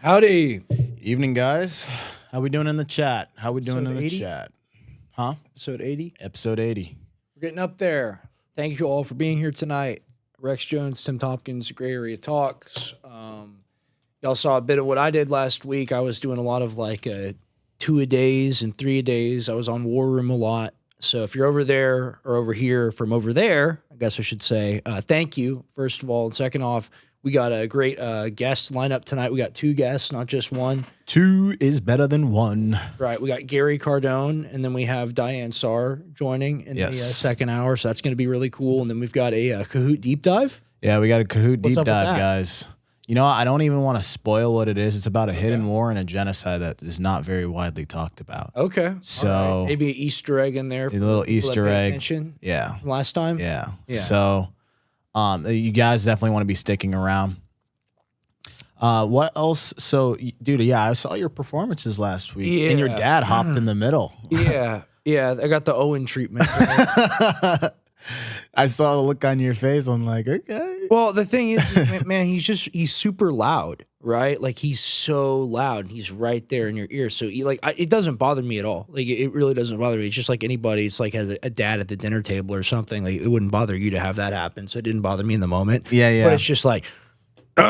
Howdy. Evening, guys. How we doing in the chat? How we doing in the 80? chat? Huh? Episode 80. Episode 80. We're getting up there. Thank you all for being here tonight. Rex Jones, Tim Tompkins, Gray Area Talks. Y'all saw a bit of what I did last week. I was doing a lot of like 2-a-days and 3-a-days. I was on War Room a lot. So if you're over there or over here from over there, I guess I should say, thank you, first of all. And second off, we got a great guest lineup tonight. We got 2 guests, not just one. 2 is better than 1. Right. We got Gary Cardone, and then we have Diane Sarr joining in the second hour. So that's going to be really cool. And then we've got a Kahoot deep dive. Yeah, we got a Kahoot deep up with dive, that? guys. You know, I don't even want to spoil what it is. It's about a hidden war and a genocide that is not very widely talked about. Okay. So all right. Maybe an Easter egg in there. A little Easter egg. Yeah. Last time. Yeah. Yeah. So you guys definitely want to be sticking around. What else? So, dude, yeah, I saw your performances last week. Yeah. And your dad hopped in the middle. Yeah. Yeah. I got the Owen treatment. Right? I saw the look on your face. I'm like, okay. Well, the thing is, man, he's super loud, right? Like he's so loud. He's right there in your ear. So it doesn't bother me at all. Like it really doesn't bother me. It's just like anybody. It's like has a dad at the dinner table or something. Like it wouldn't bother you to have that happen. So it didn't bother me in the moment. Yeah. But it's just like, Yeah.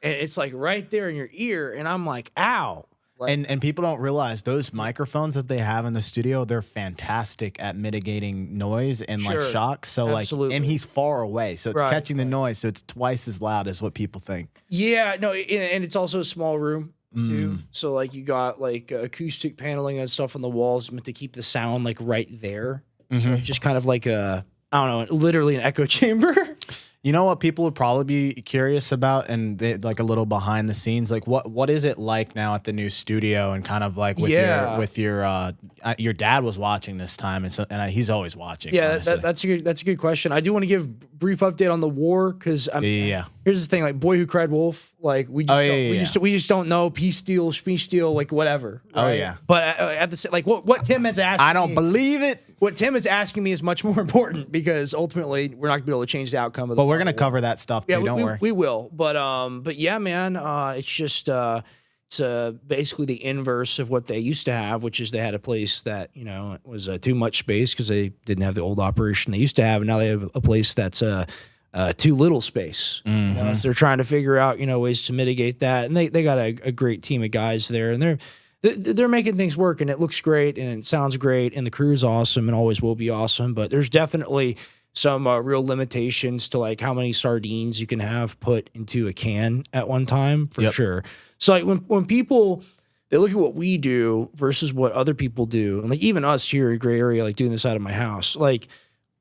and it's like right there in your ear, and I'm like, ow. Like, And people don't realize those microphones that they have in the studio, they're fantastic at mitigating noise and like Sure. shock. So Absolutely. and he's far away, so it's Right, catching the noise, so it's twice as loud as what people think. yeah, no, and it's also a small room too. So like you got like acoustic paneling and stuff on the walls meant to keep the sound like right there. So it's just kind of like I don't know, literally an echo chamber. You know what people would probably be curious about, and like a little behind the scenes, like what is it like now at the new studio, and kind of like with your dad was watching this time, and he's always watching. Yeah, that's a good question. I do want to give a brief update on the war because here's the thing, like Boy Who Cried Wolf, like we just don't know, peace deal, speech deal, like whatever. Right? Oh yeah, but at the like what Tim has asked, I don't believe it. What Tim is asking me is much more important because ultimately we're not gonna be able to change the outcome of the. But we're gonna cover that stuff too. Don't worry. We will. But yeah, man, it's just it's basically the inverse of what they used to have, which is they had a place that was too much space because they didn't have the old operation they used to have, and now they have a place that's too little space. So they're trying to figure out ways to mitigate that, and they got a great team of guys there, and they're making things work, and it looks great, and it sounds great, and the crew is awesome, and always will be awesome. But there's definitely some real limitations to like how many sardines you can have put into a can at one time, for sure. So like when people they look at what we do versus what other people do, and like even us here in Gray Area, like doing this out of my house, like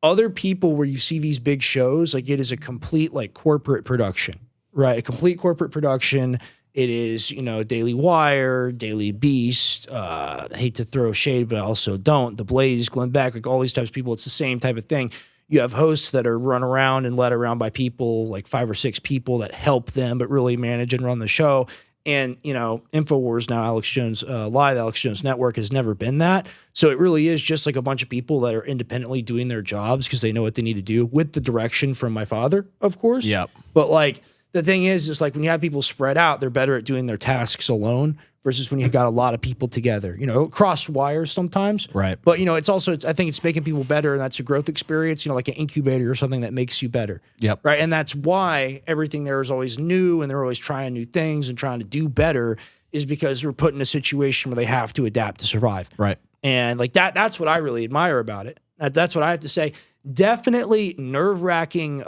other people where you see these big shows, like it is a complete like corporate production, right? A complete corporate production. It is, Daily Wire, Daily Beast, I hate to throw shade, but I also don't. The Blaze, Glenn Beck, like all these types of people, it's the same type of thing. You have hosts that are run around and led around by people, like 5 or 6 people that help them, but really manage and run the show. And, InfoWars now, Alex Jones Live, Alex Jones Network has never been that. So it really is just like a bunch of people that are independently doing their jobs because they know what they need to do with the direction from my father, of course. Yep. But like, the thing is like when you have people spread out, they're better at doing their tasks alone versus when you got a lot of people together, cross wires sometimes. Right. But, it's also, I think it's making people better, and that's a growth experience, like an incubator or something that makes you better. Yep. Right. And that's why everything there is always new, and they're always trying new things and trying to do better, is because we're put in a situation where they have to adapt to survive. Right. And like that's what I really admire about it. That's what I have to say. Definitely nerve-wracking.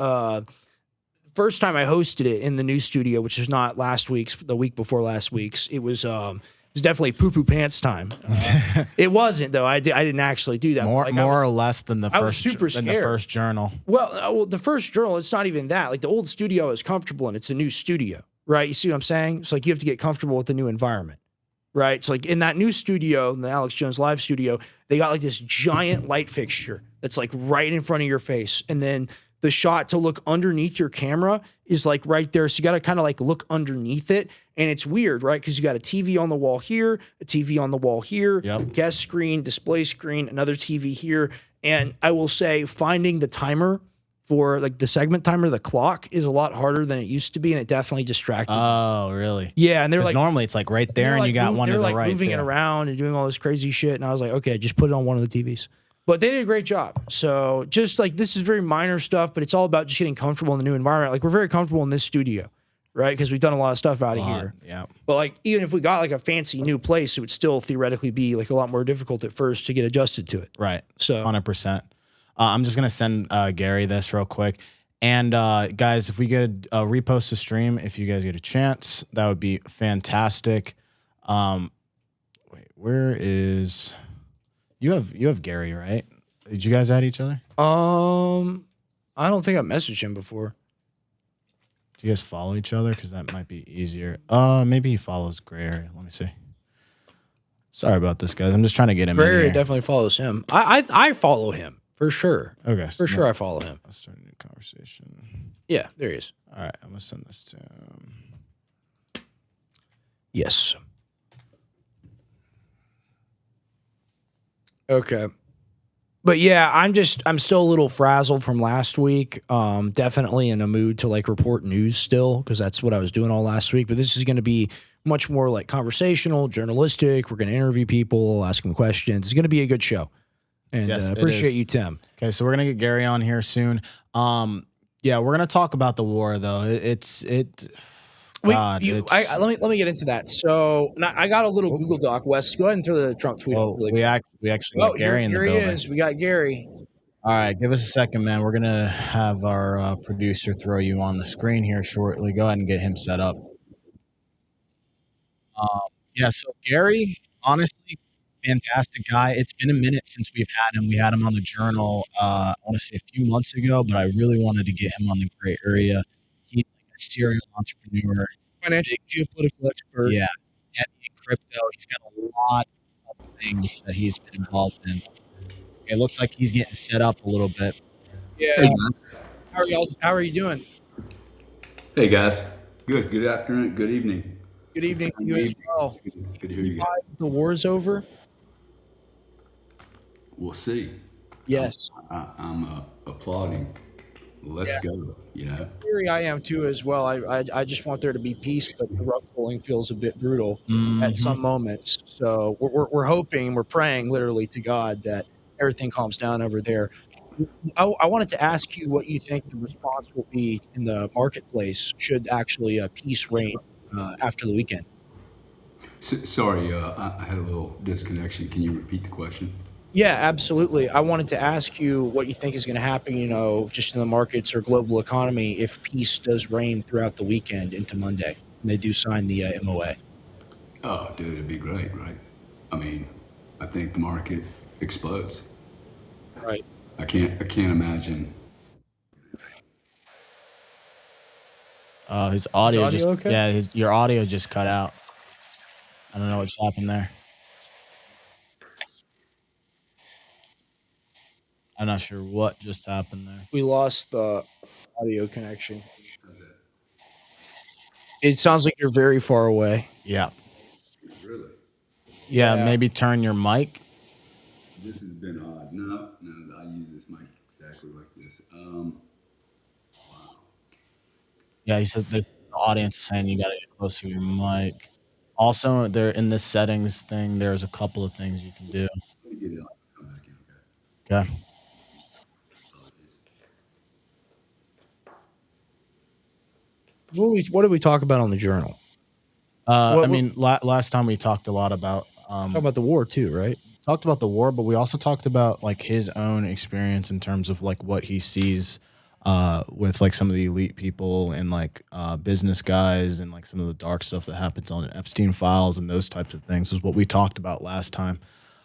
First time I hosted it in the new studio, which is not last week's, the week before last week's, it was definitely poo-poo pants time. It wasn't though. I didn't actually do that. More or less than the first. Super scared. Than the first journal. Well, the first journal, it's not even that. Like the old studio is comfortable, and it's a new studio, right? You see what I'm saying? It's like you have to get comfortable with the new environment, right? So like in that new studio, in the Alex Jones Live studio, they got like this giant light fixture that's like right in front of your face, and then the shot to look underneath your camera is like right there. So you got to kind of like look underneath it. And it's weird, right? Because you got a TV on the wall here, a TV on the wall here, guest screen, display screen, another TV here. And I will say finding the timer for like the segment timer, the clock is a lot harder than it used to be, and it definitely distracted me. Oh, really? Yeah, and they're like normally it's like right there, and you got one to the right. They're moving it around and doing all this crazy shit, and I was like, okay, just put it on one of the TVs. But they did a great job. So just like this is very minor stuff, but it's all about just getting comfortable in the new environment. Like we're very comfortable in this studio, right? Because we've done a lot of stuff out of here. Yeah. But like even if we got like a fancy new place, it would still theoretically be like a lot more difficult at first to get adjusted to it. Right. So 100%. I'm just gonna send Gary this real quick. And guys, if we could repost the stream, if you guys get a chance, that would be fantastic. Wait, where is you have Gary, right? Did you guys add each other? I don't think I messaged him before. Do you guys follow each other? Because that might be easier. Maybe he follows Gray Area. Let me see. Sorry about this, guys. I'm just trying to get him. Gray Area definitely follows him. I follow him for sure. Okay, for sure I follow him. Let's start a new conversation. Yeah, there he is. All right, I'm gonna send this to him. Yes. Okay. But yeah, I'm still a little frazzled from last week. Definitely in a mood to like report news still, because that's what I was doing all last week. But this is going to be much more like conversational, journalistic. We're going to interview people, ask them questions. It's going to be a good show. And Yes, appreciate you, Tim. Okay, so we're gonna get Gary on here soon. Yeah, we're gonna talk about the war though. Let me get into that. So I got a little Google Doc. Wes, go ahead and throw the Trump tweet. Well, we actually got Gary in the building. Here he is. We got Gary. All right, give us a second, man. We're gonna have our producer throw you on the screen here shortly. Go ahead and get him set up. Yeah, so Gary, honestly, fantastic guy. It's been a minute since we've had him. We had him on the Journal, I want to say a few months ago, but I really wanted to get him on the Gray Area. He's like a serial entrepreneur, financial geopolitical expert. Yeah, heavy in crypto. He's got a lot of things that he's been involved in. It looks like he's getting set up a little bit. Yeah. Hey, How are you doing? hey guys. Good afternoon. Good evening. Good evening to you as well. Good to hear you guys. The war's over? We'll see. Yes. I'm applauding. Let's go. You know. Theory, I am too as well. I just want there to be peace, but the rug pulling feels a bit brutal at some moments. So we're hoping, we're praying literally to God that everything calms down over there. I wanted to ask you what you think the response will be in the marketplace should actually peace reign after the weekend. Sorry, I had a little disconnection. Can you repeat the question? Yeah, absolutely. I wanted to ask you what you think is going to happen, just in the markets or global economy if peace does reign throughout the weekend into Monday and they do sign the MOA. Oh, dude, it'd be great, right? I mean, I think the market explodes. Right. I can't imagine. His audio just okay? Yeah, your audio just cut out. I don't know what's happened there. I'm not sure what just happened there. We lost the audio connection. It sounds like you're very far away. Yeah. Really? Yeah, Yeah. maybe turn your mic. This has been odd. No, I use this mic exactly like this. Wow. Yeah, he said the audience is saying you got to get closer to your mic. Also, there in this settings thing, there's a couple of things you can do. Let me get it. Come back in, okay? Okay. What did we talk about on the Journal? Last time we talked a lot about Talk about the war too, right? talked about the war, but we also talked about like his own experience in terms of like what he sees with like some of the elite people and like business guys and like some of the dark stuff that happens on Epstein files and those types of things is what we talked about last time.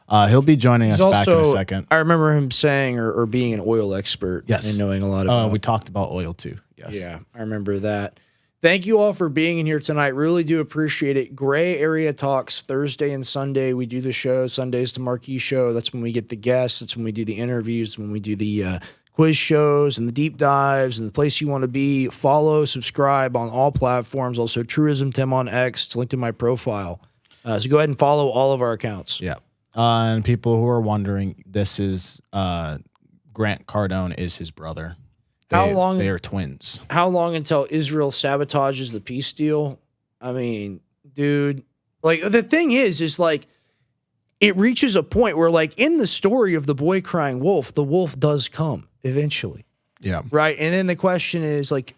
He'll be joining us back in a second. I remember him saying or being an oil expert. Yes. And knowing a lot about. We talked about oil too. Yes. Yeah, I remember that. Thank you all for being in here tonight. Really do appreciate it. Gray Area Talks Thursday and Sunday. We do the show. Sunday's the marquee show. That's when we get the guests. That's when we do the interviews, when we do the quiz shows and the deep dives and the place you want to be. Follow, subscribe on all platforms. Also, Truism Tim on X. It's linked in my profile. So go ahead and follow all of our accounts. Yeah. And people who are wondering, this is Grant Cardone is his brother. They are twins. How long until Israel sabotages the peace deal? I mean, dude, like the thing is like it reaches a point where, like, in the story of the boy crying wolf, the wolf does come eventually. Yeah. Right. And then the question is, like,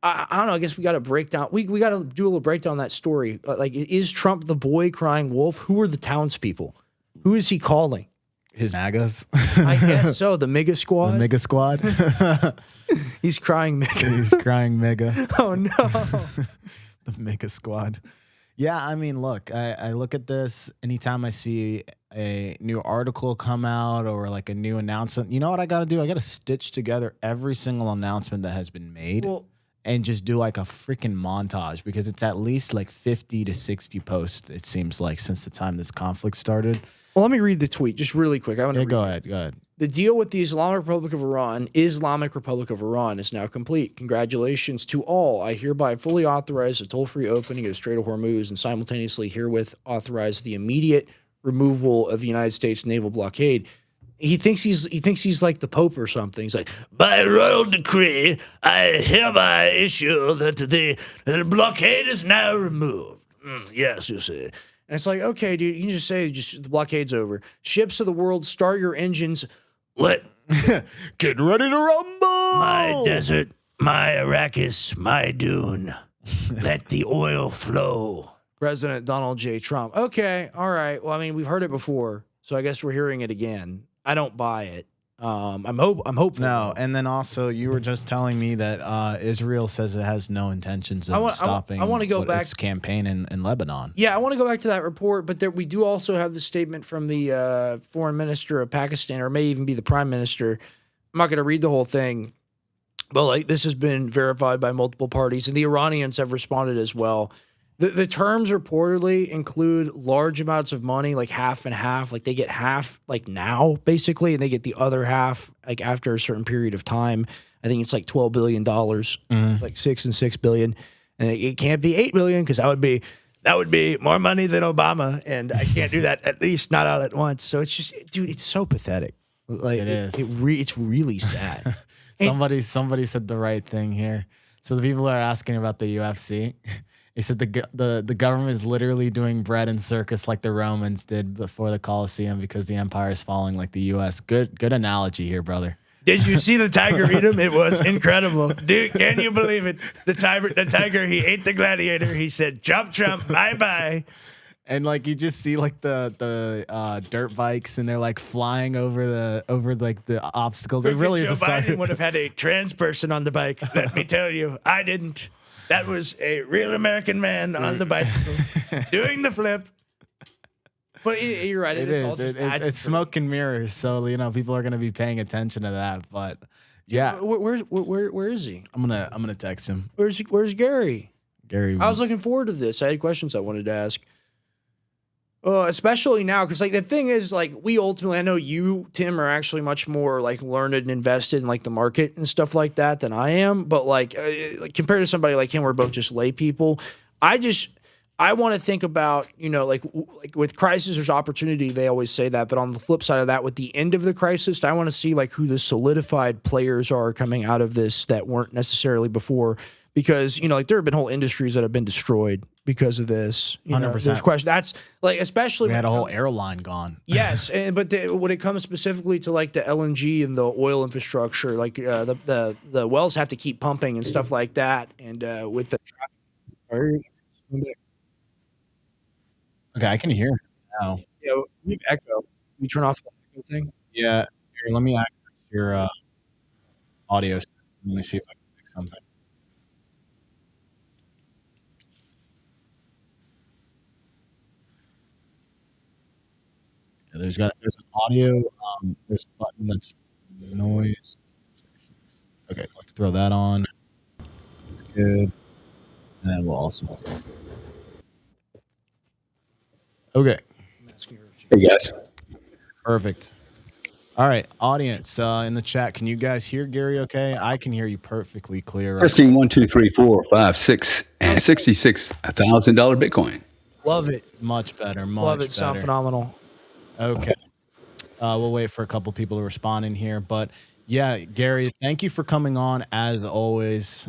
I don't know. I guess we got to break down. We got to do a little breakdown on that story. Like, is Trump the boy crying wolf? Who are the townspeople? Who is he calling? His MAGAs? I guess so. The Mega Squad. The Mega Squad. He's crying Mega. He's crying Mega. Oh no. The Mega Squad. Yeah, I mean, look, I look at this anytime I see a new article come out or like a new announcement. You know what I got to do? I got to stitch together every single announcement that has been made and just do like a freaking montage, because it's at least like 50 to 60 posts, it seems like, since the time this conflict started. Well, let me read the tweet just really quick. I want to go ahead. The deal with the Islamic Republic of Iran is now complete. Congratulations to all. I hereby fully authorize the toll-free opening of the Strait of Hormuz and simultaneously herewith authorize the immediate removal of the United States naval blockade. He thinks he's like the Pope or something. He's like, by royal decree, I hereby issue that the blockade is now removed. Yes, you see. And it's like, okay, dude, you can just say the blockade's over. Ships of the world, start your engines. Let get ready to rumble. My desert, my Arrakis, my dune. Let the oil flow. President Donald J. Trump. Okay, all right. Well, I mean, we've heard it before, so I guess we're hearing it again. I don't buy it. I'm hopeful. No, and then also you were just telling me that Israel says it has no intentions of stopping. I want to go back its campaign in Lebanon. Yeah, I want to go back to that report, but we do also have the statement from the foreign minister of Pakistan, or may even be the prime minister. I'm not going to read the whole thing, but like this has been verified by multiple parties, and the Iranians have responded as well. The terms reportedly include large amounts of money, like half and half. Like they get half like now, basically, and they get the other half like after a certain period of time. I think it's like $12 billion. It's like $6 and $6 billion. And it can't be $8 billion because that would be more money than Obama. And I can't do that, at least not all at once. So it's just, dude, it's so pathetic. Like it is. It's really sad. Somebody said the right thing here. So the people are asking about the UFC. He said the government is literally doing bread and circus like the Romans did before the Colosseum because the empire is falling like the U.S. Good analogy here, brother. Did you see the tiger eat him? It was incredible. Dude, can you believe it? The tiger, he ate the gladiator. He said, chomp, chomp, bye-bye. And like you just see like the dirt bikes and they're like flying over the obstacles. It really is a sight. Joe Biden would have had a trans person on the bike. Let me tell you, I didn't. That was a real American man on the bicycle doing the flip. But you're right. It's smoke and mirrors. So, you know, people are going to be paying attention to that. But yeah. Where is he? I'm gonna text him. Where's Gary? Gary. I was looking forward to this. I had questions I wanted to ask. Especially now, because like the thing is, like we ultimately, I know you, Tim, are actually much more like learned and invested in like the market and stuff like that than I am. But like compared to somebody like him, we're both just lay people. I want to think about, you know, like with crisis, there's opportunity. They always say that. But on the flip side of that, with the end of the crisis, I want to see like who the solidified players are coming out of this that weren't necessarily before. Because, you know, like there have been whole industries that have been destroyed because of this. 100%. There's question. That's like, especially we had a whole airline gone. Yes, but when it comes specifically to like the LNG and the oil infrastructure, like the wells have to keep pumping and stuff like that. And with the okay, I can hear now. Yeah, we have echo. You turn off the echo thing. Yeah, here, let me access your audio. Let me see if I can fix something. There's an audio. There's a button that's noise. Okay, let's throw that on. Good. And we'll also. Okay. Hey guys. Perfect. All right, audience in the chat. Can you guys hear Gary? Okay, I can hear you perfectly clear. Right? Testing 1, 2, 3, 4, 5, 6, and $66,000 Bitcoin. Love it. Much better. Much Love it. better. Sound phenomenal. Okay. We'll wait for a couple people to respond in here, but Yeah, Gary, thank you for coming on as always.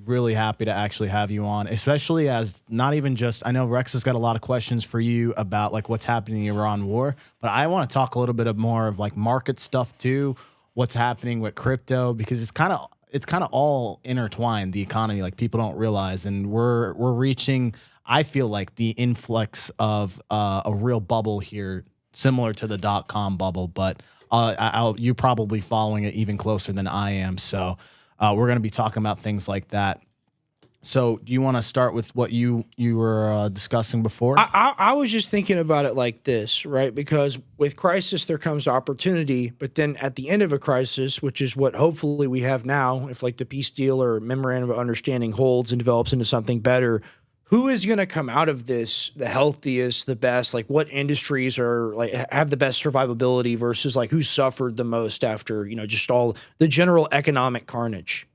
Really happy to actually have you on, especially as not even just, I know Rex has got a lot of questions for you about like what's happening in the Iran war, but I want to talk a little bit of more of like market stuff too, what's happening with crypto, because it's kind of all intertwined, the economy, like people don't realize. And we're reaching, I feel like, the influx of a real bubble here, similar to the .com bubble, but you're probably following it even closer than I am. So we're going to be talking about things like that. So do you want to start with what you were discussing before? I was just thinking about it like this, right? Because with crisis, there comes opportunity. But then at the end of a crisis, which is what hopefully we have now, if like the peace deal or memorandum of understanding holds and develops into something better, who is going to come out of this the healthiest, the best? Like what industries are like have the best survivability versus like who suffered the most after, just all the general economic carnage?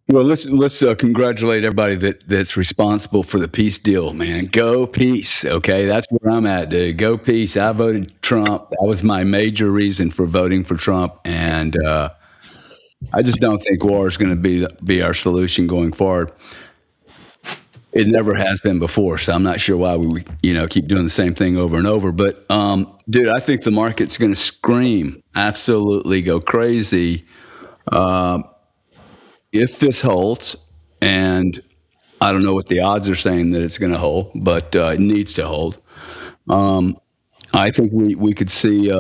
Well, let's congratulate everybody that's responsible for the peace deal, man. Go peace, okay? That's where I'm at, dude. Go peace. I voted Trump. That was my major reason for voting for Trump, and I just don't think war is going to be our solution going forward. It never has been before, so I'm not sure why we keep doing the same thing over and over. But dude, I think the market's going to scream, absolutely go crazy if this holds. And I don't know what the odds are saying that it's going to hold, but it needs to hold. I think we could see.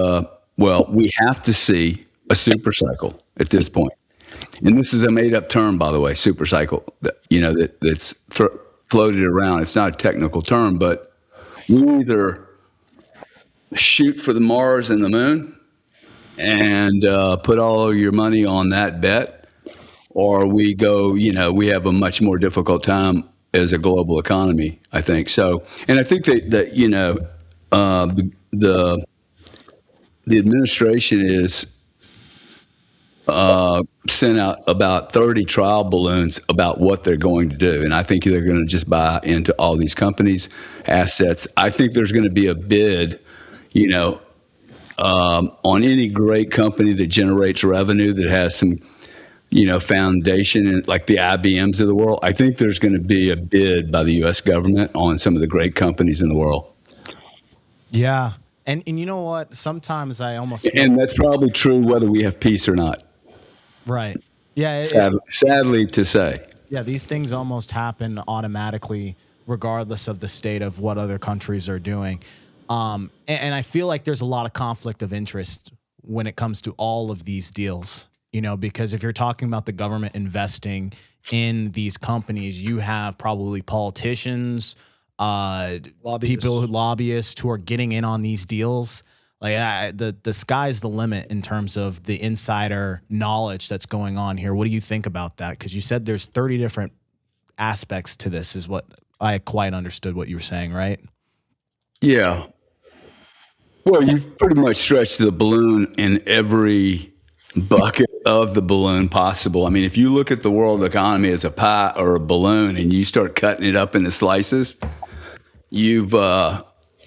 We have to see a super cycle at this point. And this is a made-up term, by the way, super cycle. That's floated around. It's not a technical term, but you either shoot for the Mars and the moon and put all of your money on that bet, or we go, we have a much more difficult time as a global economy, I think. So, and I think that the administration is sent out about 30 trial balloons about what they're going to do. And I think they're going to just buy into all these companies' assets. I think there's going to be a bid, on any great company that generates revenue, that has some, foundation, and like the IBMs of the world. I think there's going to be a bid by the U.S. government on some of the great companies in the world. Yeah. And you know what? Sometimes I almost... And that's probably true whether we have peace or not. Right. Yeah. Sadly to say. Yeah, these things almost happen automatically, regardless of the state of what other countries are doing. And I feel like there's a lot of conflict of interest when it comes to all of these deals, because if you're talking about the government investing in these companies, you have probably politicians, lobbyists who are getting in on these deals. Like the sky's the limit in terms of the insider knowledge that's going on here. What do you think about that? Because you said there's 30 different aspects to this, is what I quite understood what you were saying, right? Yeah. Well, you've pretty much stretched the balloon in every bucket of the balloon possible. I mean, if you look at the world economy as a pie or a balloon and you start cutting it up into slices,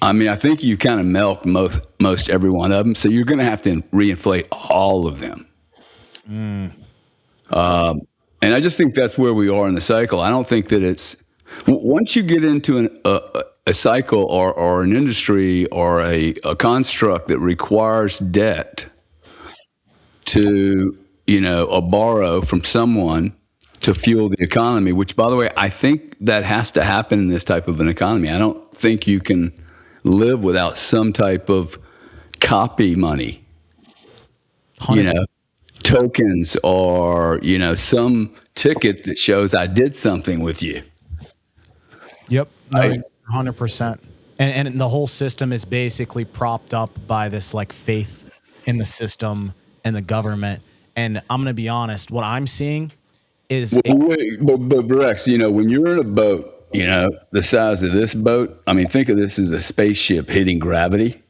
I think you kind of milked most every one of them. So you're going to have to reinflate all of them. And I just think that's where we are in the cycle. I don't think that it's once you get into a cycle or an industry or a construct that requires debt to borrow from someone to fuel the economy. Which, by the way, I think that has to happen in this type of an economy. I don't think you can live without some type of copy money, 100%. Tokens or, some ticket that shows I did something with you. Yep. No, 100%. And the whole system is basically propped up by this like faith in the system and the government. And I'm going to be honest, what I'm seeing is... But Rex, when you're in a boat, the size of this boat, I mean, think of this as a spaceship hitting gravity.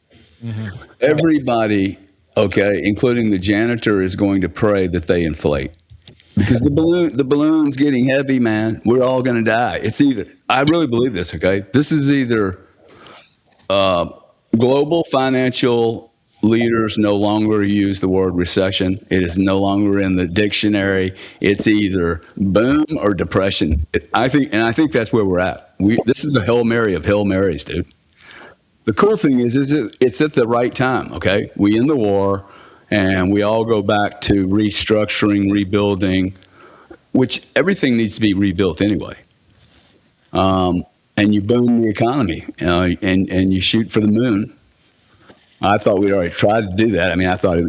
Mm-hmm. Everybody, including the janitor, is going to pray that they inflate. Because the balloon's getting heavy, man. We're all going to die. It's either, I really believe this, this is either global financial leaders no longer use the word recession. It is no longer in the dictionary. It's either boom or depression. I think that's where we're at. This is a Hail Mary of Hail Marys, dude. The cool thing is it's at the right time, okay? We end the war, and we all go back to restructuring, rebuilding, which everything needs to be rebuilt anyway. And you boom the economy, and you shoot for the moon. I thought we'd already tried to do that. I mean, I thought,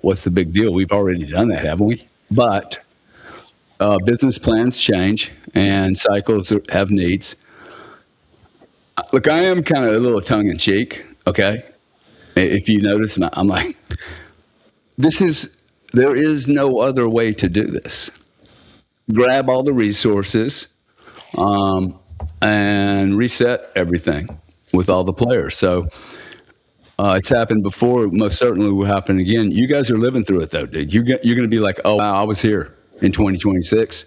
what's the big deal? We've already done that, haven't we? But business plans change, and cycles have needs. Look, I am kind of a little tongue-in-cheek, okay? If you notice, I'm like, there is no other way to do this. Grab all the resources and reset everything with all the players. So it's happened before. Most certainly will happen again. You guys are living through it, though, dude. You're going to be like, oh, wow, I was here in 2026.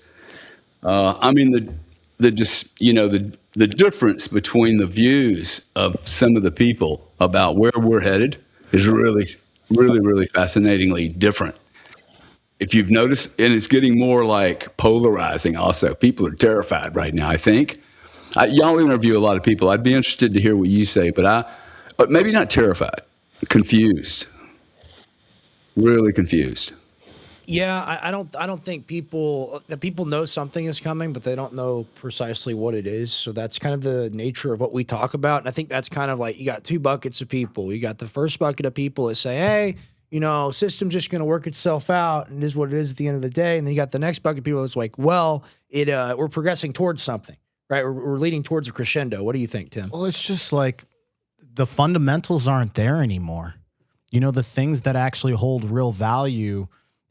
I mean, the difference between the views of some of the people about where we're headed is really, really, really fascinatingly different. If you've noticed, and it's getting more like polarizing also. People are terrified right now, I think. Y'all interview a lot of people. I'd be interested to hear what you say, but maybe not terrified, confused, really confused. Yeah, I don't think people know something is coming, but they don't know precisely what it is. So that's kind of the nature of what we talk about. And I think that's kind of like, you got two buckets of people. You got the first bucket of people that say, hey, system's just going to work itself out, and it is what it is at the end of the day. And then you got the next bucket of people that's like, well, we're progressing towards something, right? We're leading towards a crescendo. What do you think, Tim? Well, it's just like the fundamentals aren't there anymore. The things that actually hold real value,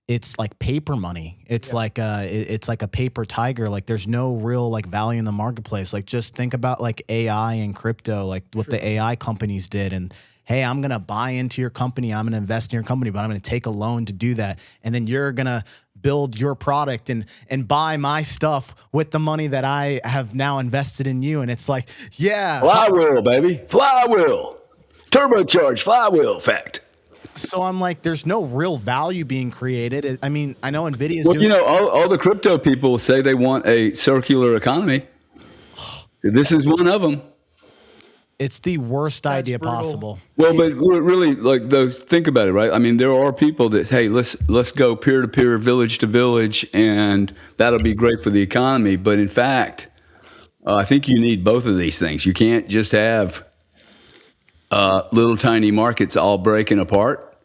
it's like paper money. It's like a paper tiger. Like there's no real like value in the marketplace. Like just think about like AI and crypto, like what the AI companies did. And hey, I'm going to buy into your company. I'm going to invest in your company, but I'm going to take a loan to do that. And then you're going to build your product and buy my stuff with the money that I have now invested in you. And it's like, yeah. Flywheel, baby. Flywheel. Turbocharged flywheel effect. So I'm like, there's no real value being created. I mean, I know NVIDIA's doing... all the crypto people say they want a circular economy. This is one of them. It's the worst idea possible. Well, but really, like, think about it, right? I mean, there are people that, hey, let's go peer-to-peer, village to village, and that'll be great for the economy. But in fact, I think you need both of these things. You can't just have little tiny markets all breaking apart.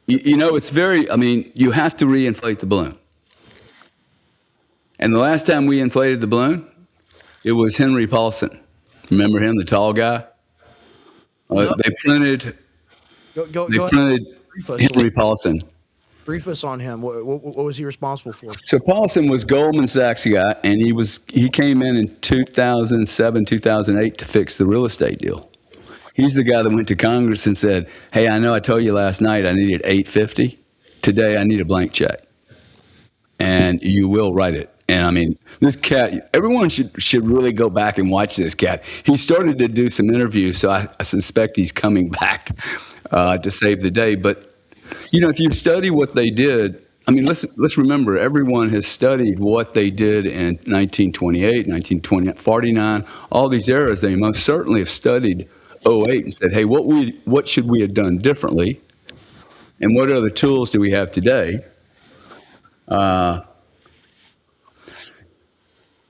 It's you have to reinflate the balloon. And the last time we inflated the balloon, it was Henry Paulson. Remember him, the tall guy? They printed Henry Paulson. Brief us on him. What was he responsible for? So Paulson was Goldman Sachs guy, and he came in 2007, 2008 to fix the real estate deal. He's the guy that went to Congress and said, hey, I know I told you last night I needed $850. Today I need a blank check. And you will write it. And I mean, this cat, everyone should really go back and watch this cat. He started to do some interviews, so I suspect he's coming back to save the day. But, if you study what they did, I mean, let's remember, everyone has studied what they did in 1928, 1949, all these eras. They most certainly have studied 2008 and said, hey, what should we have done differently? And what other tools do we have today?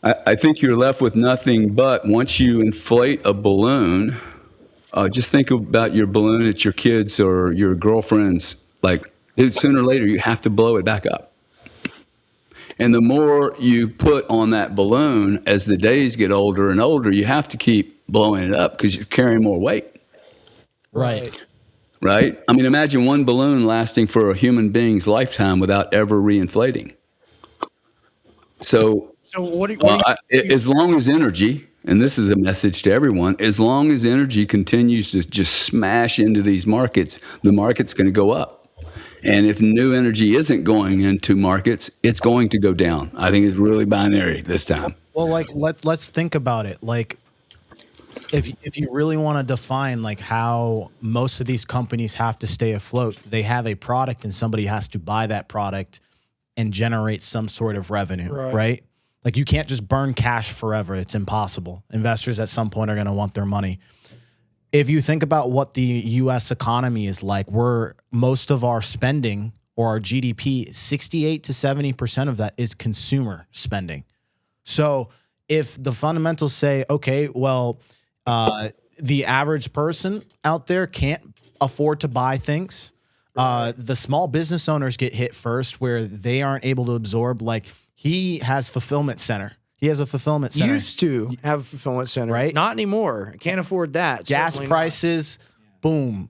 I think you're left with nothing but, once you inflate a balloon, just think about your balloon at your kids' or your girlfriend's. Like, sooner or later, you have to blow it back up. And the more you put on that balloon, as the days get older and older, you have to keep blowing it up because you're carrying more weight. Right. Right? I mean, imagine one balloon lasting for a human being's lifetime without ever reinflating. So as long as energy, and this is a message to everyone, as long as energy continues to just smash into these markets, the market's going to go up. And if new energy isn't going into markets, it's going to go down. I think it's really binary this time. Well, like let's think about it. Like if you really want to define like how most of these companies have to stay afloat, they have a product and somebody has to buy that product and generate some sort of revenue, right? Like you can't just burn cash forever. It's impossible. Investors at some point are going to want their money. If you think about what the US economy is like, most of our spending or our GDP, 68 to 70% of that is consumer spending. So if the fundamentals say, okay, well, the average person out there can't afford to buy things, the small business owners get hit first where they aren't able to absorb. Like he has fulfillment center. He has a fulfillment center. Used to have a fulfillment center. Right? Not anymore. I can't afford that. Gas Certainly prices, boom.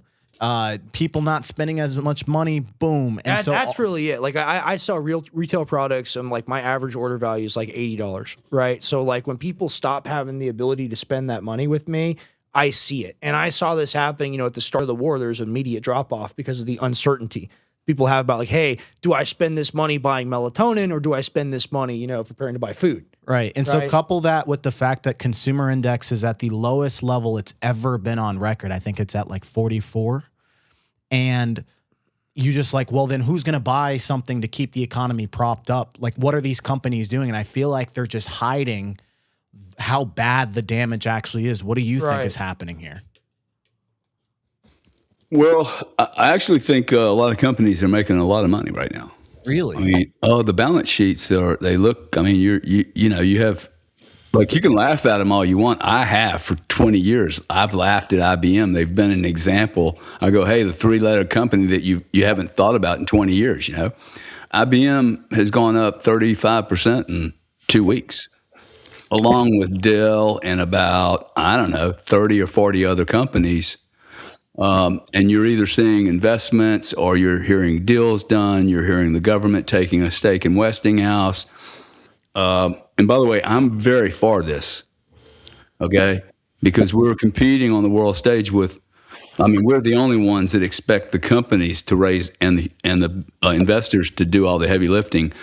People not spending as much money, boom. And that's really it. Like I sell retail products and like my average order value is like $80, right? So like when people stop having the ability to spend that money with me, I see it. And I saw this happening, you know, at the start of the war, there's an immediate drop off because of the uncertainty people have about like, hey, do I spend this money buying melatonin or do I spend this money, you know, preparing to buy food? Right. And so couple that with the fact that consumer index is at the lowest level it's ever been on record. I think it's at like 44. And you just like, well, then who's going to buy something to keep the economy propped up? Like, what are these companies doing? And I feel like they're just hiding how bad the damage actually is. What do you think is happening here? Well, I actually think a lot of companies are making a lot of money right now. Really? I mean, the balance sheets they look, I mean, you have, like, you can laugh at them all you want. I have for 20 years. I've laughed at IBM. They've been an example. I go, hey, the 3-letter company that you haven't thought about in 20 years, you know. IBM has gone up 35% in 2 weeks, along with Dell and about, I don't know, 30 or 40 other companies. And you're either seeing investments or you're hearing deals done. You're hearing the government taking a stake in Westinghouse. And by the way, I'm very for this, okay? Because we're competing on the world stage with, I mean, we're the only ones that expect the companies to raise and the investors to do all the heavy lifting.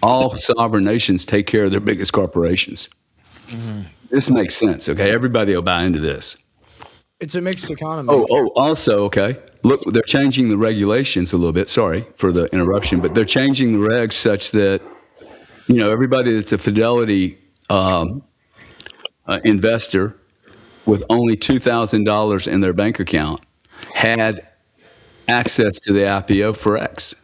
All sovereign nations take care of their biggest corporations. Mm-hmm. This makes sense, okay? Everybody will buy into this. It's a mixed economy. Also, okay. Look, they're changing the regulations a little bit. Sorry for the interruption, but they're changing the regs such that, you know, everybody that's a Fidelity investor with only $2,000 in their bank account had access to the IPO for X.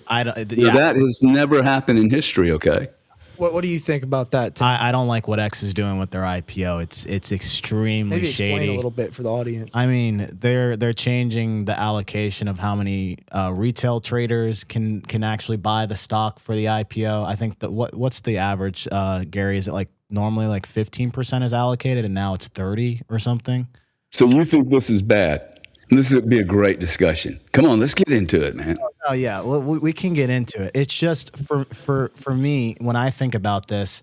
That has never happened in history, okay? What do you think about that, Tim? I don't like what X is doing with their IPO. It's extremely Maybe shady. Explain a little bit for the audience. I mean, they're changing the allocation of how many retail traders can actually buy the stock for the IPO. I think that what's the average, Gary? Is it like normally like 15% is allocated and now it's 30 or something? So you think this is bad? This would be a great discussion. Come on, let's get into it, man. Oh yeah, well, we can get into it. It's just for me, when I think about this,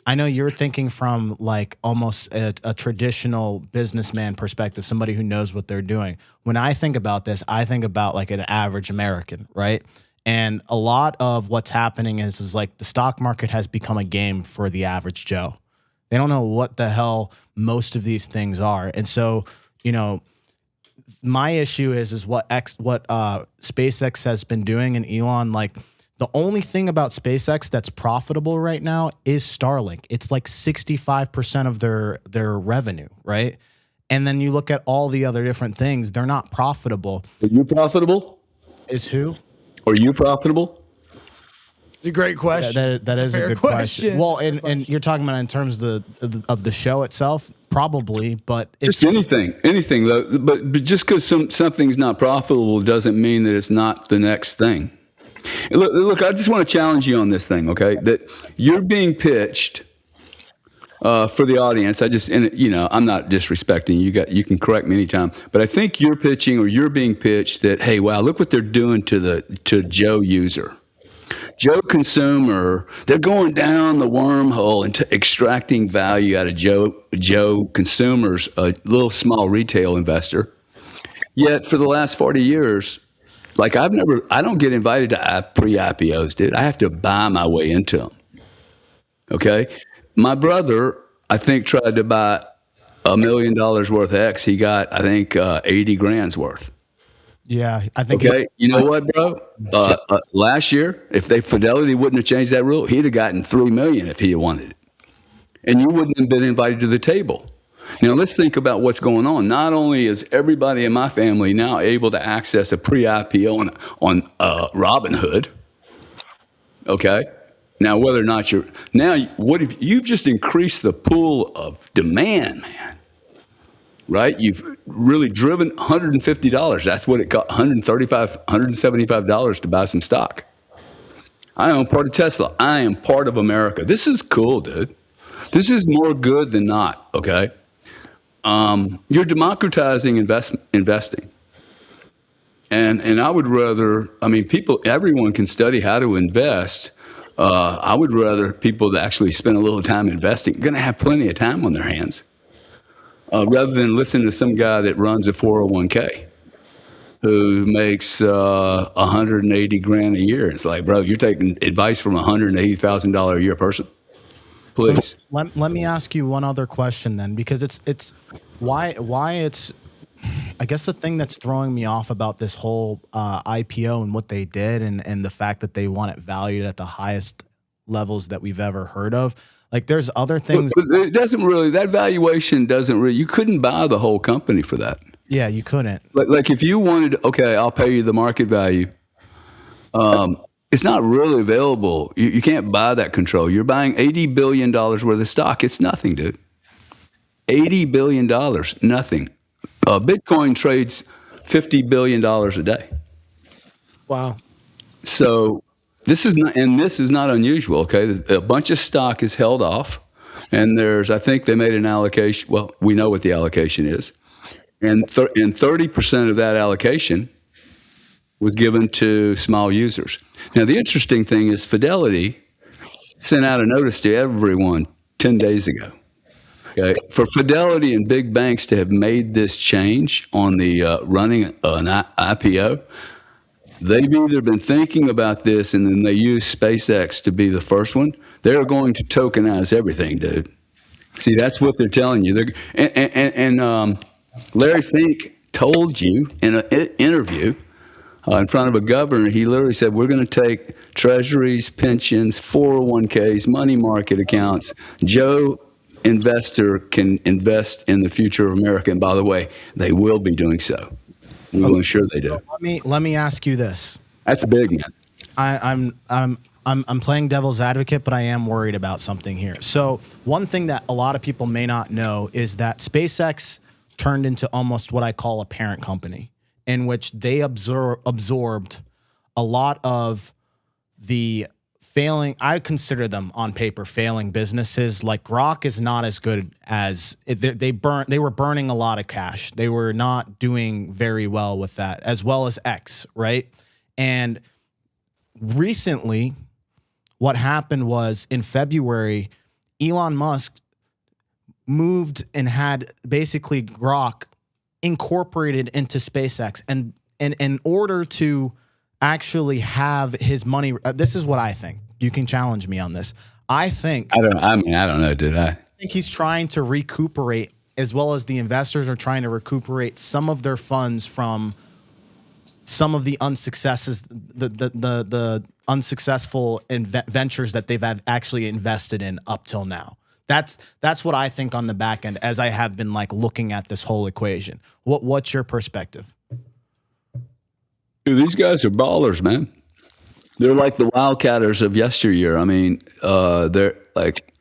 I know you're thinking from like almost a traditional businessman perspective, somebody who knows what they're doing. When I think about this, I think about like an average American, right? And a lot of what's happening is like the stock market has become a game for the average Joe. They don't know what the hell most of these things are. And so, you know, my issue is what SpaceX has been doing, and Elon, like the only thing about SpaceX that's profitable right now is Starlink. It's like 65% of their revenue, right? And then you look at all the other different things, they're not profitable. Are you profitable? Is who? Are you profitable? It's a great question. That is a good question. Well, and you're talking about in terms of the show itself, probably, but it's just anything though. But just because something's not profitable doesn't mean that it's not the next thing. Look, I just want to challenge you on this thing, okay? That you're being pitched for the audience. I'm not disrespecting you. You can correct me anytime, but I think you're being pitched that, hey, wow, look what they're doing to Joe user. Joe consumer, they're going down the wormhole into extracting value out of Joe consumers, a little small retail investor. Yet for the last 40 years, like I don't get invited to pre-IPOs, dude. I have to buy my way into them. Okay. My brother, I think, tried to buy $1 million worth of X. He got, I think, 80 grand's worth. Yeah, I think. Okay, you know what, bro? Last year, if Fidelity wouldn't have changed that rule, he'd have gotten $3 million if he had wanted it, and you wouldn't have been invited to the table. Now, let's think about what's going on. Not only is everybody in my family now able to access a pre-IPO on Robinhood, okay? Now, whether or not what if you've just increased the pool of demand, man, right? You've really driven $150. That's what it cost, $175 to buy some stock. I own part of Tesla. I am part of America. This is cool, dude. This is more good than not, okay? You're democratizing investing. And I would rather, I mean, everyone can study how to invest. I would rather people that actually spend a little time investing, going to have plenty of time on their hands, rather than listen to some guy that runs a 401k who makes 180 grand a year. It's like, bro, you're taking advice from $180,000 a year person. Please. So let me ask you one other question then, because it's why it's, I guess the thing that's throwing me off about this whole IPO and what they did and the fact that they want it valued at the highest levels that we've ever heard of. Like, there's other things. But it doesn't really, that valuation doesn't really, you couldn't buy the whole company for that. Yeah, you couldn't. Like if you wanted, okay, I'll pay you the market value. It's not really available. You can't buy that control. You're buying $80 billion worth of stock. It's nothing, dude. $80 billion, nothing. Bitcoin trades $50 billion a day. Wow. So this is not unusual. Okay, a bunch of stock is held off, and I think they made an allocation. Well, we know what the allocation is, and 30% of that allocation was given to small users. Now, the interesting thing is Fidelity sent out a notice to everyone 10 days ago. Okay, for Fidelity and big banks to have made this change on the running an IPO, they've either been thinking about this and then they use SpaceX to be the first one. They're going to tokenize everything, dude. See, that's what they're telling you. Larry Fink told you in an interview in front of a governor, he literally said, we're going to take treasuries, pensions, 401ks, money market accounts. Joe investor can invest in the future of America. And by the way, they will be doing so. We will ensure they do. Let me ask you this. That's big, man. I'm playing devil's advocate, but I am worried about something here. So one thing that a lot of people may not know is that SpaceX turned into almost what I call a parent company, in which they absorbed a lot of the failing, I consider them on paper failing businesses. Like Grok is not as good as they were burning a lot of cash. They were not doing very well with that, as well as X, right? And recently, what happened was in February, Elon Musk moved and had basically Grok incorporated into SpaceX, and in order to actually have his money, this is what I think. You can challenge me on this. I don't know, did I? I think he's trying to recuperate, as well as the investors are trying to recuperate some of their funds from some of the unsuccesses, the unsuccessful ventures that they've actually invested in up till now. That's what I think on the back end, as I have been like looking at this whole equation. What's your perspective? Dude, these guys are ballers, man. They're like the Wildcatters of yesteryear. I mean, they're like,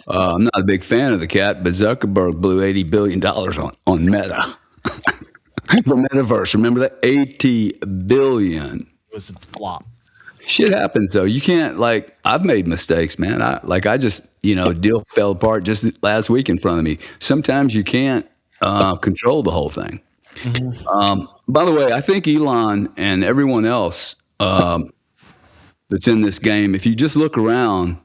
I'm not a big fan of the cat, but Zuckerberg blew $80 billion on Meta. The metaverse. Remember that? $80 billion. It was a flop. Shit happens though. You can't, like, I've made mistakes, man. I just, deal fell apart just last week in front of me. Sometimes you can't control the whole thing. Mm-hmm. By the way, I think Elon and everyone else that's in this game, if you just look around,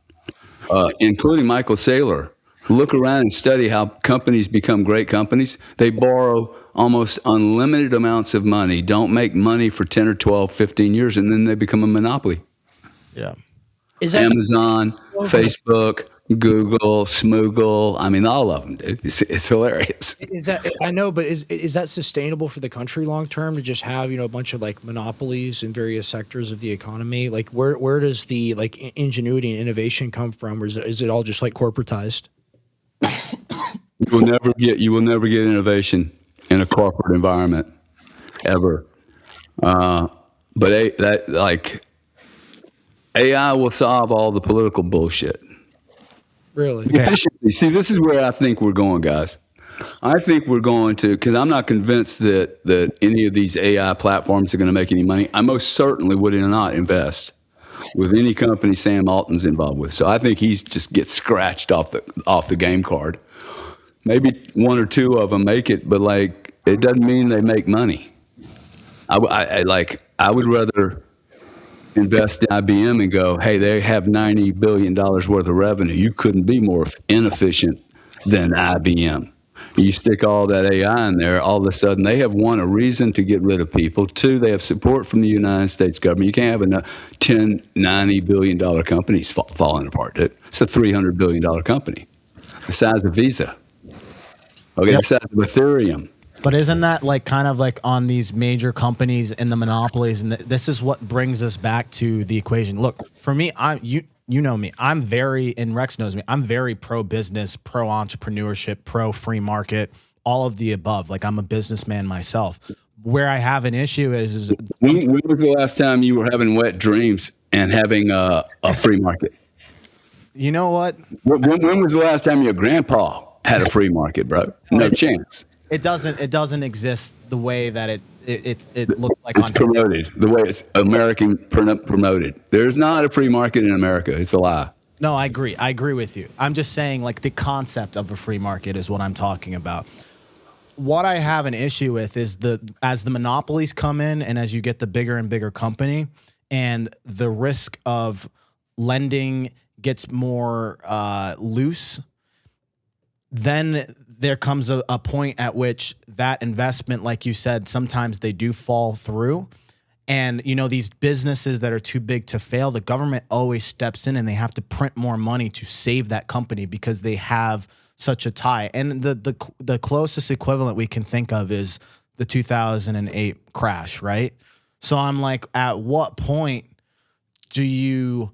including Michael Saylor, look around and study how companies become great companies. They borrow almost unlimited amounts of money, don't make money for 10 or 12, 15 years, and then they become a monopoly. Yeah. Amazon, Facebook, Google, Smoogle. I mean, all of them, dude. It's hilarious. Is that I know, but is that sustainable for the country long term to just have a bunch of like monopolies in various sectors of the economy? Like where does the like ingenuity and innovation come from, or is it all just like corporatized? You will never get innovation in a corporate environment ever. But AI will solve all the political bullshit. Really? Efficiency. See, this is where I think we're going, guys. I think we're going to, because I'm not convinced that any of these AI platforms are going to make any money. I most certainly would not invest with any company Sam Altman's involved with. So I think he just gets scratched off the game card. Maybe one or two of them make it, but like it doesn't mean they make money. I would rather invest in IBM and go, hey, they have $90 billion worth of revenue. You couldn't be more inefficient than IBM. You stick all that AI in there, all of a sudden they have, one, a reason to get rid of people. Two, they have support from the United States government. You can't have $90 billion companies falling apart. It's a $300 billion company, the size of Visa. Okay, yep. The size of Ethereum. But isn't that like kind of like on these major companies and the monopolies? And this is what brings us back to the equation. Look, for me, you know me. I'm very, and Rex knows me, I'm very pro-business, pro-entrepreneurship, pro-free market, all of the above. Like I'm a businessman myself. Where I have an issue is when was the last time you were having wet dreams and having a free market? You know what? When was the last time your grandpa had a free market, bro? No chance. It doesn't exist the way that it looks like it's promoted, the way it's American promoted. There's not a free market in America. It's a lie. No, I agree. I agree with you. I'm just saying like the concept of a free market is what I'm talking about. What I have an issue with is as the monopolies come in and as you get the bigger and bigger company and the risk of lending gets more loose, then there comes a point at which that investment, like you said, sometimes they do fall through. And, these businesses that are too big to fail, the government always steps in and they have to print more money to save that company because they have such a tie. And the closest equivalent we can think of is the 2008 crash, right? So I'm like, at what point do you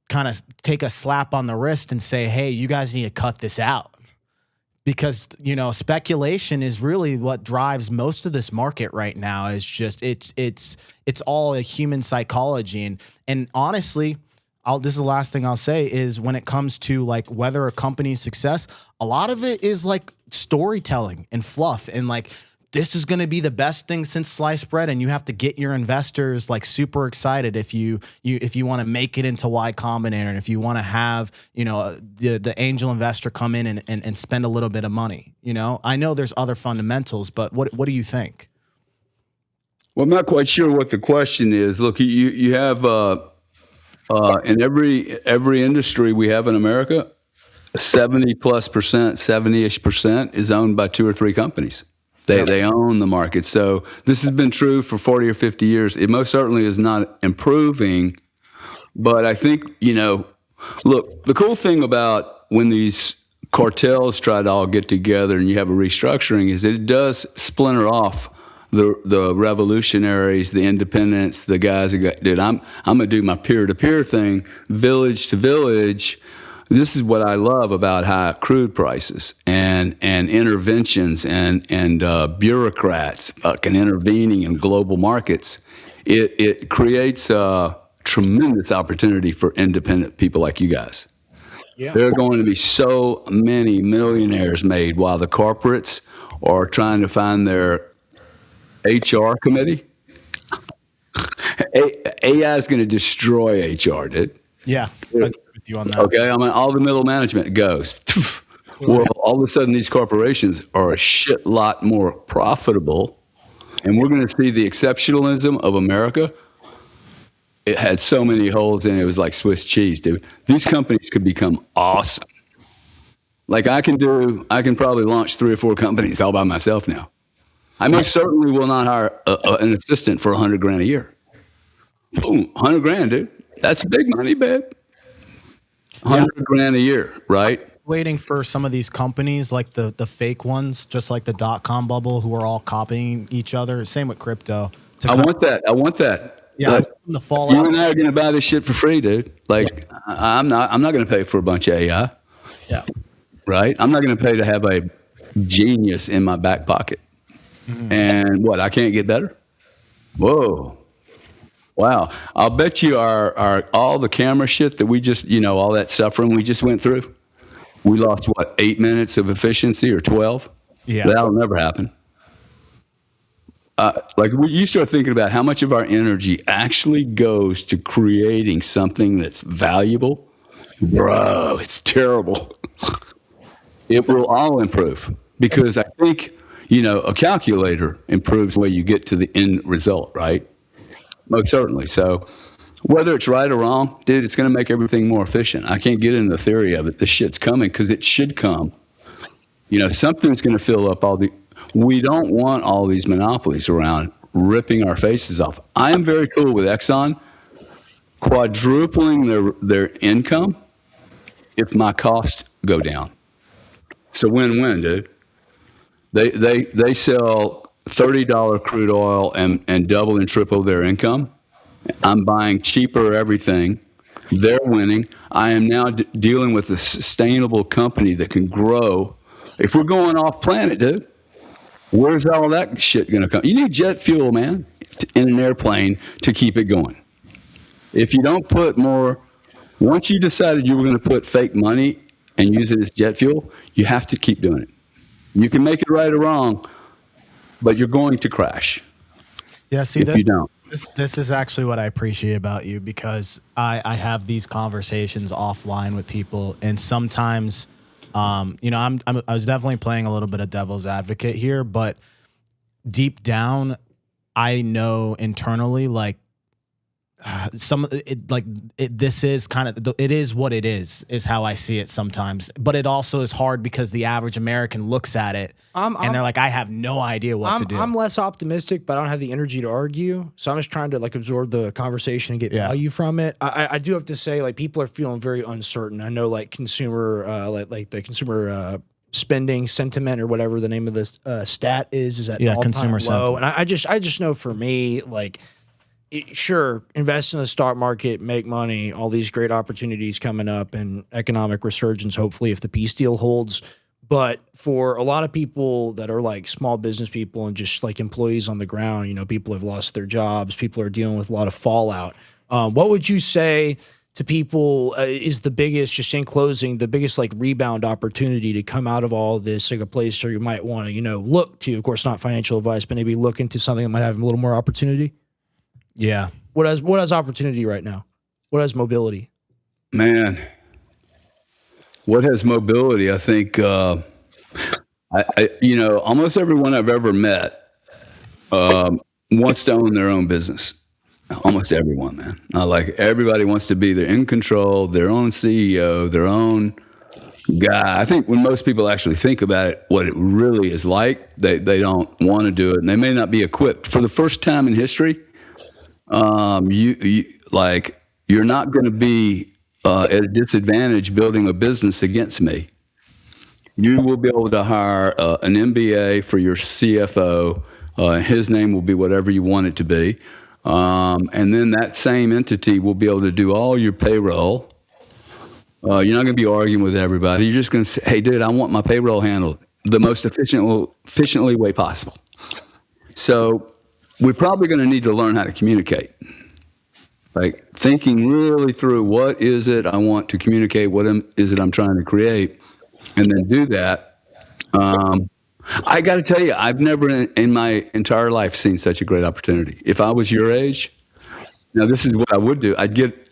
kind of take a slap on the wrist and say, hey, you guys need to cut this out? Because, speculation is really what drives most of this market right now. Is just it's all a human psychology. And honestly, this is the last thing I'll say is when it comes to like whether a company's success, a lot of it is like storytelling and fluff and like this is going to be the best thing since sliced bread, and you have to get your investors like super excited if you want to make it into Y Combinator, and if you want to have the angel investor come in and spend a little bit of money. I know there's other fundamentals, but what do you think? Well, I'm not quite sure what the question is. Look, you have in every industry we have in America, 70+%, is owned by 2 or 3 companies. They own the market. So this has been true for 40 or 50 years. It most certainly is not improving. But I think, look, the cool thing about when these cartels try to all get together and you have a restructuring is that it does splinter off the revolutionaries, the independents, the guys who got, dude, I'm going to do my peer-to-peer thing, village to village. This is what I love about high crude prices and interventions and bureaucrats fucking intervening in global markets. It creates a tremendous opportunity for independent people like you guys. Yeah. There are going to be so many millionaires made while the corporates are trying to find their HR committee. AI is going to destroy HR, dude. Yeah. With you on that. Okay, all the middle management goes. Well, all of a sudden, these corporations are a shit lot more profitable, and we're going to see the exceptionalism of America. It had so many holes in it; it was like Swiss cheese, dude. These companies could become awesome. Like I can probably launch 3 or 4 companies all by myself now. I most certainly will not hire an assistant for $100,000 a year. Boom, $100,000, dude. That's big money, babe. 100 grand a year, right? Waiting for some of these companies like the fake ones, just like the dot-com bubble, who are all copying each other. Same with crypto. I want that. Yeah, the fallout. You and I are going to buy this shit for free, dude. Like, I'm not going to pay for a bunch of AI. Yeah. Right? I'm not going to pay to have a genius in my back pocket. Mm-hmm. And what? I can't get better? Whoa. Wow. I'll bet you our all the camera shit that we just, all that suffering we just went through, we lost, 8 minutes of efficiency or 12? Yeah. That'll never happen. You start thinking about how much of our energy actually goes to creating something that's valuable. Bro, it's terrible. It will all improve because I think, a calculator improves the way you get to the end result, right? Most certainly. So whether it's right or wrong, dude, it's going to make everything more efficient. I can't get into the theory of it. This shit's coming because it should come. Something's going to fill up we don't want all these monopolies around ripping our faces off. I am very cool with Exxon quadrupling their income if my costs go down. It's a win-win, dude. They sell $30 crude oil and double and triple their income. I'm buying cheaper everything. They're winning. I am now dealing with a sustainable company that can grow. If we're going off planet, dude, where's all that shit going to come? You need jet fuel, man, in an airplane to keep it going. If you don't put more, once you decided you were going to put fake money and use it as jet fuel, you have to keep doing it. You can make it right or wrong, but you're going to crash. Yeah, see, if you don't. This is actually what I appreciate about you, because I have these conversations offline with people, and sometimes, I was definitely playing a little bit of devil's advocate here, but deep down, I know internally, like, this is kind of, it is what it is how I see it sometimes. But it also is hard because the average American looks at it and they're like, I have no idea what to do. I'm less optimistic, but I don't have the energy to argue. So I'm just trying to absorb the conversation and get value from it. I do have to say, people are feeling very uncertain. I know consumer, the consumer spending sentiment, or whatever the name of this stat is at all-time consumer low. sentiment. And I just know for me, sure, invest in the stock market, make money, all these great opportunities coming up, and economic resurgence, hopefully, if the peace deal holds. But for a lot of people that are small business people and just employees on the ground, people have lost their jobs, people are dealing with a lot of fallout. What would you say to people is the biggest, just in closing, the biggest rebound opportunity to come out of all this, a place where you might want to, look to, of course, not financial advice, but maybe look into something that might have a little more opportunity? Yeah. What has opportunity right now? What has mobility? Man, what has mobility? I think, almost everyone I've ever met wants to own their own business. Almost everyone, man. Everybody wants to be in control, their own CEO, their own guy. I think when most people actually think about it, what it really is like, they don't want to do it, and they may not be equipped. For the first time in history, you're not going to be at a disadvantage building a business against me. You will be able to hire an MBA for your CFO. His name will be whatever you want it to be. And then that same entity will be able to do all your payroll. You're not going to be arguing with everybody. You're just going to say, hey, dude, I want my payroll handled the most efficiently way possible. So we're probably going to need to learn how to communicate. Thinking really through, what is it I want to communicate? What is it I'm trying to create? And then do that. I got to tell you, I've never in my entire life seen such a great opportunity. If I was your age, now this is what I would do. I'd get,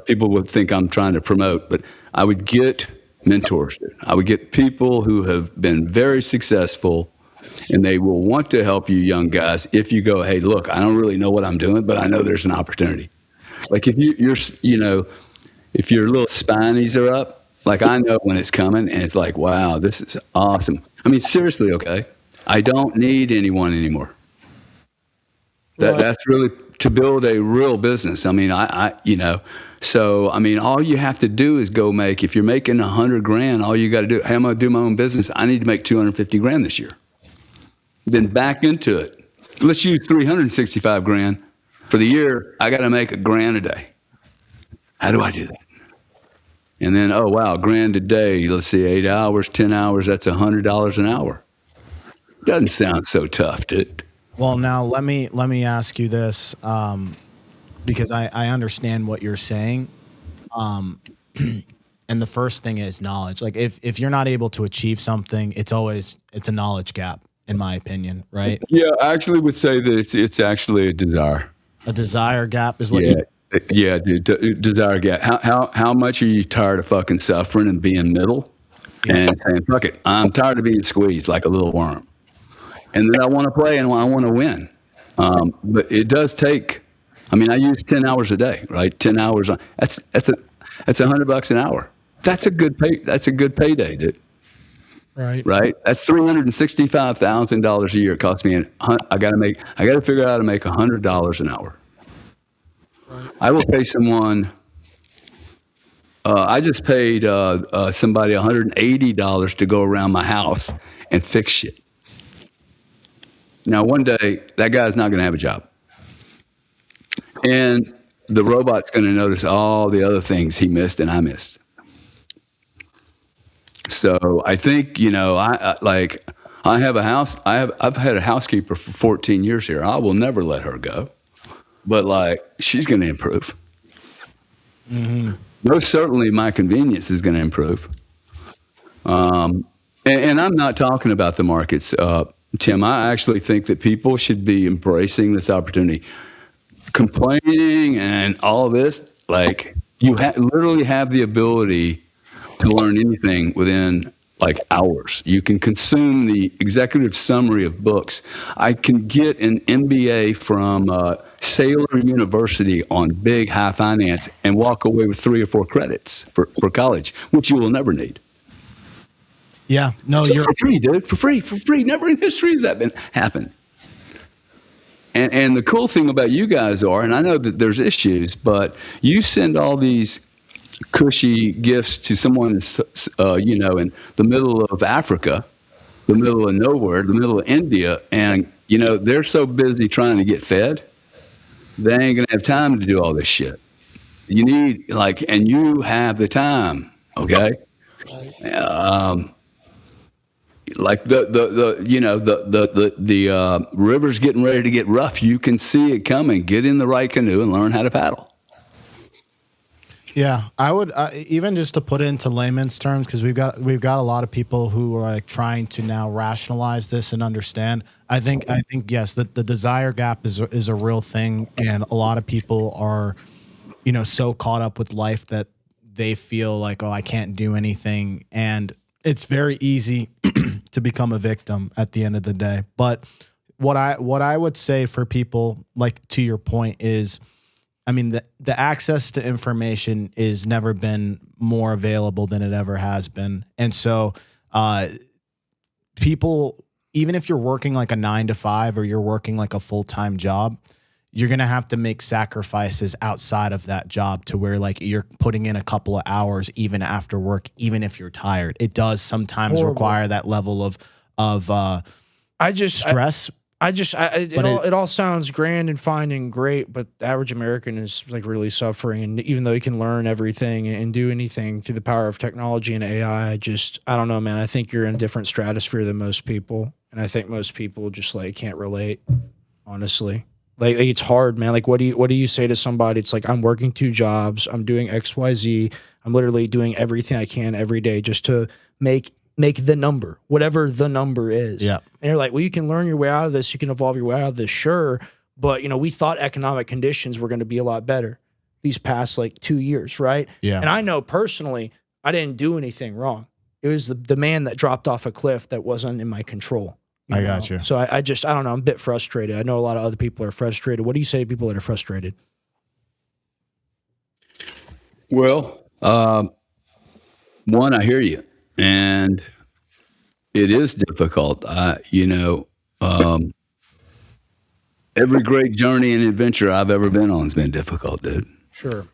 people would think I'm trying to promote, but I would get mentors. I would get people who have been very successful, and they will want to help you young guys if you go, hey, look, I don't really know what I'm doing, but I know there's an opportunity. If your little spinies are up, I know when it's coming, and it's wow, this is awesome. I mean, seriously, okay? I don't need anyone anymore. That's really to build a real business. I mean, so I mean, all you have to do is go make. If you're making $100,000, all you got to do. Hey, I'm gonna do my own business. I need to make $250,000 this year. Then back into it. Let's use $365,000 for the year. I got to make $1,000 a day. How do I do that? And then, oh wow, $1,000 a day. Let's see, 8 hours, 10 hours. That's $100 an hour. Doesn't sound so tough, dude. Well, now let me ask you this, because I understand what you're saying, and the first thing is knowledge. Like if you're not able to achieve something, it's a knowledge gap, in my opinion, right? Yeah, I actually would say that it's actually a desire. A desire gap is what. Yeah, dude. Desire gap. How much are you tired of fucking suffering and being middle, and saying fuck it? I'm tired of being squeezed like a little worm. And then I want to play and I want to win. But it does take, I mean, I use 10 hours a day, right? 10 hours. That's $100 an hour. That's a good payday, dude. Right. Right. That's $365,000 a year. It costs me. I got to figure out how to make $100 an hour. Right. I will pay someone. I just paid somebody $180 to go around my house and fix shit. Now, one day, that guy's not going to have a job. And the robot's going to notice all the other things he missed and I missed. So I think, I have a house. I've had a housekeeper for 14 years here. I will never let her go. But, she's going to improve. Mm-hmm. Most certainly my convenience is going to improve. And I'm not talking about the markets, Tim. I actually think that people should be embracing this opportunity. Complaining and all of this, you literally have the ability to learn anything within hours. You can consume the executive summary of books. I can get an MBA from Saylor University on big high finance and walk away with 3 or 4 credits for college, which you will never need. Yeah, no, you're for free, dude. For free. Never in history has that happened. And the cool thing about you guys and I know that there's issues, but you send all these cushy gifts to someone, in the middle of Africa, the middle of nowhere, the middle of India, and they're so busy trying to get fed, they ain't gonna have time to do all this shit. You need and you have the time, okay? The river's getting ready to get rough. You can see it coming. Get in the right canoe and learn how to paddle. Yeah, I would even just to put it into layman's terms, because we've got a lot of people who are trying to now rationalize this and understand. I think yes, the desire gap is a real thing, and a lot of people are, so caught up with life that they feel like, oh, I can't do anything, and it's very easy to become a victim at the end of the day. But what I would say for people, to your point, is, I mean, the access to information is never been more available than it ever has been. And so people, even if you're working a 9-to-5 or you're working a full-time job, you're going to have to make sacrifices outside of that job to where you're putting in a couple of hours even after work, even if you're tired. It does sometimes require that level of stress. It all sounds grand and fine and great, but the average American is really suffering. And even though he can learn everything and do anything through the power of technology and AI, I don't know, man. I think you're in a different stratosphere than most people. And I think most people just can't relate, honestly. It's hard, man. What do you say to somebody? It's I'm working 2 jobs. I'm doing XYZ. I'm literally doing everything I can every day just to make the number, whatever the number is. Yeah. And you're well, you can learn your way out of this. You can evolve your way out of this. Sure. But, we thought economic conditions were going to be a lot better these past 2 years. Right. Yeah. And I know personally, I didn't do anything wrong. It was the man that dropped off a cliff that wasn't in my control. I got you. So I don't know. I'm a bit frustrated. I know a lot of other people are frustrated. What do you say to people that are frustrated? Well, one, I hear you, and it is difficult. every great journey and adventure I've ever been on has been difficult, dude. Sure.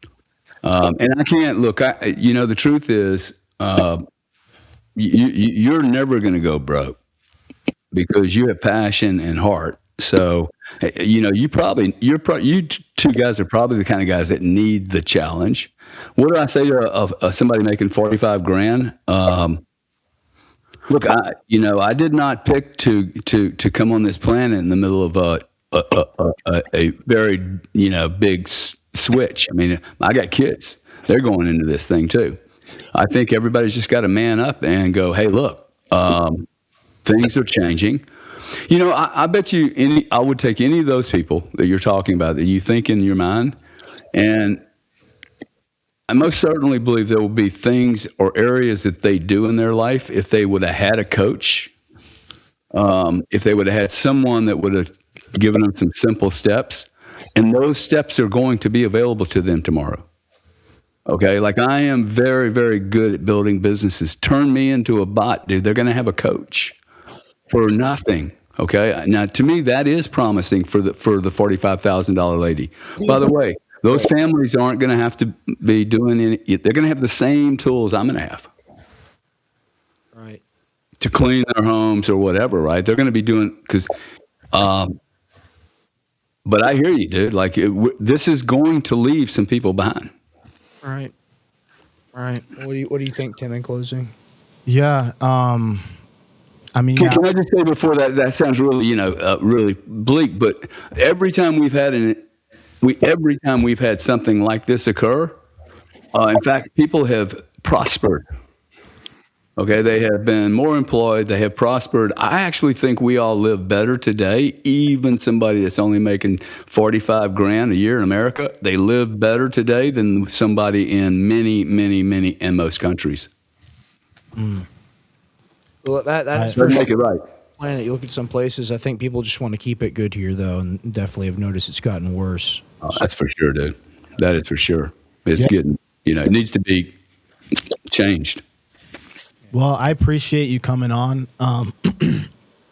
And I can't look. The truth is, you're never going to go broke because you have passion and heart. So, you two guys are probably the kind of guys that need the challenge. What do I say to somebody making 45 grand? Look, I did not pick to come on this planet in the middle of a very big switch. I mean, I got kids; they're going into this thing too. I think everybody's just got to man up and go, hey, look, things are changing. I bet you I would take any of those people that you're talking about that you think in your mind, and I most certainly believe there will be things or areas that they do in their life if they would have had a coach, if they would have had someone that would have given them some simple steps, and those steps are going to be available to them tomorrow. Okay, like I am very, very good at building businesses. Turn me into a bot, dude. They're going to have a coach for nothing. Okay, now to me that is promising for the $45,000 lady. By the way, those families aren't going to have to be doing any. They're going to have the same tools I'm going to have, right, to clean their homes or whatever. Right, they're going to be doing because. But I hear you, dude. Like this is going to leave some people behind. Right. What do you think, Tim? In closing. Yeah. I mean, can I just say before that sounds really, really bleak, but every time we've had something like this occur, in fact, people have prospered. Okay, they have been more employed. They have prospered. I actually think we all live better today. Even somebody that's only making 45 grand a year in America, they live better today than somebody in many, many, many, and most countries. Well, that is for sure. Make it right. Planet. You look at some places. I think people just want to keep it good here, though, and definitely have noticed it's gotten worse. Oh, that's for sure, dude. That is for sure. It's getting. It needs to be changed. Well, I appreciate you coming on.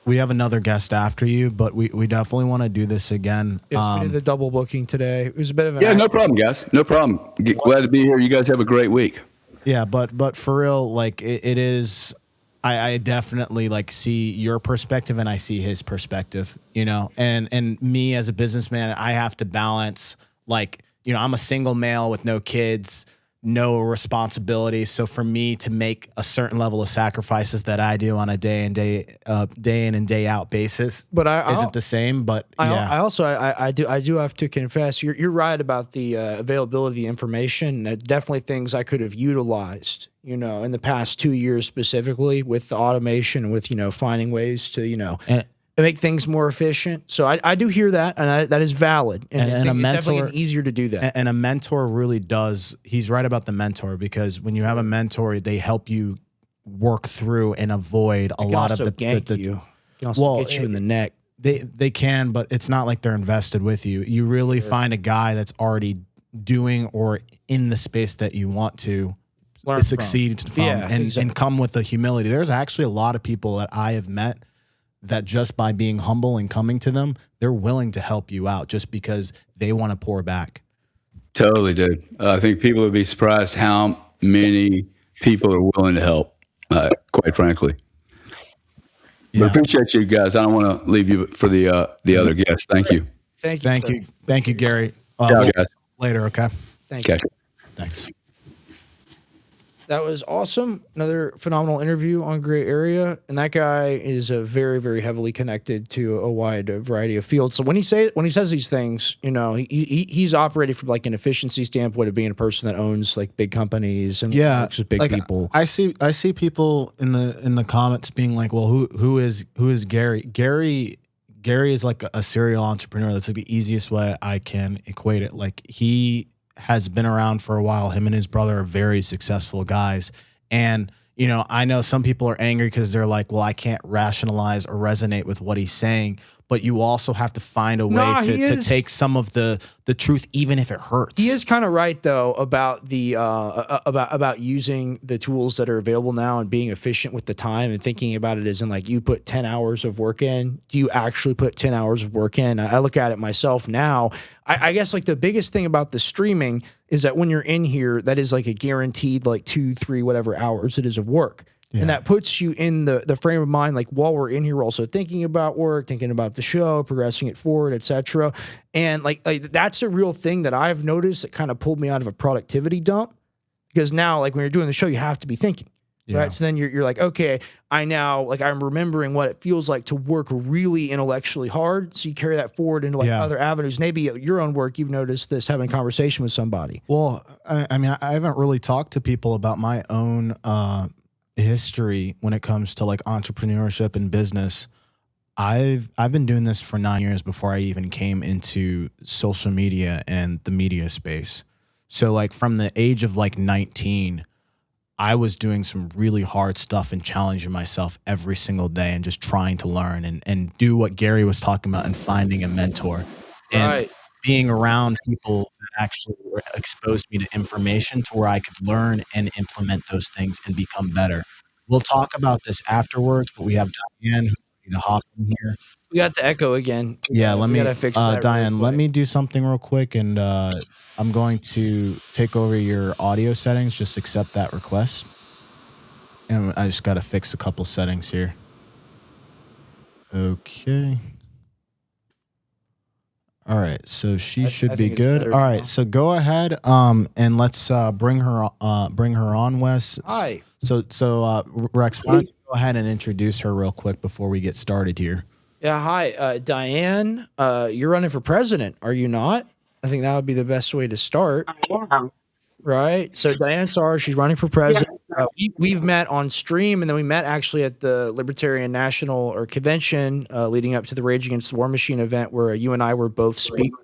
We have another guest after you, but we definitely want to do this again. We did the double booking today. It was a bit of an no problem, guys. No problem. Glad to be here. You guys have a great week. Yeah, but for real, like it is. I definitely like see your perspective and I see his perspective. And me as a businessman, I have to balance. Like I'm a single male with no kids. No responsibility. So for me to make a certain level of sacrifices that I do on a day in and day out basis, but isn't the same. But I do have to confess, you're right about the availability of the information. Definitely things I could have utilized, in the past 2 years specifically with the automation, with finding ways to make things more efficient. So I do hear that, and that is valid. And a mentor, it's definitely easier to do that. And a mentor really does. He's right about the mentor, because when you have a mentor, they help you work through and avoid a lot of the you can also get you in the neck. They can, but it's not like they're invested with you. You really find a guy that's already doing or in the space that you want to succeed from, and come with the humility. There's actually a lot of people that I have met that just by being humble and coming to them, they're willing to help you out just because they want to pour back. Totally, dude. I think people would be surprised how many people are willing to help, quite frankly. Yeah. But appreciate you guys. I don't want to leave you for the other guests. Thank you. Thank you, Gary. Ciao, guys. Later, okay? Thank you. Thanks. That was awesome. Another phenomenal interview on Gray Area. And that guy is very, very heavily connected to a wide variety of fields. So when he says these things, he's operated from like an efficiency standpoint of being a person that owns like big companies and works with big people. I see people in the comments being like, well, who is Gary? Gary is like a serial entrepreneur. That's like the easiest way I can equate it. Like he has been around for a while. Him and his brother are very successful guys. And, I know some people are angry because they're like, well, I can't rationalize or resonate with what he's saying. but you also have to find a way to take some of the truth, even if it hurts. He is kind of right though about the about using the tools that are available now and being efficient with the time and thinking about it as in like you put 10 hours of work in. Do you actually put 10 hours of work in? I look at it myself now. I guess like the biggest thing about the streaming is that when you're in here, that is like a guaranteed like 2, 3, whatever hours it is of work. Yeah. And that puts you in the frame of mind, like while we're in here, we're also thinking about work, thinking about the show, progressing it forward, etc. And like that's a real thing that I've noticed that kind of pulled me out of a productivity dump, because now like when you're doing the show, you have to be thinking, right? So then you're like, okay, I'm remembering what it feels like to work really intellectually hard. So you carry that forward into like other avenues. Maybe your own work, you've noticed this having a conversation with somebody. Well, I mean, I haven't really talked to people about my own history when it comes to like entrepreneurship and business. I've been doing this for 9 years before I even came into social media and the media space. So like from the age of like 19, I was doing some really hard stuff and challenging myself every single day and just trying to learn and do what Gary was talking about and finding a mentor. And being around people that actually exposed me to information to where I could learn and implement those things and become better. We'll talk about this afterwards, but we have Diane who's going to hop in here. We got the echo again. Yeah, let me fix that. Diane, let me do something real quick, and I'm going to take over your audio settings. Just accept that request. And I just got to fix a couple settings here. Okay. All right, so she should be good. All right, so go ahead and let's bring her on, Wes. Hi. So Rex, why don't you go ahead and introduce her real quick before we get started here? Yeah, hi, Diane. You're running for president, are you not? I think that would be the best way to start. I am. Right. So Diane Sarr, she's running for president. We've met on stream, and then we met actually at the Libertarian National Convention leading up to the Rage Against the War Machine event, where you and I were both speakers.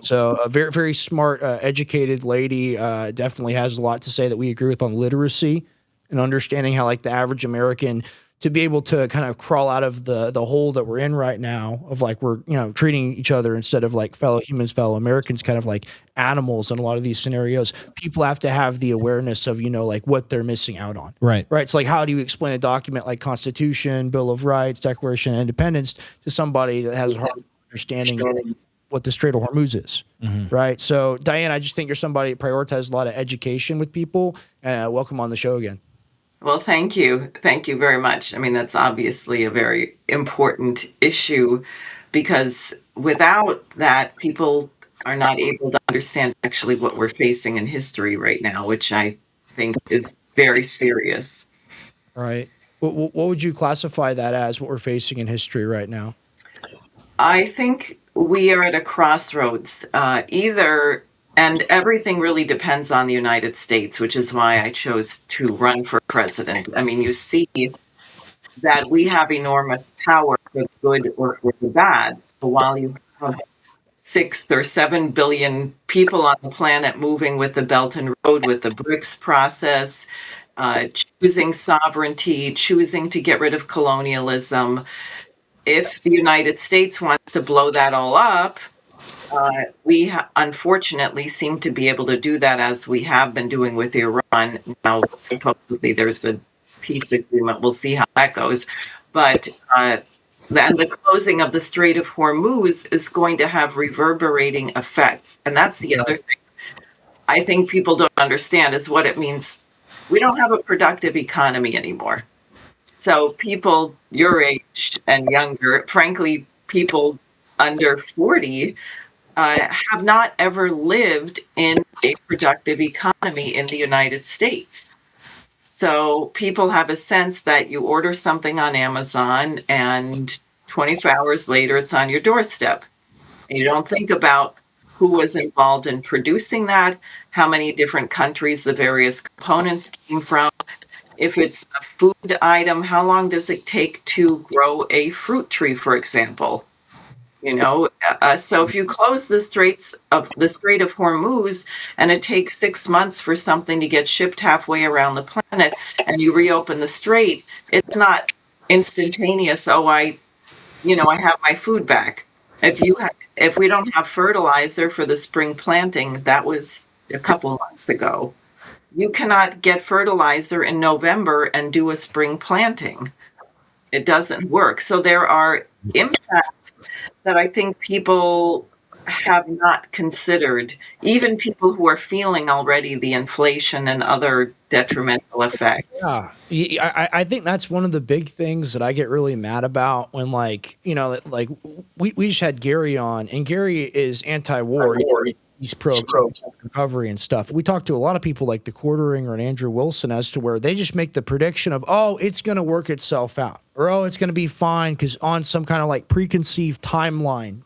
So a very, very smart, educated lady, definitely has a lot to say that we agree with on literacy and understanding how like the average American, to be able to kind of crawl out of the hole that we're in right now of like we're, treating each other instead of like fellow humans, fellow Americans, kind of like animals in a lot of these scenarios. People have to have the awareness of, like what they're missing out on. Right. Right. It's like, how do you explain a document like Constitution, Bill of Rights, Declaration of Independence to somebody that has a hard understanding of what the Strait of Hormuz is? Mm-hmm. Right. So Diane, I just think you're somebody that prioritizes a lot of education with people, and welcome on the show again. Well, thank you. Thank you very much. I mean, that's obviously a very important issue, because without that, people are not able to understand actually what we're facing in history right now, which I think is very serious. Right. What would you classify that as, what we're facing in history right now? I think we are at a crossroads. And everything really depends on the United States, which is why I chose to run for president. I mean, you see that we have enormous power for the good or for the bad. So while you have 6 or 7 billion people on the planet moving with the Belt and Road, with the BRICS process, choosing sovereignty, choosing to get rid of colonialism, if the United States wants to blow that all up, we unfortunately seem to be able to do that, as we have been doing with Iran. Now, supposedly there's a peace agreement. We'll see how that goes. But the closing of the Strait of Hormuz is going to have reverberating effects. And that's the other thing I think people don't understand, is what it means. We don't have a productive economy anymore. So people your age and younger, frankly, people under 40, have not ever lived in a productive economy in the United States. So people have a sense that you order something on Amazon and 24 hours later it's on your doorstep. And you don't think about who was involved in producing that, how many different countries the various components came from. If it's a food item, how long does it take to grow a fruit tree, for example? So if you close the Strait of Hormuz and it takes 6 months for something to get shipped halfway around the planet, and you reopen the strait, it's not instantaneous. Oh, I I have my food back. If we don't have fertilizer for the spring planting, that was a couple months ago. You cannot get fertilizer in November and do a spring planting. It doesn't work. So there are impacts that I think people have not considered, even people who are feeling already the inflation and other detrimental effects. Yeah, I think that's one of the big things that I get really mad about when, like, we just had Gary on, and Gary is anti-war. He's pro recovery and stuff. We talked to a lot of people like the Quartering or an Andrew Wilson as to where they just make the prediction of, oh, it's going to work itself out, or oh, it's going to be fine because on some kind of like preconceived timeline,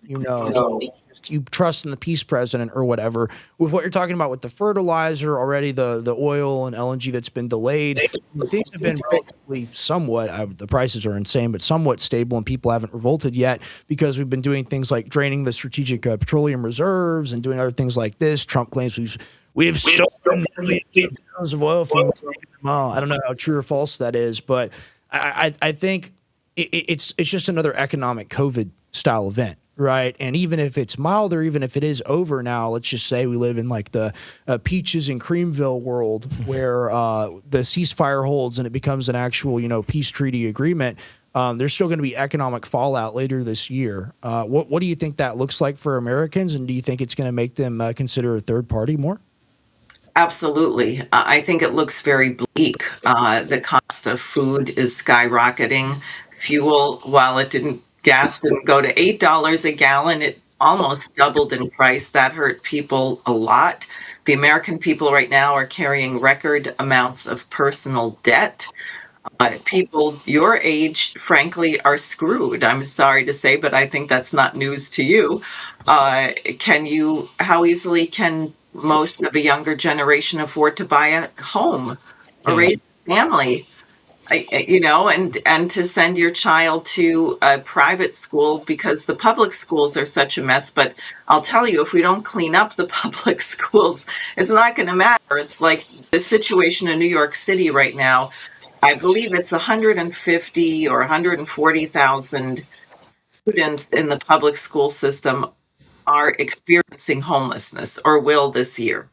you trust in the peace president or whatever. With what you're talking about with the fertilizer already, the oil and LNG that's been delayed, things have been relatively somewhat, the prices are insane, but somewhat stable, and people haven't revolted yet because we've been doing things like draining the strategic petroleum reserves and doing other things like this. Trump claims we've stolen millions of oil from I don't know how true or false that is, but I think it's just another economic COVID style event. Right. And even if it's mild, or even if it is over now, let's just say we live in like the Peaches and Creamville world where the ceasefire holds and it becomes an actual, peace treaty agreement. There's still going to be economic fallout later this year. What do you think that looks like for Americans? And do you think it's going to make them consider a third party more? Absolutely. I think it looks very bleak. The cost of food is skyrocketing. Fuel, while gas didn't go to $8 a gallon, it almost doubled in price. That hurt people a lot. The American people right now are carrying record amounts of personal debt. People your age, frankly, are screwed. I'm sorry to say, but I think that's not news to you. How easily can most of a younger generation afford to buy a home or raise a family? And to send your child to a private school, because the public schools are such a mess. But I'll tell you, if we don't clean up the public schools, it's not going to matter. It's like the situation in New York City right now. I believe it's 150 or 140,000 students in the public school system are experiencing homelessness or will this year.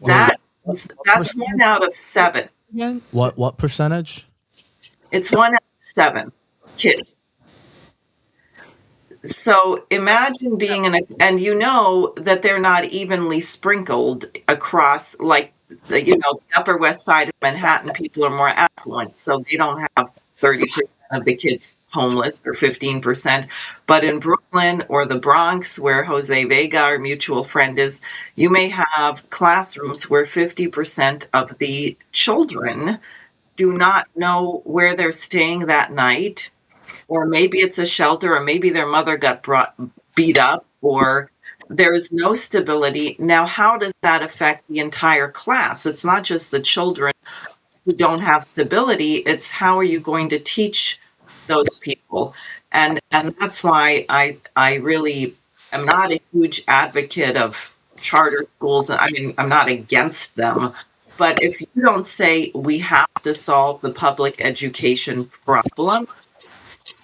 That's 1 out of 7. What percentage? It's 1 out of 7 kids. So imagine being and that they're not evenly sprinkled across, like the Upper West Side of Manhattan. People are more affluent, so they don't have 30% of the kids homeless or 15%. But in Brooklyn or the Bronx, where Jose Vega, our mutual friend, is, you may have classrooms where 50% of the children do not know where they're staying that night, or maybe it's a shelter, or maybe their mother got beat up, or there's no stability. Now, how does that affect the entire class? It's not just the children who don't have stability. It's how are you going to teach those people? And that's why I really am not a huge advocate of charter schools. I mean, I'm not against them. But if you don't say we have to solve the public education problem,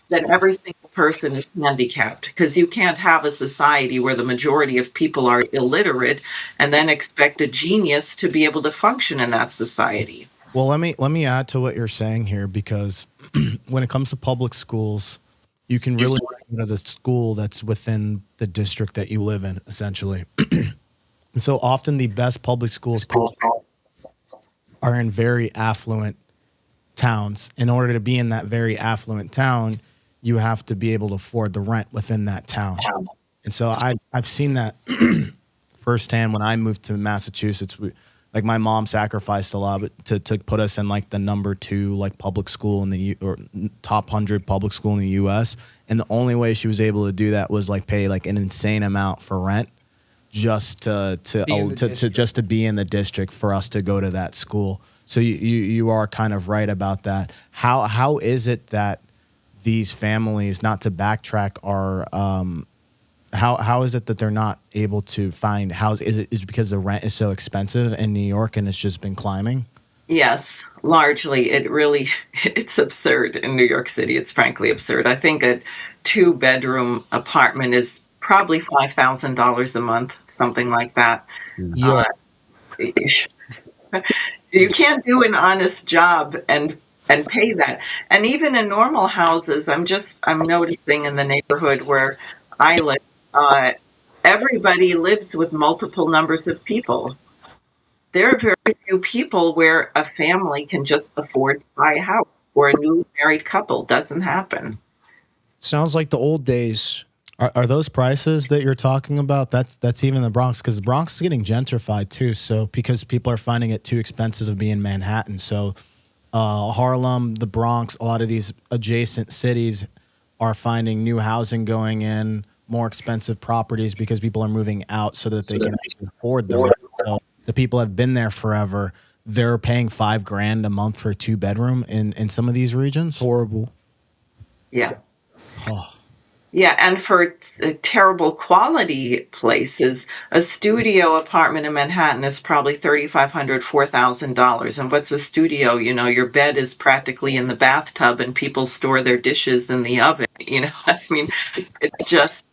then every single person is handicapped, because you can't have a society where the majority of people are illiterate and then expect a genius to be able to function in that society. Well, let me add to what you're saying here, because when it comes to public schools, you can really go to the school that's within the district that you live in, essentially. So often the best public schools are in very affluent towns. In order to be in that very affluent town, you have to be able to afford the rent within that town. And so I've seen that firsthand when I moved to Massachusetts. Like, my mom sacrificed a lot to put us in like the number 2 like public school in the or top 100 public school in the U.S. And the only way she was able to do that was like pay like an insane amount for rent just to be in the district for us to go to that school. So you are kind of right about that. How is it that these families, not to backtrack, are how is it that they're not able to find houses? Is it because the rent is so expensive in New York and it's just been climbing? Yes, largely. It's absurd in New York City. It's frankly absurd. I think a two-bedroom apartment is probably $5,000 a month, something like that. Yeah. Uh, you can't do an honest job and pay that. And even in normal houses, I'm noticing in the neighborhood where I live, uh, everybody lives with multiple numbers of people. There are very few people where a family can just afford to buy a house, or a newly married couple. Doesn't happen. Sounds like the old days. Are those prices that you're talking about? That's even the Bronx, because the Bronx is getting gentrified too. So because people are finding it too expensive to be in Manhattan, so Harlem, the Bronx, a lot of these adjacent cities are finding new housing going in, more expensive properties because people are moving out so that they can actually afford the rent. So the people have been there forever. They're paying $5,000 a month for a two-bedroom in some of these regions. Horrible. Yeah. Oh. Yeah, and for terrible quality places, a studio apartment in Manhattan is probably $3,500, $4,000. And what's a studio? You know, your bed is practically in the bathtub, and people store their dishes in the oven. You know, I mean, it's just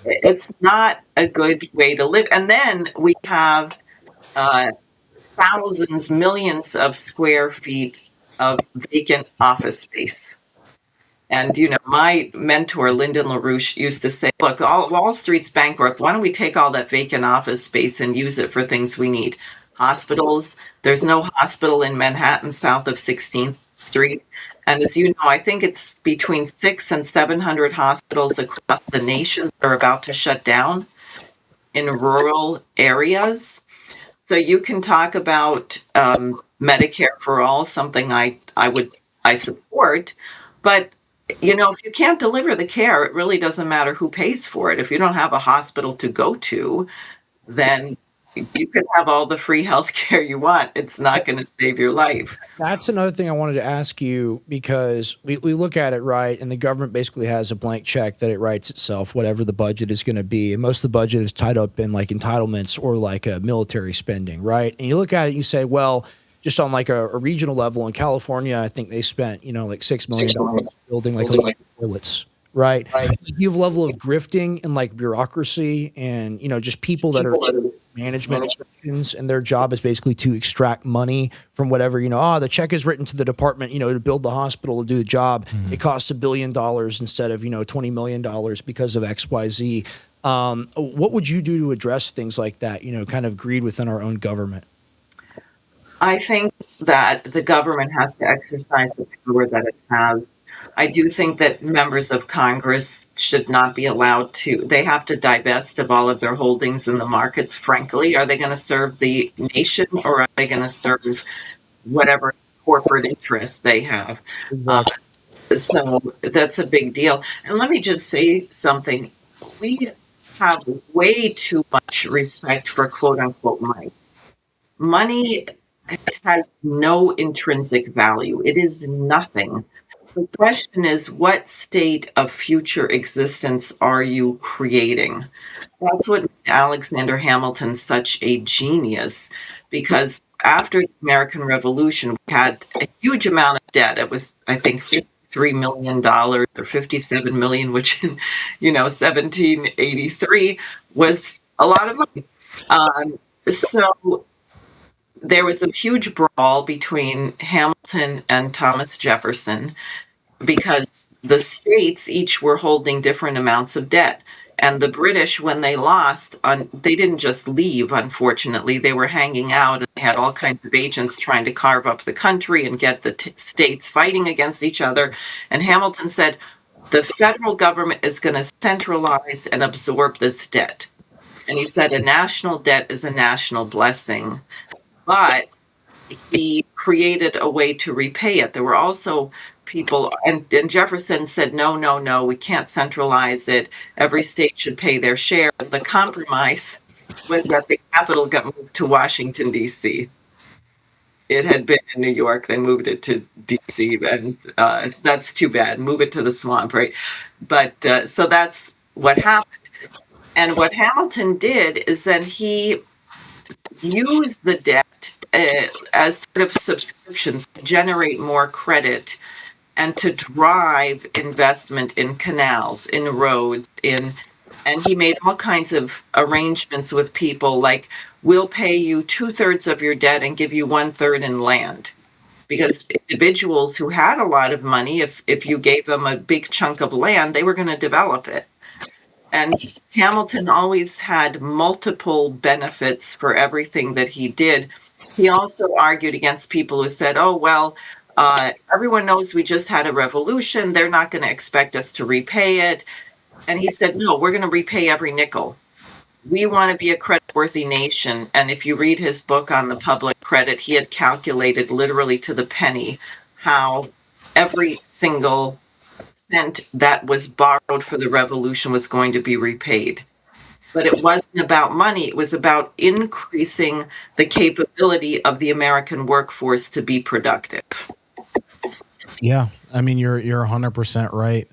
it's not a good way to live. And then we have thousands, millions of square feet of vacant office space. And, you know, my mentor, Lyndon LaRouche, used to say, look, Wall Street's bankrupt. Why don't we take all that vacant office space and use it for things we need? Hospitals. There's no hospital in Manhattan south of 16th Street. And as you know, I think it's between 600 and 700 hospitals across the nation that are about to shut down in rural areas. So you can talk about Medicare for all, something I support, but you know, if you can't deliver the care, it really doesn't matter who pays for it. If you don't have a hospital to go to, then you can have all the free health care you want. It's not going to save your life. That's another thing I wanted to ask you, because we look at it, right, and the government basically has a blank check that it writes itself, whatever the budget is going to be. And most of the budget is tied up in like entitlements or like military spending, right? And you look at it, you say, well, just on like a regional level in California, I think they spent, you know, like $6 million building like toilets, right? You have a level of grifting and like bureaucracy and, you know, just people that are management positions, and their job is basically to extract money from whatever, you know, the check is written to the department, you know, to build the hospital, to do the job. It costs $1 billion instead of, you know, $20 million because of XYZ. What would you do to address things like that, you know, kind of greed within our own government? I think that the government has to exercise the power that it has. I do think that members of Congress should not be allowed to, they have to divest of all of their holdings in the markets, frankly. Are they going to serve the nation, or are they going to serve whatever corporate interests they have? So that's a big deal. And let me just say something. We have way too much respect for quote unquote money. Money has no intrinsic value. It is nothing. The question is, what state of future existence are you creating? That's what made Alexander Hamilton such a genius, because after the American Revolution, we had a huge amount of debt. It was, I think, $53 million or $57 million, which in, you know, 1783 was a lot of money. So there was a huge brawl between Hamilton and Thomas Jefferson, because the states each were holding different amounts of debt. And the British, when they lost, they didn't just leave, unfortunately. They were hanging out, and they had all kinds of agents trying to carve up the country and get the states fighting against each other. And Hamilton said, the federal government is going to centralize and absorb this debt. And he said, a national debt is a national blessing. But he created a way to repay it. There were also people, and Jefferson said, no, we can't centralize it. Every state should pay their share. The compromise was that the capital got moved to Washington, D.C. It had been in New York, they moved it to D.C., and that's too bad. Move it to the swamp, right? But so that's what happened. And what Hamilton did is then he used the debt as sort of subscriptions to generate more credit and to drive investment in canals, in roads, and he made all kinds of arrangements with people like, we'll pay you 2/3 of your debt and give you 1/3 in land. Because individuals who had a lot of money, if you gave them a big chunk of land, they were going to develop it. And Hamilton always had multiple benefits for everything that he did. He also argued against people who said, oh, well, everyone knows we just had a revolution. They're not going to expect us to repay it. And he said, no, we're going to repay every nickel. We want to be a creditworthy nation. And if you read his book on the public credit, he had calculated literally to the penny how every single cent that was borrowed for the revolution was going to be repaid. But it wasn't about money. It was about increasing the capability of the American workforce to be productive. Yeah, I mean, you're 100% right.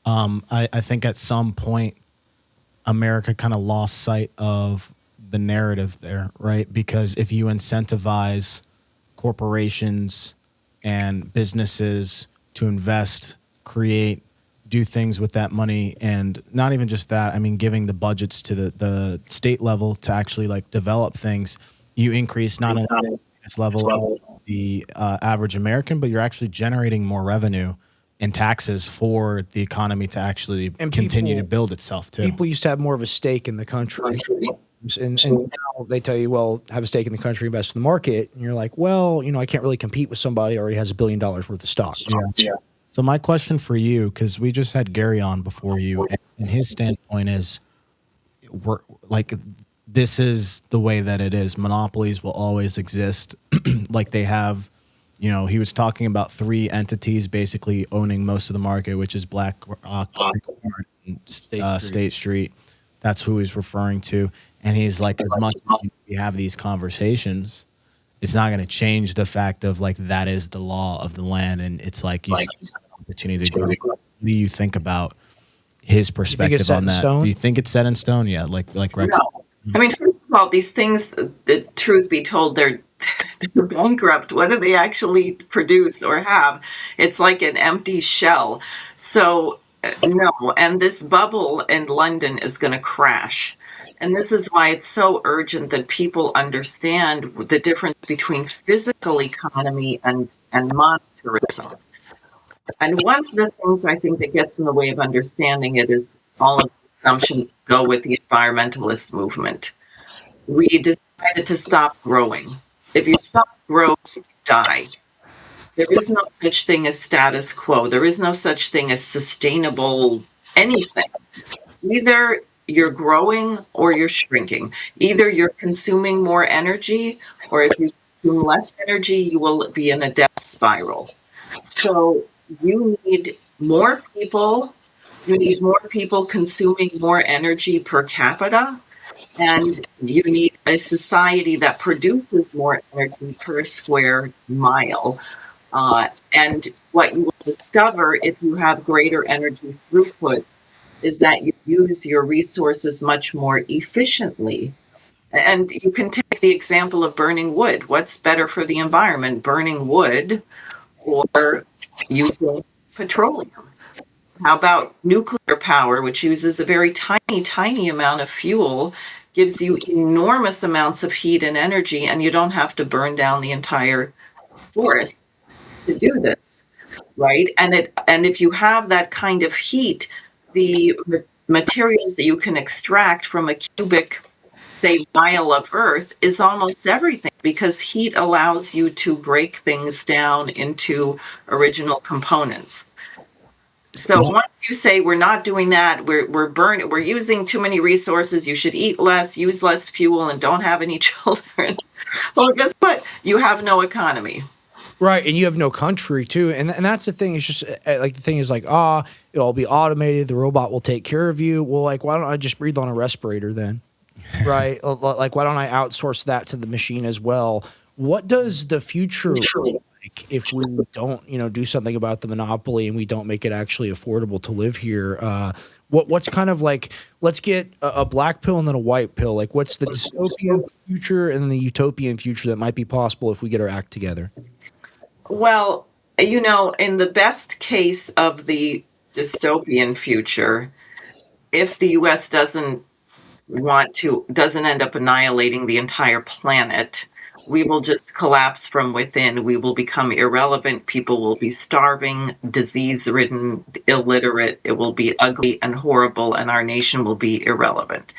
I think at some point, America kind of lost sight of the narrative there, right? Because if you incentivize corporations and businesses to invest, create, do things with that money, and not even just that, I mean, giving the budgets to the state level to actually like develop things, you increase not only this level of the average American, but you're actually generating more revenue and taxes for the economy to actually continue to build itself too. People used to have more of a stake in the country. And now they tell you, well, have a stake in the country, invest in the market. And you're like, well, you know, I can't really compete with somebody who already has $1 billion worth of stock. Yeah. So my question for you, because we just had Gary on before you, and his standpoint is, we're like, this is the way that it is. Monopolies will always exist. Like they have, you know, he was talking about 3 entities basically owning most of the market, which is BlackRock, State Street. That's who he's referring to. And he's like, as much as we have these conversations, it's not going to change the fact of like, that is the law of the land. And it's like, you have an opportunity to grow. What do you think about his perspective on that? Do you think it's set in stone? Yeah. Like Rex. No. I mean, first of all, these things, the truth be told, they're bankrupt. What do they actually produce or have? It's like an empty shell. So no, and this bubble in London is going to crash. And this is why it's so urgent that people understand the difference between physical economy and monetarism. And one of the things I think that gets in the way of understanding it is all of the assumptions go with the environmentalist movement. We decided to stop growing. If you stop growing, you die. There is no such thing as status quo. There is no such thing as sustainable anything. Either you're growing or you're shrinking. Either you're consuming more energy, or if you consume less energy, you will be in a death spiral. So you need more people. You need more people consuming more energy per capita. And you need a society that produces more energy per square mile. And what you will discover if you have greater energy throughput is that you use your resources much more efficiently. And you can take the example of burning wood. What's better for the environment, burning wood or using petroleum? How about nuclear power, which uses a very tiny amount of fuel, gives you enormous amounts of heat and energy, and you don't have to burn down the entire forest to do this, right? And if you have that kind of heat, the materials that you can extract from a cubic, say, mile of earth is almost everything, because heat allows you to break things down into original components. So once you say we're not doing that, we're using too many resources, you should eat less, use less fuel, and don't have any children. Well, guess what? You have no economy. Right, and you have no country too, and that's the thing. It's just like the thing is like, it'll be automated. The robot will take care of you. Well, like, why don't I just breathe on a respirator then? Right, like, why don't I outsource that to the machine as well? What does the future look like? like if we don't, do something about the monopoly and we don't make it actually affordable to live here. What's kind of like, let's get a black pill and then a white pill. Like, what's the dystopian future and the utopian future that might be possible if we get our act together? Well, in the best case of the dystopian future, if the U.S. doesn't end up annihilating the entire planet, we will just collapse from within. We will become irrelevant. People will be starving, disease-ridden, illiterate. It will be ugly and horrible, and our nation will be irrelevant.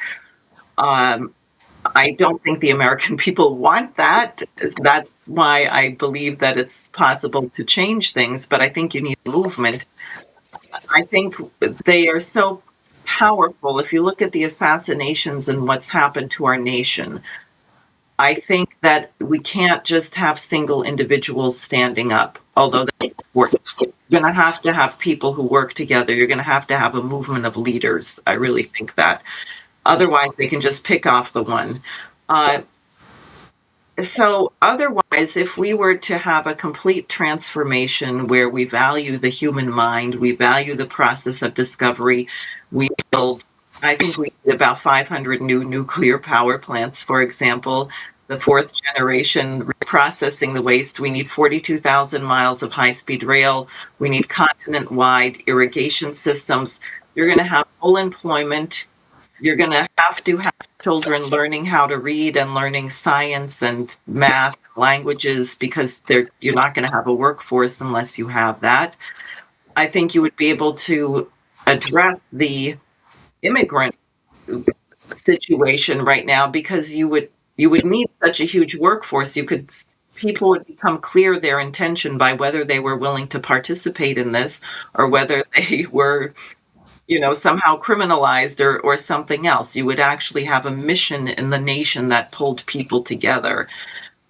I don't think the American people want that. That's why I believe that it's possible to change things, but I think you need movement. I think they are so powerful. If you look at the assassinations and what's happened to our nation, I think that we can't just have single individuals standing up, although that's important. You're going to have people who work together. You're going to have a movement of leaders. I really think that. Otherwise, they can just pick off the one. So otherwise, if we were to have a complete transformation where we value the human mind, we value the process of discovery, I think we need about 500 new nuclear power plants, for example. The fourth generation reprocessing the waste. We need 42,000 miles of high-speed rail. We need continent-wide irrigation systems. You're going to have full employment. You're going to have children learning how to read and learning science and math, languages, because you're not going to have a workforce unless you have that. I think you would be able to address the immigrant situation right now because you would need such a huge workforce. People would become clear their intention by whether they were willing to participate in this or whether they were somehow criminalized or something else. You would actually have a mission in the nation that pulled people together.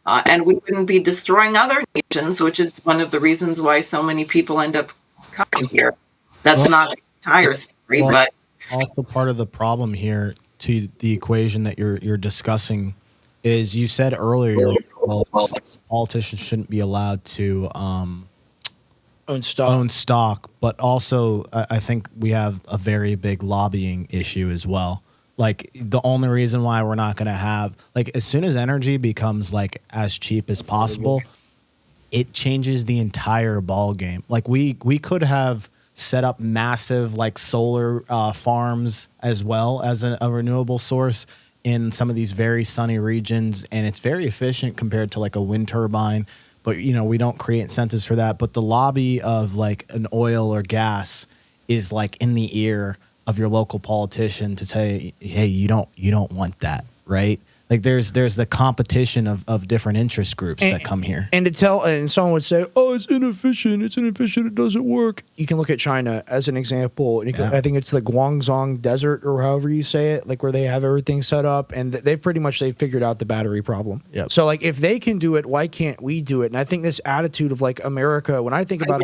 And we wouldn't be destroying other nations, which is one of the reasons why so many people end up coming here. That's not the entire story, but also part of the problem here to the equation that you're discussing is you said earlier, politicians shouldn't be allowed to own stock, but also I think we have a very big lobbying issue as well. Like the only reason why we're not going to have, like, as soon as energy becomes like as cheap as possible, it changes the entire ball game. Like we could have set up massive like solar farms as well as a renewable source in some of these very sunny regions, and it's very efficient compared to like a wind turbine. But we don't create incentives for that. But the lobby of like an oil or gas is like in the ear of your local politician to say, hey, you don't want that, right? Like there's the competition of different interest groups that come here. And someone would say, oh, it's inefficient, it doesn't work. You can look at China as an example. And I think it's the Guangdong Desert or however you say it, like where they have everything set up, and they've figured out the battery problem. Yep. So like if they can do it, why can't we do it? And I think this attitude of like America, when I think about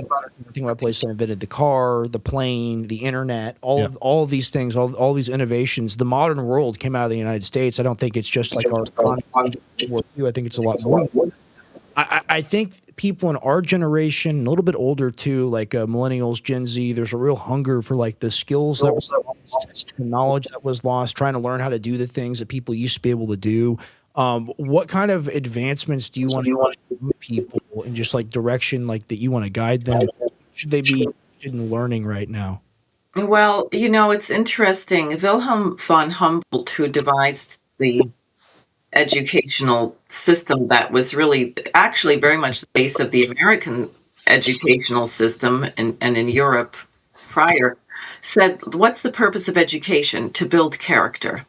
places that invented the car, the plane, the internet, all of these things, all these innovations, the modern world came out of the United States. I don't think it's just like our economy. I think it's a lot more. I think people in our generation, a little bit older too, like millennials, Gen Z, there's a real hunger for like the skills that was lost, the knowledge that was lost, trying to learn how to do the things that people used to be able to do. What kind of advancements do you want to give people in just like direction like that you want to guide them? Should they be interested in learning right now? Well, it's interesting. Wilhelm von Humboldt, who devised the educational system that was really actually very much the base of the American educational system and in Europe prior, said, what's the purpose of education? To build character.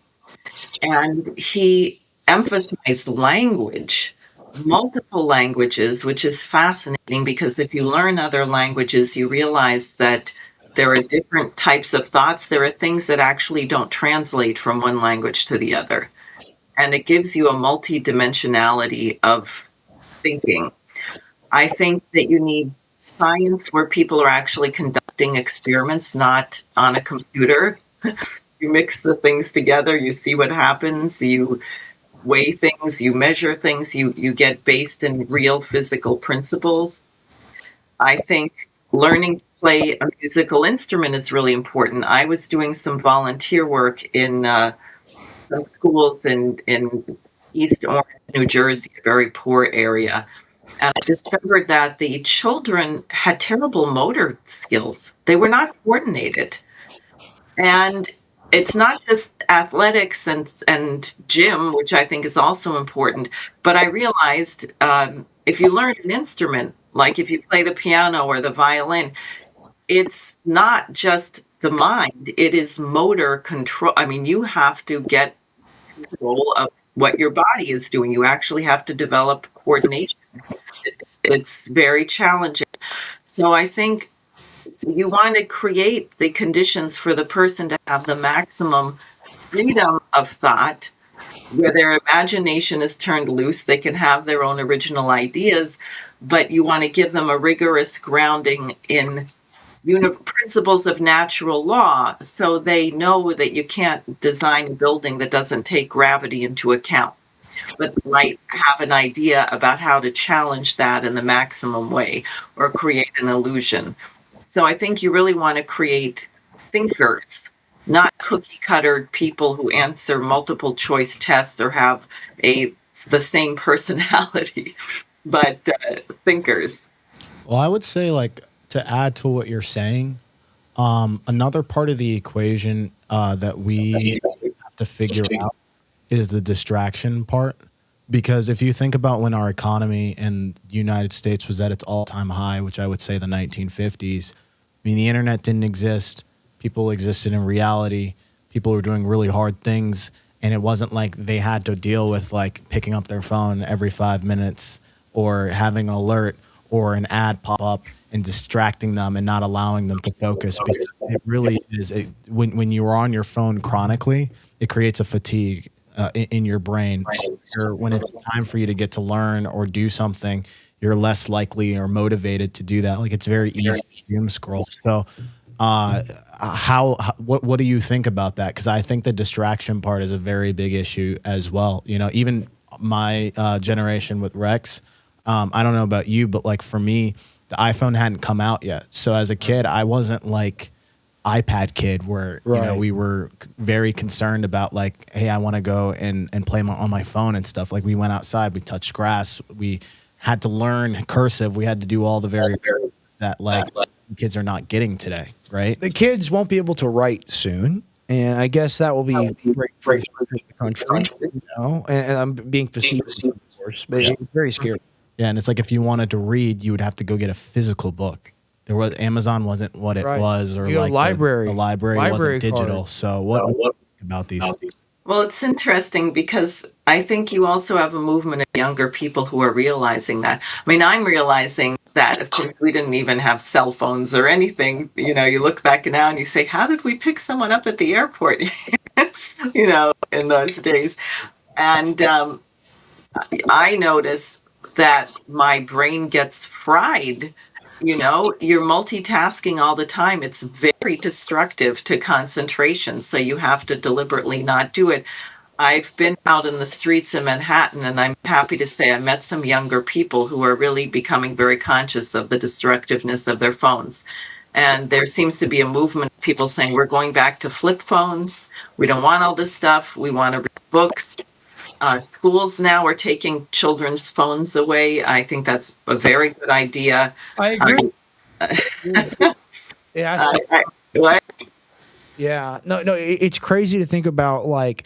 And he emphasized language, multiple languages, which is fascinating because if you learn other languages, you realize that there are different types of thoughts. There are things that actually don't translate from one language to the other. And it gives you a multidimensionality of thinking. I think that you need science where people are actually conducting experiments, not on a computer. You mix the things together, you see what happens, you weigh things, you measure things, you get based in real physical principles. I think learning to play a musical instrument is really important. I was doing some volunteer work in some schools in East Orange, New Jersey, a very poor area. And I discovered that the children had terrible motor skills. They were not coordinated. And it's not just athletics and gym, which I think is also important, but I realized if you learn an instrument, like if you play the piano or the violin, it's not just the mind, it is motor control. I mean, you have to get control of what your body is doing. You actually have to develop coordination. It's very challenging. So I think you want to create the conditions for the person to have the maximum freedom of thought, where their imagination is turned loose. They can have their own original ideas, but you want to give them a rigorous grounding in principles of natural law, so they know that you can't design a building that doesn't take gravity into account, but might have an idea about how to challenge that in the maximum way or create an illusion. So I think you really want to create thinkers, not cookie-cuttered people who answer multiple choice tests or have the same personality, but thinkers. Well, I would say, like, to add to what you're saying, another part of the equation that we have to figure out is the distraction part. Because if you think about when our economy in the United States was at its all-time high, which I would say the 1950s, I mean, the internet didn't exist. People existed in reality. People were doing really hard things. And it wasn't like they had to deal with like picking up their phone every 5 minutes or having an alert or an ad pop up and distracting them and not allowing them to focus. Because it really is, when you are on your phone chronically, it creates a fatigue in your brain. So when it's time for you to get to learn or do something, you're less likely or motivated to do that. Like, it's very easy to doom scroll. So what do you think about that? Because I think the distraction part is a very big issue as well. You know, even my generation with Rex, I don't know about you, but like for me, the iPhone hadn't come out yet. So as a kid, I wasn't like iPad kid where, you know, we were very concerned about like, hey, I want to go and play on my phone and stuff. Like, we went outside, we touched grass, we had to learn cursive, we had to do all the very that like kids are not getting today, right? The kids won't be able to write soon, and I guess that will be great for the country, you know. And I'm being facetious, of course, but it's very scary. Yeah, and it's like if you wanted to read, you would have to go get a physical book. There was Amazon wasn't what it was, or like library. The library wasn't digital. So what do you think about these? Well, it's interesting because I think you also have a movement of younger people who are realizing that. I mean, I'm realizing that, of course, we didn't even have cell phones or anything. You know, you look back now and you say, how did we pick someone up at the airport, you know, in those days? And I notice that my brain gets fried. You know, you're multitasking all the time. It's very destructive to concentration. So you have to deliberately not do it. I've been out in the streets of Manhattan, and I'm happy to say I met some younger people who are really becoming very conscious of the destructiveness of their phones. And there seems to be a movement of people saying, we're going back to flip phones. We don't want all this stuff. We want to read books. Schools now are taking children's phones away. I think that's a very good idea. I agree. What? Yeah. No, it's crazy to think about, like,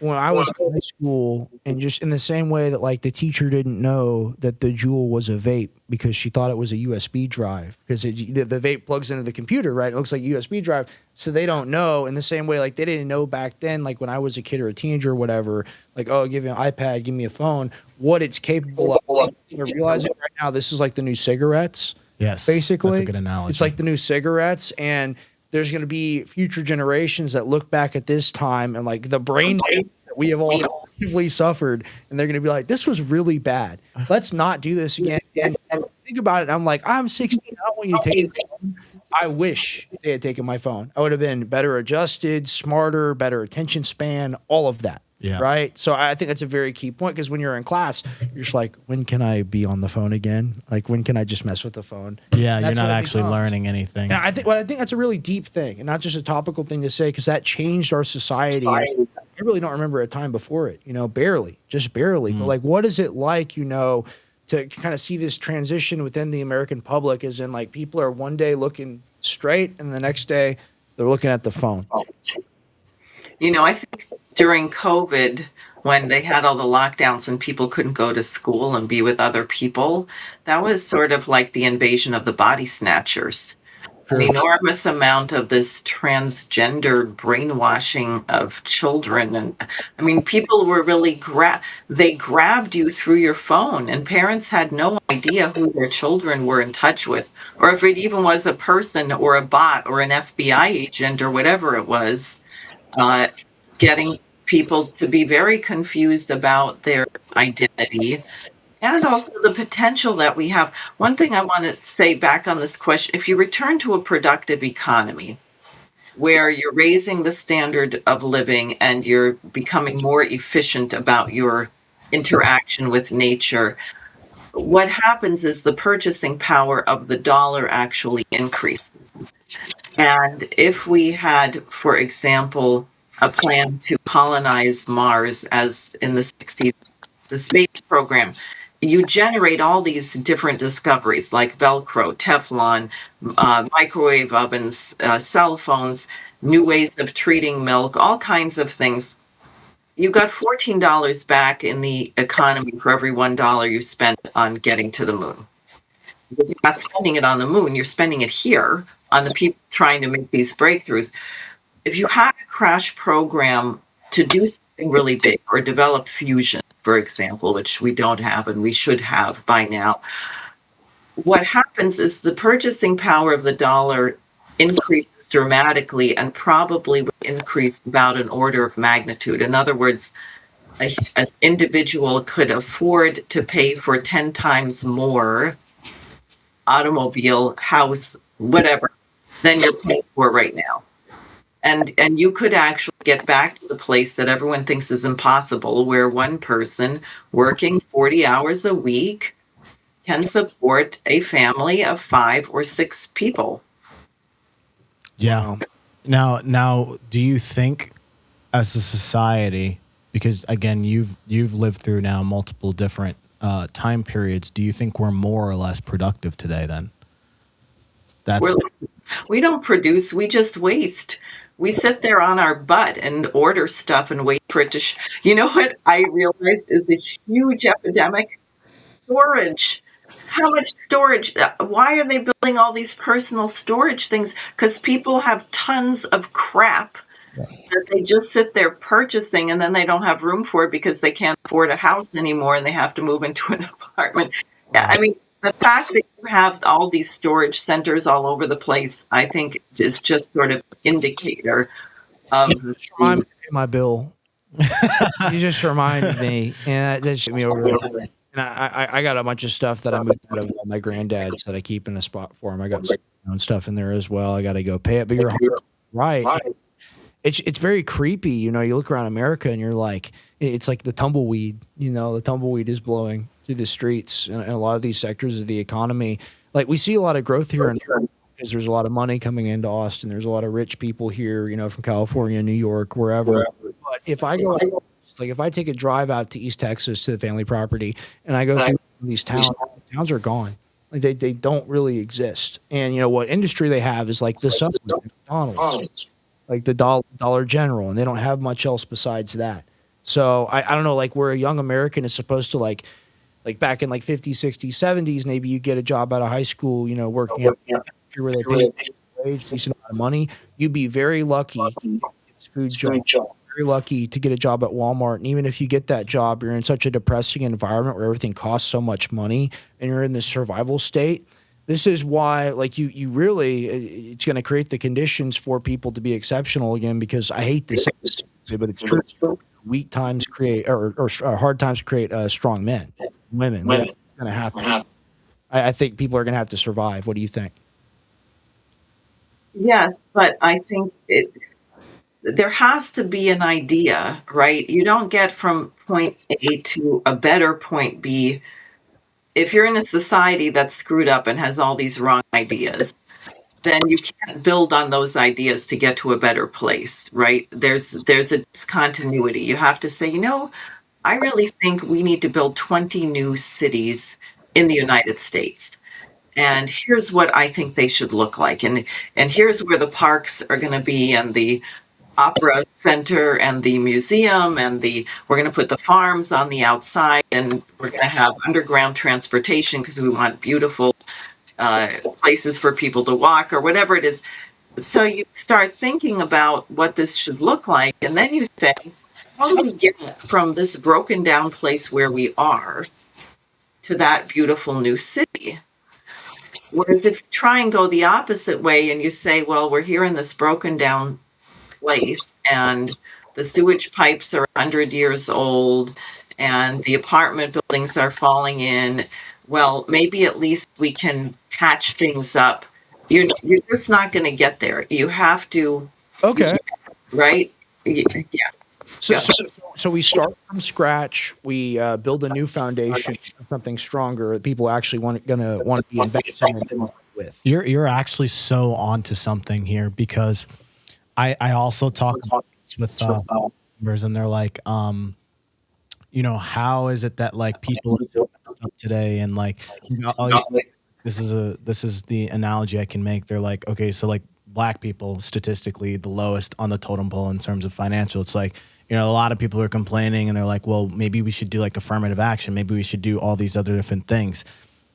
when I was in high school, and just in the same way that like the teacher didn't know that the Juul was a vape because she thought it was a USB drive, because the vape plugs into the computer, right? It looks like a USB drive. So they don't know. In the same way, like they didn't know back then, like when I was a kid or a teenager or whatever, like, oh, give me an iPad, give me a phone, what it's capable of. You're realizing right now, this is like the new cigarettes. Yes. Basically. That's a good analogy. It's like the new cigarettes, and there's going to be future generations that look back at this time and like the brain that we have all collectively suffered, and they're going to be like, this was really bad. Let's not do this again. And think about it. I'm like, I'm 16. I don't want you to take it. I wish they had taken my phone. I would have been better adjusted, smarter, better attention span, all of that. Yeah. Right. So I think that's a very key point, because when you're in class, you're just like, when can I be on the phone again? Like, when can I just mess with the phone? Yeah, And you're that's not what it actually becomes. learning anything. And I think that's a really deep thing, and not just a topical thing to say, because that changed our society. I really don't remember a time before it, barely, just barely. But like, what is it like, to kind of see this transition within the American public, as in like people are one day looking straight and the next day they're looking at the phone. I think during COVID, when they had all the lockdowns and people couldn't go to school and be with other people, that was sort of like the invasion of the body snatchers. An enormous amount of this transgender brainwashing of children. And I mean, people were really they grabbed you through your phone, and parents had no idea who their children were in touch with, or if it even was a person or a bot or an FBI agent or whatever it was, getting people to be very confused about their identity. And also the potential that we have. One thing I want to say back on this question, if you return to a productive economy where you're raising the standard of living and you're becoming more efficient about your interaction with nature, what happens is the purchasing power of the dollar actually increases. And if we had, for example, a plan to colonize Mars, as in the 60s, the space program, you generate all these different discoveries like Velcro, Teflon, microwave ovens, cell phones, new ways of treating milk, all kinds of things. You got $14 back in the economy for every $1 you spent on getting to the moon. Because you're not spending it on the moon, you're spending it here on the people trying to make these breakthroughs. If you had a crash program to do something really big, or develop fusion, for example, which we don't have and we should have by now, what happens is the purchasing power of the dollar increases dramatically, and probably would increase about an order of magnitude. In other words, an individual could afford to pay for 10 times more automobile, house, whatever, than you're paying for right now. And you could actually get back to the place that everyone thinks is impossible, where one person working 40 hours a week can support a family of 5 or 6 people. Yeah. Wow. Now, do you think, as a society, because again, you've lived through now multiple different time periods, do you think we're more or less productive today then? We don't produce, we just waste. We sit there on our butt and order stuff and wait for it to you know what I realized is a huge epidemic? Storage. How much storage? Why are they building all these personal storage things? Because people have tons of crap that they just sit there purchasing, and then they don't have room for it because they can't afford a house anymore and they have to move into an apartment. I mean, the fact that you have all these storage centers all over the place, I think, is just sort of indicator of my bill. You just reminded me, and that should me over. And I got a bunch of stuff that I moved out of my granddad's that I keep in a spot for him. I got some stuff in there as well. I got to go pay it. But you're right. It's very creepy. You look around America and you're like, it's like the tumbleweed. The tumbleweed is blowing through the streets in a lot of these sectors of the economy. Like, we see a lot of growth here because there's a lot of money coming into Austin. There's a lot of rich people here, from California, New York, wherever. But if I go, like, if I take a drive out to East Texas to the family property and I go through these towns are gone. Like, they don't really exist. And what industry they have is like the Subway, McDonald's, like the Dollar General, and they don't have much else besides that. So I don't know, like, where a young American is supposed to like back in like 50s, 60s, 70s, maybe you get a job out of high school, working at a factory where they pay a wage, decent amount of money. You'd be very lucky to get this food job. Very lucky to get a job at Walmart. And even if you get that job, you're in such a depressing environment where everything costs so much money and you're in this survival state. This is why, like, you really, it's going to create the conditions for people to be exceptional again, because I hate this, but it's true. Weak times create, or hard times create strong men, women. That's going to happen. I think people are going to have to survive. What do you think? Yes, but I think there has to be an idea, right? You don't get from point A to a better point B if you're in a society that's screwed up and has all these wrong ideas. Then you can't build on those ideas to get to a better place, right? There's a discontinuity. You have to say, I really think we need to build 20 new cities in the United States. And here's what I think they should look like. And here's where the parks are going to be, and the opera center and the museum, and we're going to put the farms on the outside, and we're going to have underground transportation because we want beautiful places for people to walk, or whatever it is. So you start thinking about what this should look like, and then you say, how do we get from this broken down place where we are to that beautiful new city? Whereas if you try and go the opposite way and you say, well, we're here in this broken down place, and the sewage pipes are 100 years old, and the apartment buildings are falling in, well, maybe at least we can patch things up. You're just not going to get there. You have to, right? Yeah. So we start from scratch. We build a new foundation, something stronger. People actually want to be invested with. You're actually so onto something here, because I also talk with members, and they're like, how is it that like people up today, and like, this is the analogy I can make. They're like, okay, so like Black people statistically the lowest on the totem pole in terms of financial. It's like, a lot of people are complaining, and they're like, well, maybe we should do like affirmative action. Maybe we should do all these other different things.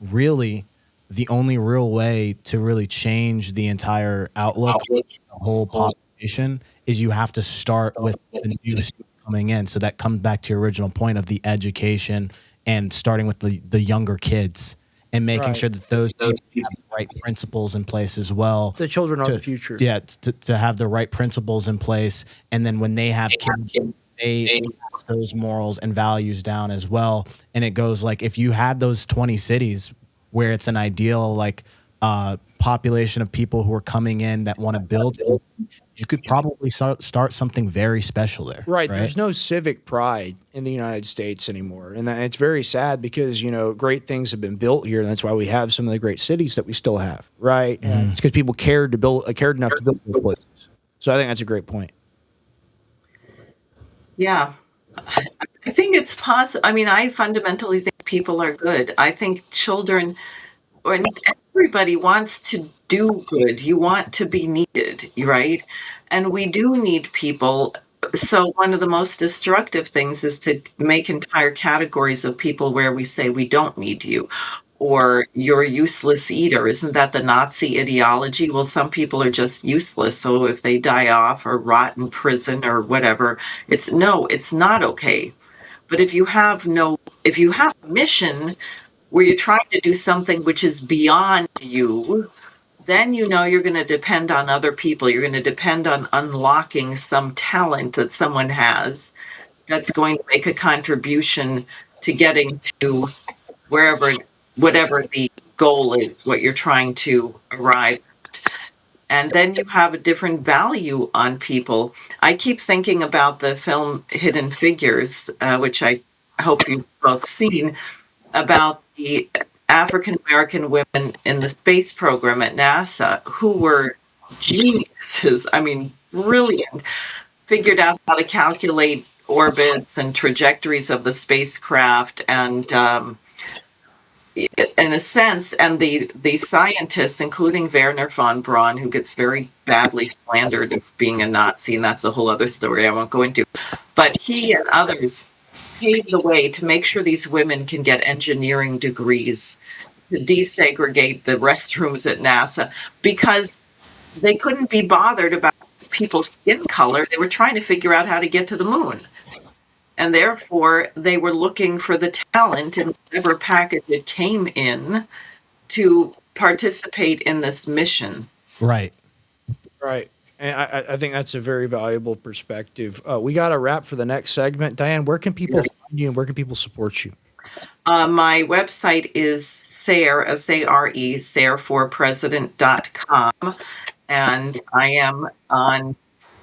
Really, the only real way to really change the entire outlook of the whole population is you have to start with the new stuff coming in. So that comes back to your original point of the education, and starting with the younger kids, and making sure that those people have the right principles in place as well. The children are the future. Yeah, to have the right principles in place, and then when they have kids, they pass those morals and values down as well. And it goes like, if you had those 20 cities where it's an ideal like population of people who are coming in that want to build, you could probably start something very special there. Right. There's no civic pride in the United States anymore. And it's very sad, because, great things have been built here. And that's why we have some of the great cities that we still have. Right. And it's because people cared enough to build those places. So I think that's a great point. Yeah. I think it's possible. I mean, I fundamentally think people are good. I think children, and everybody wants to do good. You want to be needed, right? And we do need people. So one of the most destructive things is to make entire categories of people where we say we don't need you, or you're a useless eater. Isn't that the Nazi ideology? Well, some people are just useless. So if they die off or rot in prison or whatever, it's not okay. But if you have a mission where you're trying to do something which is beyond you, then you're going to depend on other people. You're going to depend on unlocking some talent that someone has that's going to make a contribution to getting to whatever the goal is, what you're trying to arrive at. And then you have a different value on people. I keep thinking about the film Hidden Figures, which I hope you've both seen, about the African American women in the space program at NASA who were geniuses. I mean, brilliant. Figured out how to calculate orbits and trajectories of the spacecraft, and in a sense, and the scientists, including Werner von Braun, who gets very badly slandered as being a Nazi, and that's a whole other story I won't go into, but he and others paved the way to make sure these women can get engineering degrees, to desegregate the restrooms at NASA, because they couldn't be bothered about people's skin color. They were trying to figure out how to get to the moon. And therefore, they were looking for the talent in whatever package it came in to participate in this mission. Right. Right. And I think that's a very valuable perspective. We got a wrap for the next segment. Diane, where can people find you, and where can people support you? My website is SARE, SARE, SAREforpresident.com. And I am on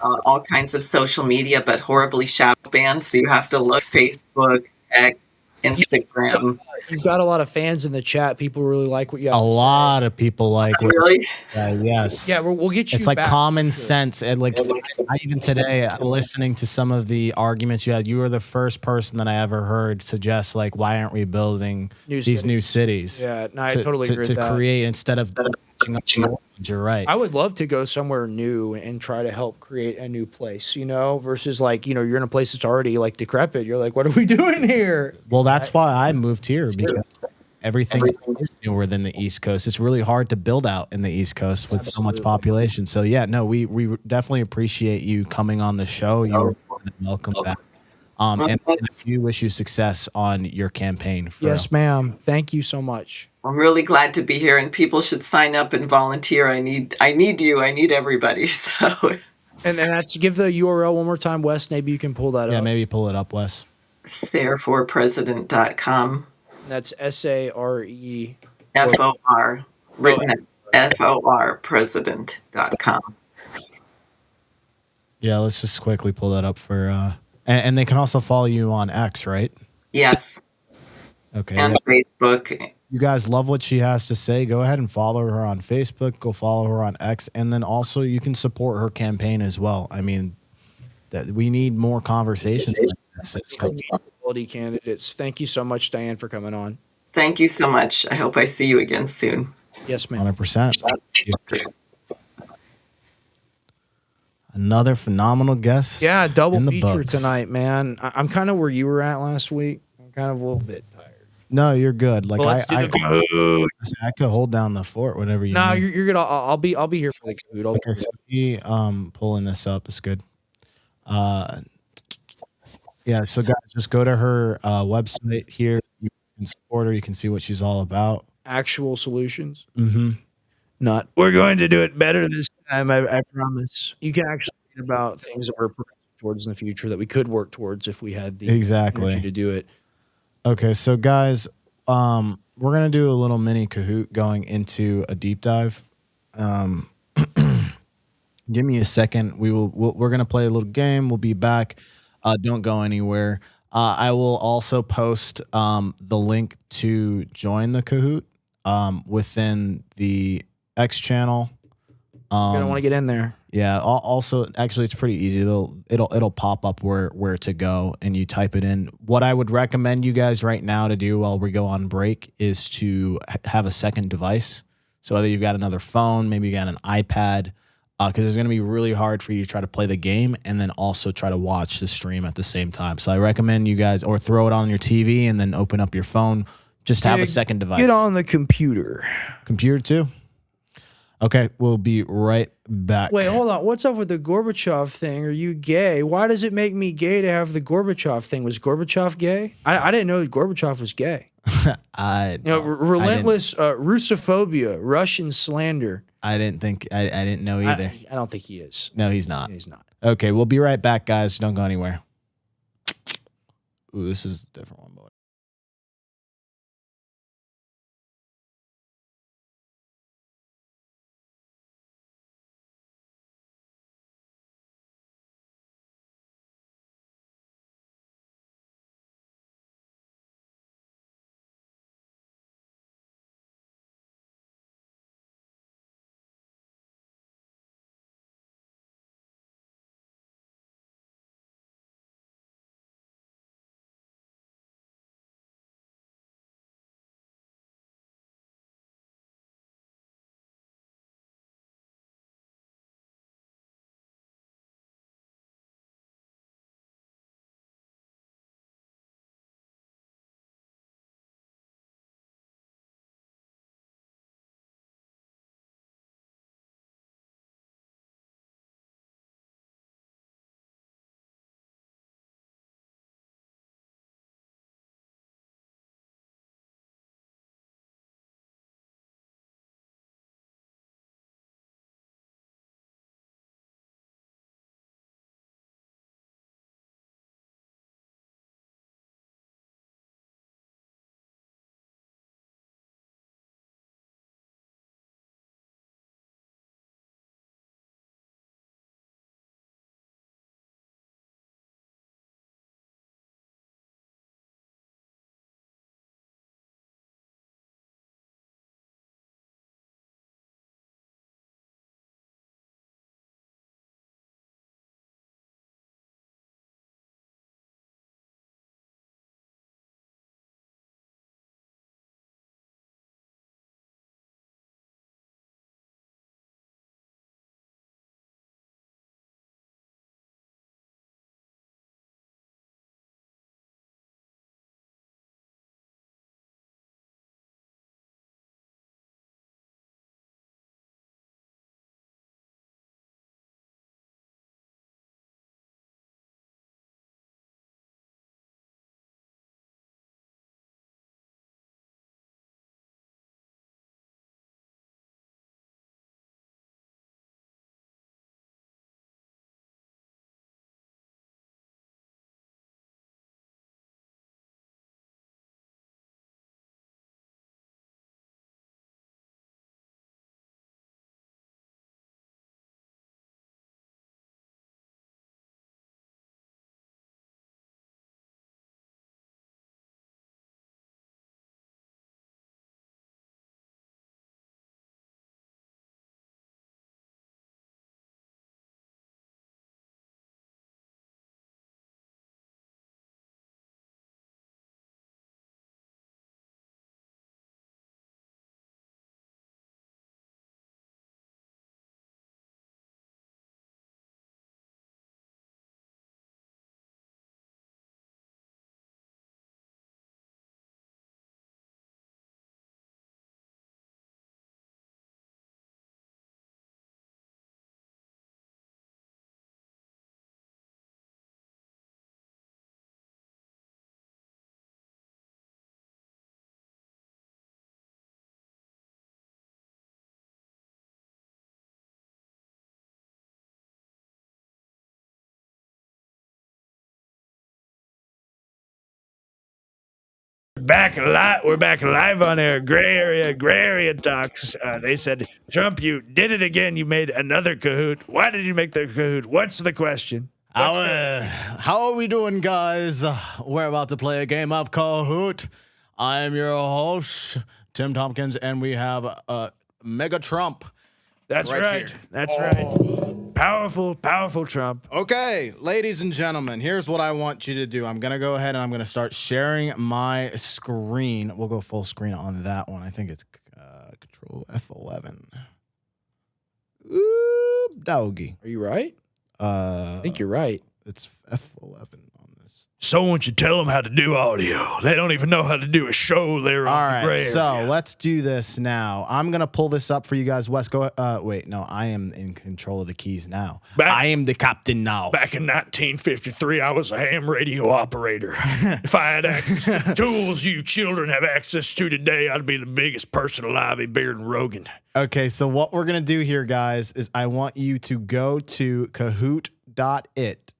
all kinds of social media, but horribly shadow banned. So you have to look Facebook, X, Instagram. You've got a lot of fans in the chat. People really like what you have A to lot of people like what. Really? Yes. Yeah, we'll get you. It's like back, common for sure. sense, and like I even today, listening to some of the arguments you had, you were the first person that I ever heard suggest like, why aren't we building these new cities? Yeah, no, I totally agree to with that. create instead of catching up to the old ones. You're right. I would love to go somewhere new and try to help create a new place, versus like, you're in a place that's already like decrepit. You're like, what are we doing here? Well, that's why I moved here, because everything is newer than the East Coast. It's really hard to build out in the East Coast with so much population. So yeah, no, we definitely appreciate you coming on the show. You're welcome back. And I do wish you success on your campaign. Yes, ma'am. Thank you so much. I'm really glad to be here, and people should sign up and volunteer. I need you. I need everybody. So. And that's, give the URL one more time, Wes. Maybe you can pull that up. Yeah, maybe pull it up, Wes. SareForPresident.com. That's SARE. FOR. Written at FOR President.com. Yeah, let's just quickly pull that up for. And they can also follow you on X, right? Yes. Okay. And Facebook. You guys love what she has to say. Go ahead and follow her on Facebook. Go follow her on X, and then also you can support her campaign as well. I mean, that we need more conversations. Quality candidates. Thank you so much, Diane, for coming on. Thank you so much. I hope I see you again soon. Yes, ma'am. 100%. Another phenomenal guest. Yeah, double feature books. tonight, man. I'm kind of where you were at last week. I'm kind of a little bit tired. No, you're good. Like I could hold down the fort whenever you. No, need. you're good. I'll be here for the Kahoot. Okay, so pulling this up is good. Yeah, so guys, just go to her website here. You can support her. You can see what she's all about. Actual solutions. Mm-hmm. Not, we're going to do it better this time. I promise. You can actually read about things that we're progressing towards in the future that we could work towards if we had the energy to do it. Okay, so guys, we're gonna do a little mini Kahoot going into a deep dive. Give me a second. We're gonna play a little game. We'll be back. Don't go anywhere. I will also post the link to join the Kahoot within the X channel. You're gonna want to get in there. Yeah. Also, actually, it's pretty easy. It'll pop up where to go, and you type it in. What I would recommend you guys right now to do while we go on break is to have a second device. So whether you've got another phone, maybe you got an iPad, because it's going to be really hard for you to try to play the game and then also try to watch the stream at the same time. So I recommend you guys, or throw it on your TV and then open up your phone. Just have a second device. Get on the computer. Computer too. Okay, we'll be right back. Wait, hold on. What's up with the Gorbachev thing? Are you gay? Why does it make me gay to have the Gorbachev thing? Was Gorbachev gay? I didn't know that Gorbachev was gay. Relentless Russophobia, Russian slander. I didn't know either. I don't think he is. No, he's not. He's not. Okay, we'll be right back, guys. Don't go anywhere. Ooh, this is a different one. We're back live on air. Gray area talks. They said, Trump, you did it again. You made another Kahoot. Why did you make the Kahoot? What's the question? How are we doing, guys? We're about to play a game of Kahoot. I am your host, Tim Tompkins, and we have Mega Trump. That's right. Here. That's right. Powerful Trump. Okay, ladies and gentlemen, here's what I want you to do. I'm going to go ahead and I'm going to start sharing my screen. We'll go full screen on that one. I think it's Control F11. Oop, doggy. Are you right? I think you're right. It's F11 on this. So won't you tell them how to do audio? They don't even know how to do a show there. All right, so let's do this now. I'm going to pull this up for you guys. Wes, go wait, no, I am in control of the keys now. I am the captain now. Back in 1953, I was a ham radio operator. If I had access to the tools you children have access to today, I'd be the biggest person alive, bigger than Rogan. Okay, so what we're going to do here, guys, is I want you to go to Kahoot.it.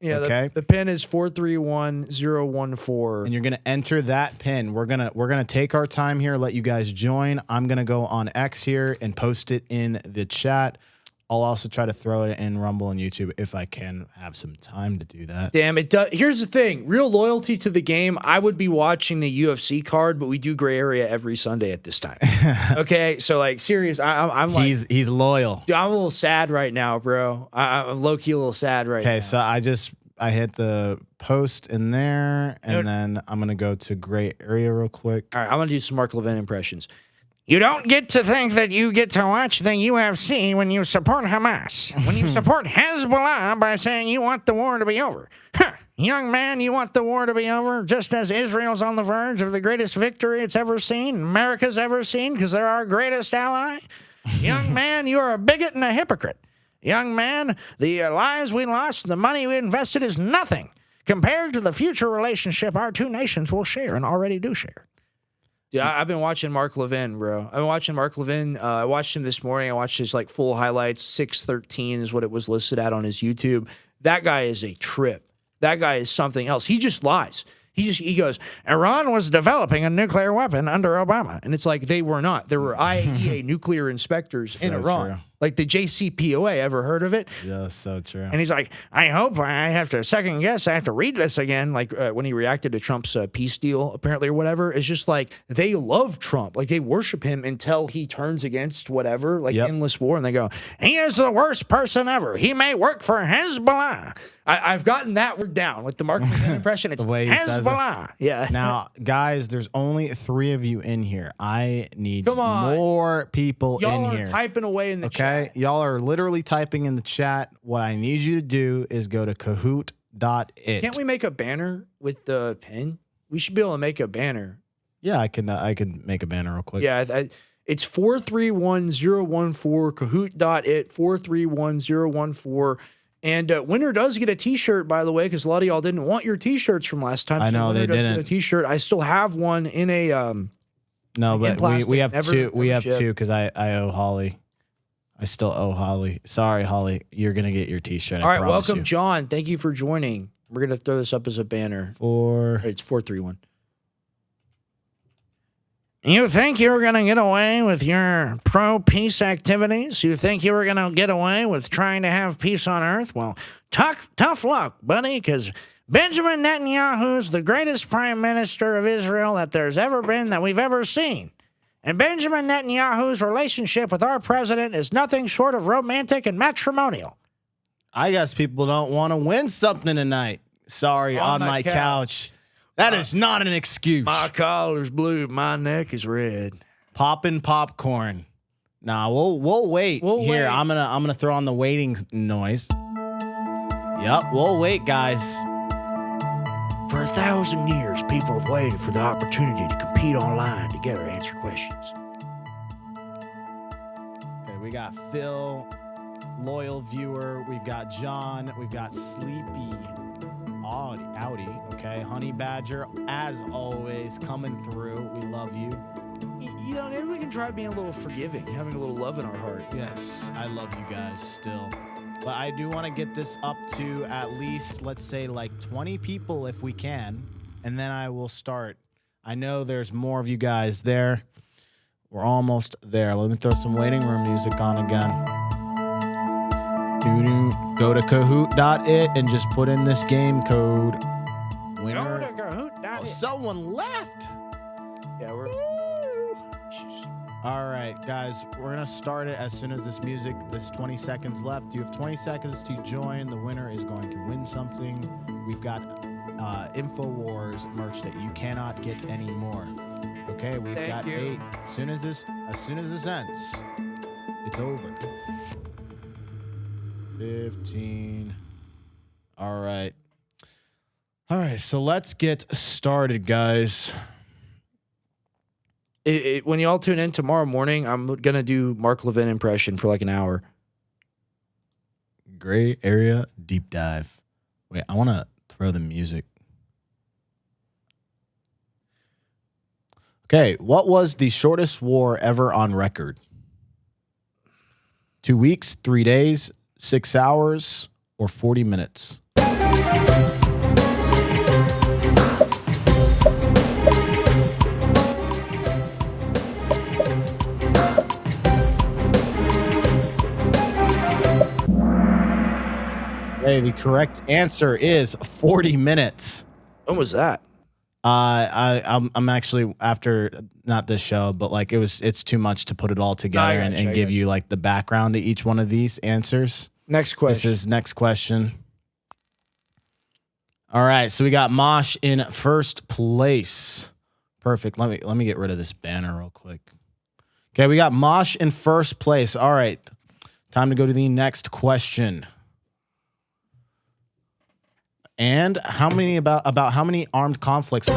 Yeah, okay. The pin is 431014. And you're gonna enter that pin. We're gonna take our time here, let you guys join. I'm gonna go on X here and post it in the chat. I'll also try to throw it in Rumble and YouTube if I can have some time to do that. Damn it! Here's the thing: real loyalty to the game. I would be watching the UFC card, but we do Gray Area every Sunday at this time. Okay, so like, serious. I'm like, he's loyal. Dude, I'm a little sad right now, bro. I'm low key a little sad right now. Okay, so I hit the post in there, and then I'm gonna go to Gray Area real quick. All right, I'm gonna do some Mark Levin impressions. You don't get to think that you get to watch the UFC when you support Hamas. When you support Hezbollah by saying you want the war to be over. Huh. Young man, you want the war to be over just as Israel's on the verge of the greatest victory it's ever seen, America's ever seen, because they're our greatest ally. Young man, you are a bigot and a hypocrite. Young man, the lives we lost, the money we invested is nothing compared to the future relationship our two nations will share and already do share. Dude, I've been watching Mark Levin, bro. I've been watching Mark Levin. I watched him this morning. I watched his like full highlights. 613 is what it was listed at on his YouTube. That guy is a trip. That guy is something else. He just lies. He goes, Iran was developing a nuclear weapon under Obama. And it's like, they were not. There were IAEA nuclear inspectors in Iran. True. Like the JCPOA, ever heard of it? Yeah, so true. And he's like, I hope I have to second guess. I have to read this again. Like when he reacted to Trump's peace deal, apparently, or whatever. It's just like they love Trump. Like they worship him until he turns against whatever, like endless war. And they go, he is the worst person ever. He may work for Hezbollah. I've gotten that word down. Like the Mark Levin impression, it's Hezbollah. Yeah. Now, guys, there's only 3 of you in here. I need more people in here. Y'all are typing away in the chat. Okay, y'all are literally typing in the chat. What I need you to do is go to Kahoot.it. Can't we make a banner with the pin? We should be able to make a banner. Yeah, I can make a banner real quick. Yeah, it's 431014 Kahoot.it 431014. And winner does get a T-shirt, by the way, because a lot of y'all didn't want your T-shirts from last time. I know they didn't. Get a T-shirt. I still have one in a no, but we have two. We have two because I owe Holly. I still owe Holly. Sorry, Holly. You're gonna get your T-shirt. All right, welcome, John. Thank you for joining. We're gonna throw this up as a banner. It's 431. You think you were going to get away with your pro-peace activities? You think you were going to get away with trying to have peace on earth? Well, tough luck, buddy, because Benjamin Netanyahu's the greatest prime minister of Israel that there's ever been, that we've ever seen. And Benjamin Netanyahu's relationship with our president is nothing short of romantic and matrimonial. I guess people don't want to win something tonight. Sorry, on my couch. That is not an excuse. My collar's blue. My neck is red. Popping popcorn. Nah, we'll wait. Here, I'm gonna throw on the waiting noise. Yep, we'll wait, guys. For 1,000 years, people have waited for the opportunity to compete online together, answer questions. Okay, we got Phil, loyal viewer. We've got John. We've got Sleepy. Audi, okay. Honey Badger, as always, coming through. We love you. You know, maybe we can try being a little forgiving, having a little love in our heart. Yes, I love you guys still. But I do want to get this up to at least, let's say, like 20 people if we can. And then I will start I know there's more of you guys there. We're almost there. Let me throw some waiting room music on again. Go to Kahoot.it and just put in this game code. Winner. Go to Kahoot.it. Oh, someone left. Yeah, we're. All right, guys, we're going to start it as soon as this 20 seconds left. You have 20 seconds to join. The winner is going to win something. We've got InfoWars merch that you cannot get anymore. Okay, we've got 8. As soon as this ends, it's over. 15. All right. So let's get started, guys. When y'all tune in tomorrow morning, I'm gonna do Mark Levin impression for like an hour. Gray area deep dive. Wait, I want to throw the music. Okay, what was the shortest war ever on record? 2 weeks, 3 days, 6 hours, or 40 minutes? Hey, the correct answer is 40 minutes. When was that? I'm actually, after not this show, but like it's too much to put it all together and give you like the background to each one of these answers. Next question. This is next question. All right, so we got Mosh in first place. Perfect. Let me get rid of this banner real quick. Okay, we got Mosh in first place. All right, time to go to the next question. And how many about how many armed conflicts?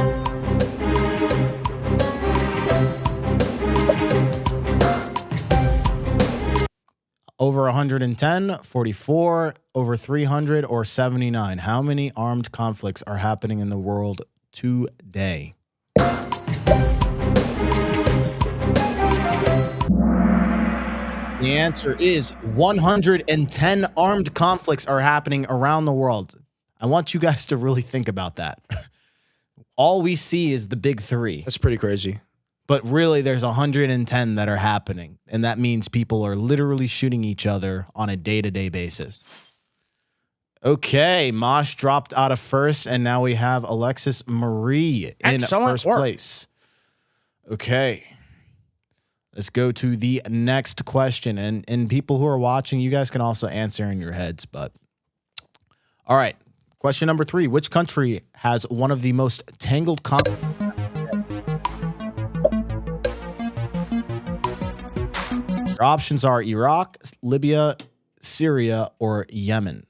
Over 110, 44, over 300, or 79. How many armed conflicts are happening in the world today? The answer is 110 armed conflicts are happening around the world. I want you guys to really think about that. All we see is the big 3. That's pretty crazy. But really, there's 110 that are happening. And that means people are literally shooting each other on a day-to-day basis. Okay, Mosh dropped out of first, and now we have Alexis Marie in first place. Okay. Let's go to the next question. And people who are watching, you guys can also answer in your heads. But all right. Question number 3. Which country has one of the most tangled conflicts? Your options are Iraq, Libya, Syria, or Yemen.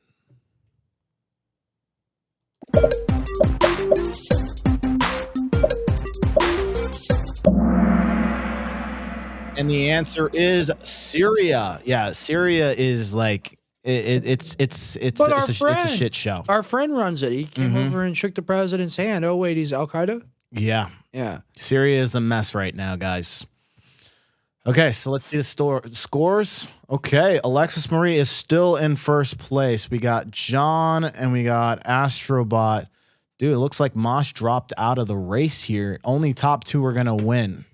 And the answer is Syria. Yeah, Syria is like it's a shit show. Our friend runs it. He came over and shook the president's hand. Oh wait, he's Al Qaeda. Yeah. Yeah. Syria is a mess right now, guys. Okay, so let's see the scores. Okay, Alexis Marie is still in first place. We got John and we got Astrobot. Dude, it looks like Mosh dropped out of the race here. Only top 2 are going to win.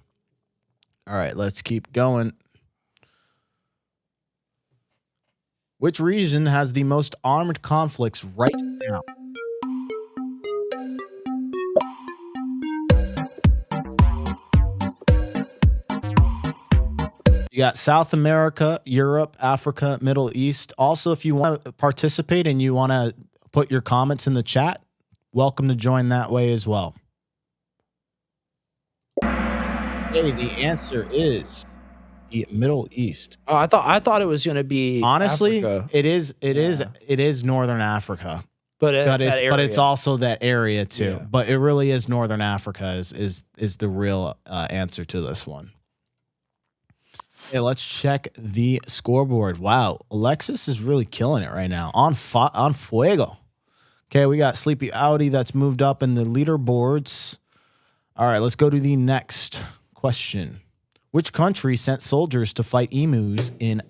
All right, let's keep going. Which region has the most armed conflicts right now? You got South America, Europe, Africa, Middle East. Also, if you want to participate and you want to put your comments in the chat, welcome to join that way as well. Hey, the answer is the Middle East. Oh, I thought it was going to be honestly, Africa. It is Northern Africa. But it's also that area too. Yeah. But it really is Northern Africa is the real answer to this one. Okay, let's check the scoreboard. Wow, Alexis is really killing it right now. On fuego. Okay, we got Sleepy Audi that's moved up in the leaderboards. All right, let's go to the next question. Which country sent soldiers to fight emus in...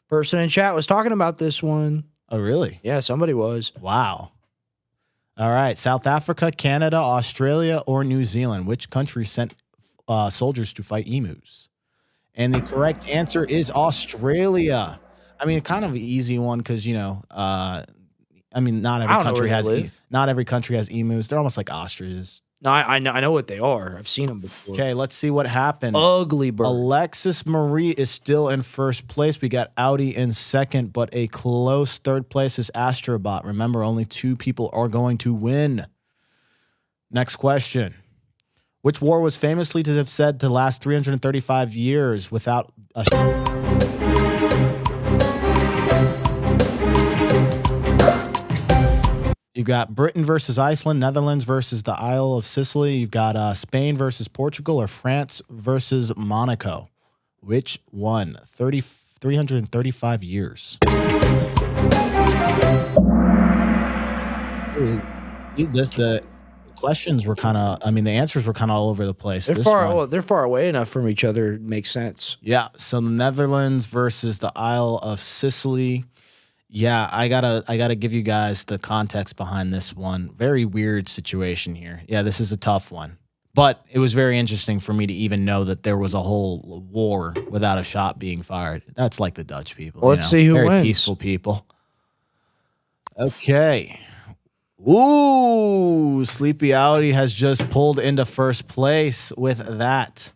Person in chat was talking about this one. Oh, really? Yeah, somebody was. Wow. All right. South Africa, Canada, Australia, or New Zealand? Which country sent soldiers to fight emus? And the correct answer is Australia. I mean, kind of an easy one because, not every I don't know where country they has live. not every country has emus. They're almost like ostriches. No, I know what they are. I've seen them before. Okay, let's see what happened. Ugly bird. Alexis Marie is still in first place. We got Audi in second, but a close third place is Astrobot. Remember, only 2 people are going to win. Next question. Which war was famously to have said to last 335 years without a... You got Britain versus Iceland, Netherlands versus the Isle of Sicily. You've got Spain versus Portugal, or France versus Monaco. Which one? 335 years. The questions were kind of, the answers were kind of all over the place. They're far away enough from each other. It makes sense. Yeah. So the Netherlands versus the Isle of Sicily. Yeah, I gotta give you guys the context behind this one. Very weird situation here. Yeah, this is a tough one. But it was very interesting for me to even know that there was a whole war without a shot being fired. That's like the Dutch people. Well, let's see who very wins. Peaceful people. Okay. Ooh, Sleepy Audi has just pulled into first place with that.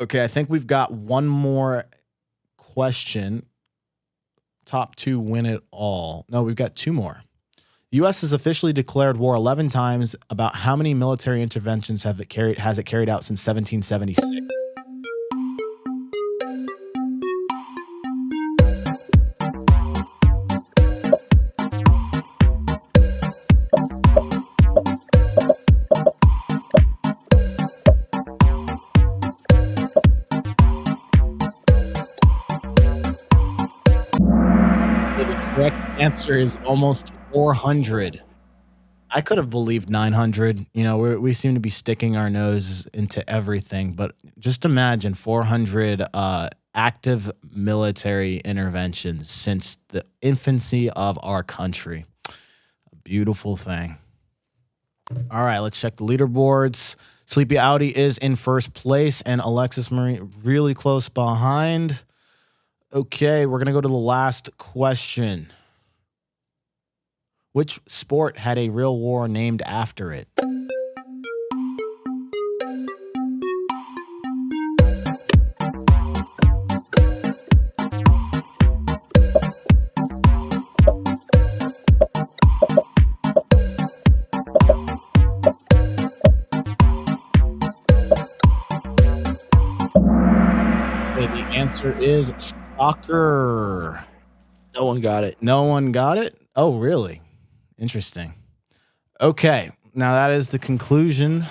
Okay, I think we've got one more question. Top 2 win it all. No, we've got 2 more. The U.S. has officially declared war 11 times. About how many military interventions has it carried out since 1776? Correct answer is almost 400. I could have believed 900. We seem to be sticking our noses into everything, but just imagine 400 active military interventions since the infancy of our country. A beautiful thing. All right, let's check the leaderboards. Sleepy Audi is in first place, and Alexis Marie really close behind. Okay, we're going to go to the last question. Which sport had a real war named after it? Okay, the answer is soccer. No one got it. No one got it? Oh, really? Interesting. Okay, now that is the conclusion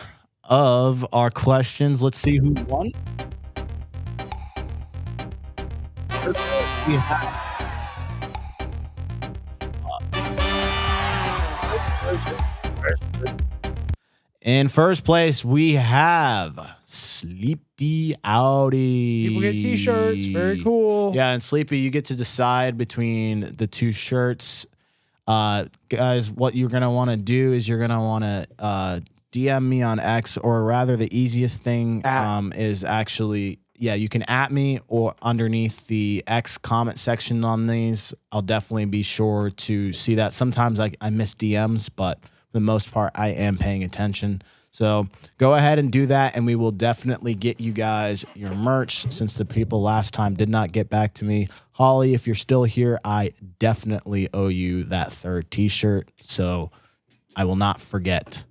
of our questions. Let's see who won. In first place, we have Sleepy Audi. People get t-shirts. Very cool. Yeah, and Sleepy, you get to decide between the 2 shirts. Guys, what you're going to want to do is you're going to want to DM me on X, or rather the easiest thing is actually, you can at me or underneath the X comment section on these. I'll definitely be sure to see that. Sometimes I miss DMs, but for the most part, I am paying attention. So go ahead and do that, and we will definitely get you guys your merch since the people last time did not get back to me. Holly, if you're still here, I definitely owe you that 3rd t-shirt, so I will not forget.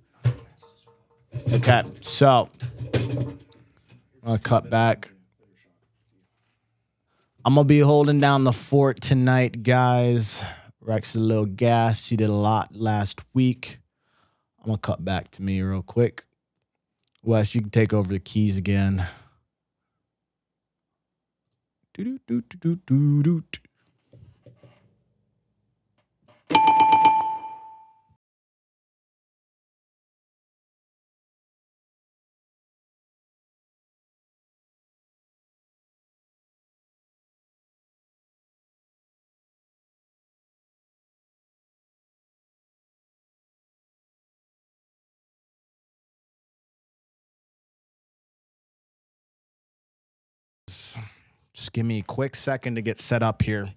Okay, so I'll cut back. I'm going to be holding down the fort tonight, guys. Rex a little gas. She did a lot last week. I'm going to cut back to me real quick. Wes, you can take over the keys again. Do-do-do-do-do-do-do. Just give me a quick second to get set up here.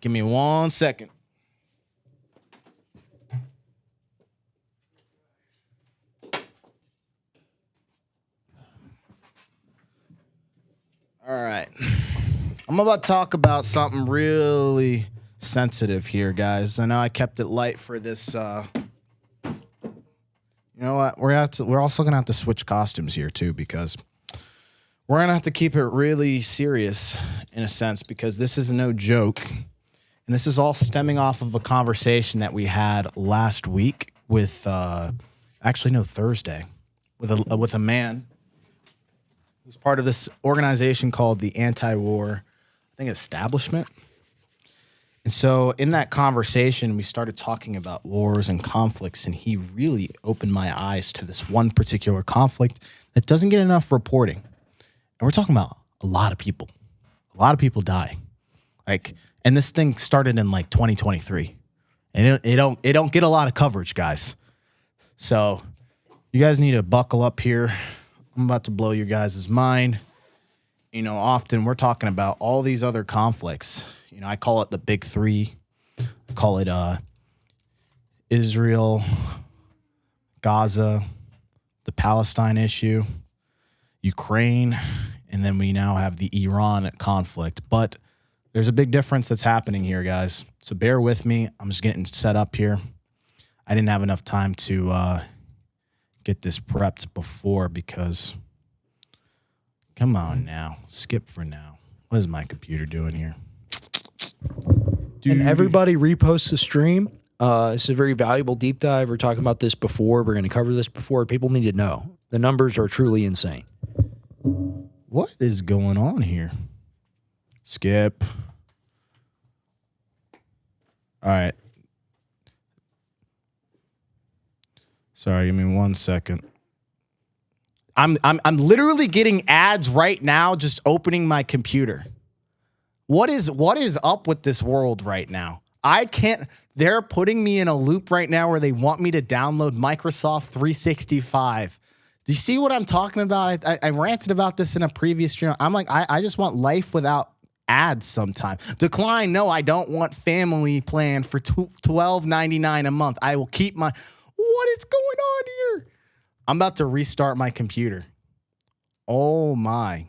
Give me 1 second. All right. I'm about to talk about something really sensitive here, guys. I know I kept it light for this. You know what? We're also gonna have to switch costumes here too, because we're gonna have to keep it really serious in a sense, because this is no joke, and this is all stemming off of a conversation that we had last week with, Thursday, with a man who's part of this organization called the Anti-War, I think, Establishment. And so in that conversation, we started talking about wars and conflicts, and he really opened my eyes to this one particular conflict that doesn't get enough reporting. And we're talking about a lot of people. A lot of people die. And this thing started in 2023. And it don't get a lot of coverage, guys. So you guys need to buckle up here. I'm about to blow your guys' mind. Often we're talking about all these other conflicts. I call it the big three. I call it Israel, Gaza, the Palestine issue, Ukraine, and then we now have the Iran conflict. But there's a big difference that's happening here, guys. So bear with me. I'm just getting set up here. I didn't have enough time to get this prepped before because, come on now, skip for now. What is my computer doing here? And everybody repost the stream. It's a very valuable deep dive. We're talking about this before. We're going to cover this before. People need to know. The numbers are truly insane. What is going on here? Skip. All right. Sorry, give me 1 second. I'm literally getting ads right now just opening my computer. What is up with this world right now? I can't. They're putting me in a loop right now where they want me to download Microsoft 365. Do you see what I'm talking about? I ranted about this in a previous stream. I'm like, I just want life without ads sometime. Decline. No, I don't want family plan for $12.99 a month. I will keep my. What is going on here? I'm about to restart my computer. Oh my.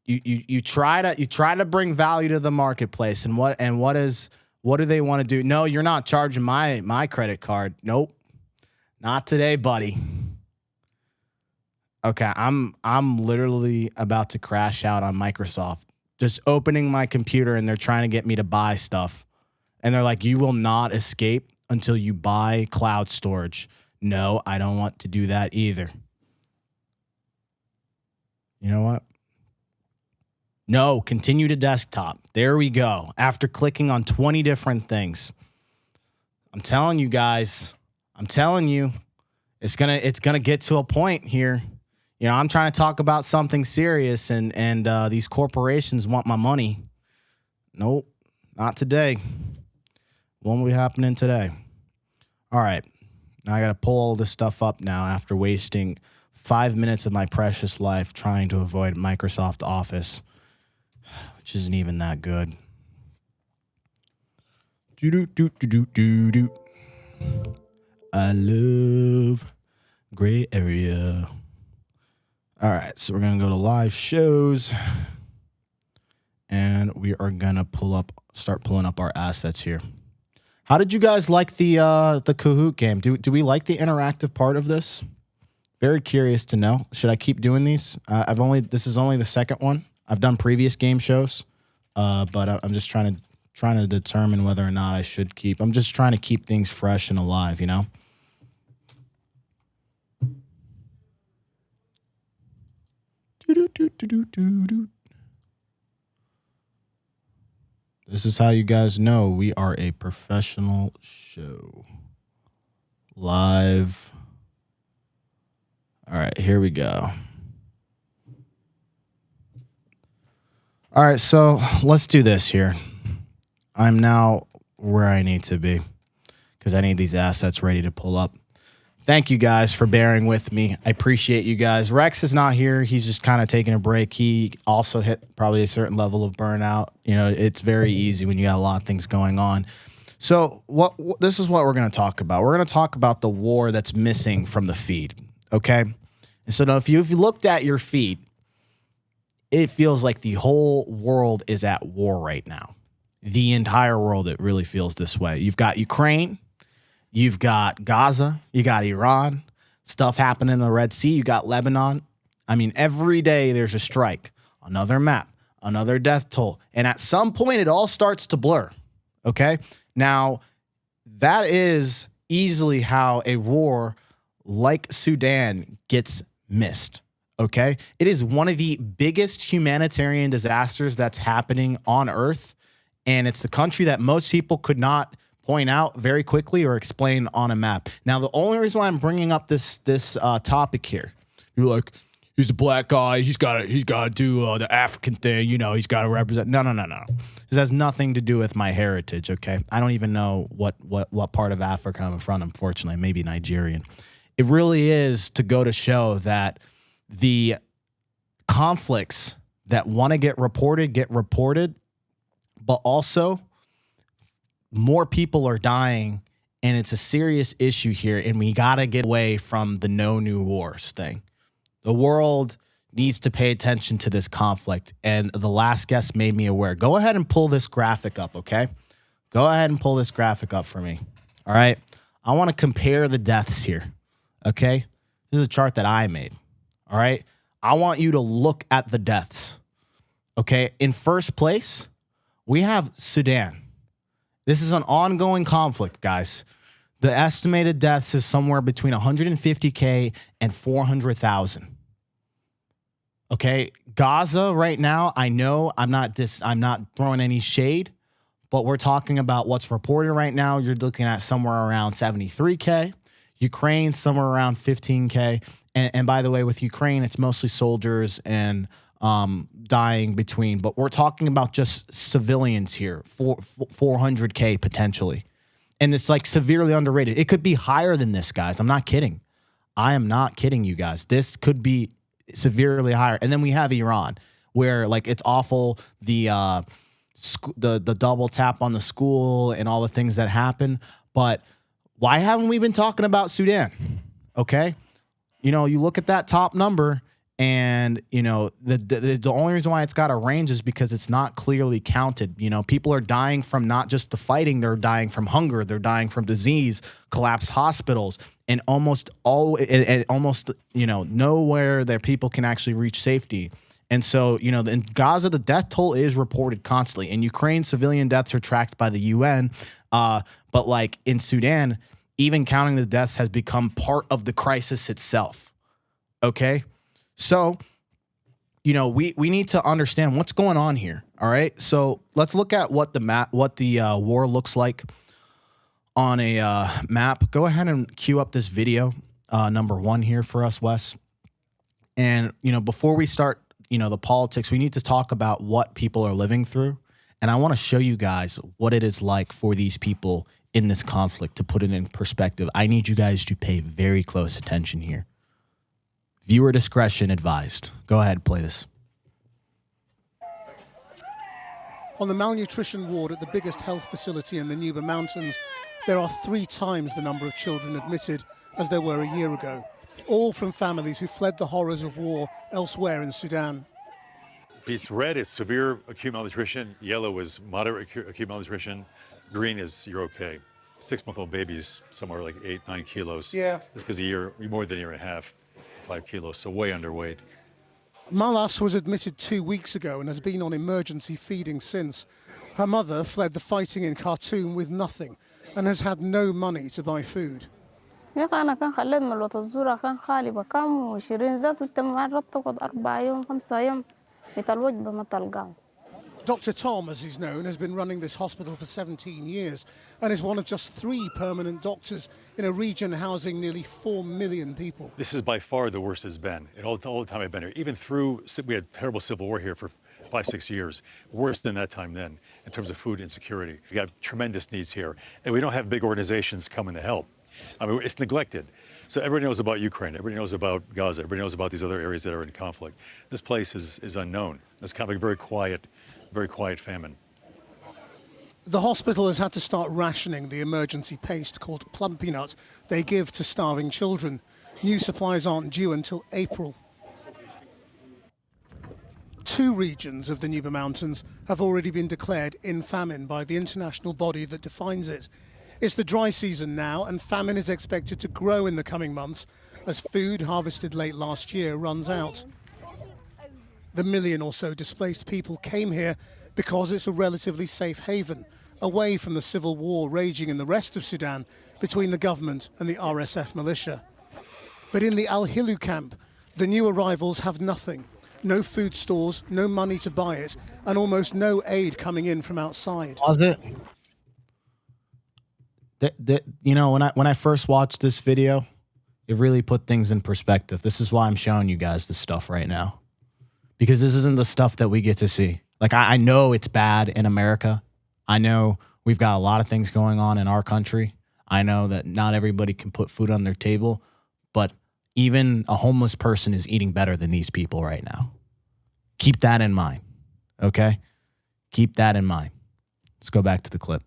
You try to bring value to the marketplace, and what do they want to do? No, you're not charging my credit card. Nope. Not today, buddy. Okay, I'm literally about to crash out on Microsoft. Just opening my computer and they're trying to get me to buy stuff. And they're like, "You will not escape until you buy cloud storage." No, I don't want to do that either. You know what? No, continue to desktop. There we go. After clicking on 20 different things. I'm telling you guys, it's gonna get to a point here. I'm trying to talk about something serious, and these corporations want my money. Nope, not today. Won't be happening today. All right, now I gotta pull all this stuff up now after wasting 5 minutes of my precious life trying to avoid Microsoft Office, which isn't even that good. I love gray area. All right, so we're gonna go to live shows, and we are gonna start pulling up our assets here. How did you guys like the Kahoot game? Do we like the interactive part of this? Very curious to know. Should I keep doing these? This is only the second one. I've done previous game shows, but I'm just trying to determine whether or not I should keep. I'm just trying to keep things fresh and alive, This is how you guys know we are a professional show. Live. All right, here we go. All right, so let's do this here. I'm now where I need to be because I need these assets ready to pull up. Thank you guys for bearing with me. I appreciate you guys. Rex is not here. He's just kind of taking a break. He also hit probably a certain level of burnout. You know, it's very easy when you got a lot of things going on. So this is what we're going to talk about. We're going to talk about the war that's missing from the feed, okay? And so now if you looked at your feed, it feels like the whole world is at war right now. The entire world, it really feels this way. You've got Ukraine. You've got Gaza, you got Iran, stuff happening in the Red Sea, you got Lebanon. I mean, every day there's a strike, another map, another death toll. And at some point, it all starts to blur, okay? Now, that is easily how a war like Sudan gets missed, okay? It is one of the biggest humanitarian disasters that's happening on Earth, and it's the country that most people could not point out very quickly or explain on a map. Now, the only reason why I'm bringing up this topic here, you're like, he's a black guy, he's got to do the African thing, you know, he's got to represent. No. This has nothing to do with my heritage, okay? I don't even know what part of Africa I'm from, unfortunately, maybe Nigerian. It really is to go to show that the conflicts that want to get reported, but also more people are dying, and it's a serious issue here, and we got to get away from the no new wars thing. The world needs to pay attention to this conflict, and the last guest made me aware. Go ahead and pull this graphic up, okay? Go ahead and pull this graphic up for me, all right? I want to compare the deaths here, okay? This is a chart that I made, all right? I want you to look at the deaths, okay? In first place, we have Sudan. This is an ongoing conflict, guys. The estimated deaths is somewhere between 150K and 400,000. Okay, Gaza right now, I know I'm not throwing any shade, but we're talking about what's reported right now. You're looking at somewhere around 73K. Ukraine, somewhere around 15K. And by the way, with Ukraine, it's mostly soldiers and dying between, but we're talking about just civilians here, 400K potentially. And it's like severely underrated. It could be higher than this, guys. I'm not kidding. I am not kidding you guys. This could be severely higher. And then we have Iran, where like it's awful, the double tap on the school and all the things that happen. But why haven't we been talking about Sudan? Okay. You know, you look at that top number, and, you know, the only reason why it's got a range is because it's not clearly counted. You know, people are dying from not just the fighting, they're dying from hunger, they're dying from disease, collapsed hospitals, and almost, you know, nowhere that people can actually reach safety. And so, you know, in Gaza, the death toll is reported constantly. In Ukraine, civilian deaths are tracked by the UN. But like in Sudan, even counting the deaths has become part of the crisis itself. Okay? So, you know, we need to understand what's going on here. All right. So let's look at what the war looks like on a map. Go ahead and cue up this video, number 1 here for us, Wes. And, you know, before we start, you know, the politics, we need to talk about what people are living through. And I want to show you guys what it is like for these people in this conflict, to put it in perspective. I need you guys to pay very close attention here. Viewer discretion advised. Go ahead, play this. On the malnutrition ward at the biggest health facility in the Nuba Mountains, there are 3 times the number of children admitted as there were a year ago, all from families who fled the horrors of war elsewhere in Sudan. It's red is severe acute malnutrition, yellow is moderate acute malnutrition, green is you're okay. 6-month-old babies, somewhere like 8-9 kilos. Yeah. It's because more than a year and a half. 5 kilos, so way underweight. Malas was admitted 2 weeks ago and has been on emergency feeding since. Her mother fled the fighting in Khartoum with nothing and has had no money to buy food. Dr. Tom, as he's known, has been running this hospital for 17 years and is one of just 3 permanent doctors in a region housing nearly 4 million people. This is by far the worst it's been in all the time I've been here. Even through, we had terrible civil war here for 5-6 years, worse than that time then in terms of food insecurity. We got tremendous needs here, and we don't have big organizations coming to help. I mean, it's neglected. So everybody knows about Ukraine. Everybody knows about Gaza. Everybody knows about these other areas that are in conflict. This place is unknown. It's kind of a very quiet famine. The hospital has had to start rationing the emergency paste called plum peanuts they give to starving children. New supplies aren't due until April. 2 regions of the Nuba Mountains have already been declared in famine by the international body that defines it. It's the dry season now, and famine is expected to grow in the coming months as food harvested late last year runs out. The million or so displaced people came here because it's a relatively safe haven, away from the civil war raging in the rest of Sudan between the government and the RSF militia. But in the Al Hilu camp, the new arrivals have nothing. No food stores, no money to buy it, and almost no aid coming in from outside. Was it? You know, when I first watched this video, it really put things in perspective. This is why I'm showing you guys this stuff right now. Because this isn't the stuff that we get to see. Like, I know it's bad in America. I know we've got a lot of things going on in our country. I know that not everybody can put food on their table, but even a homeless person is eating better than these people right now. Keep that in mind, okay? Keep that in mind. Let's go back to the clip.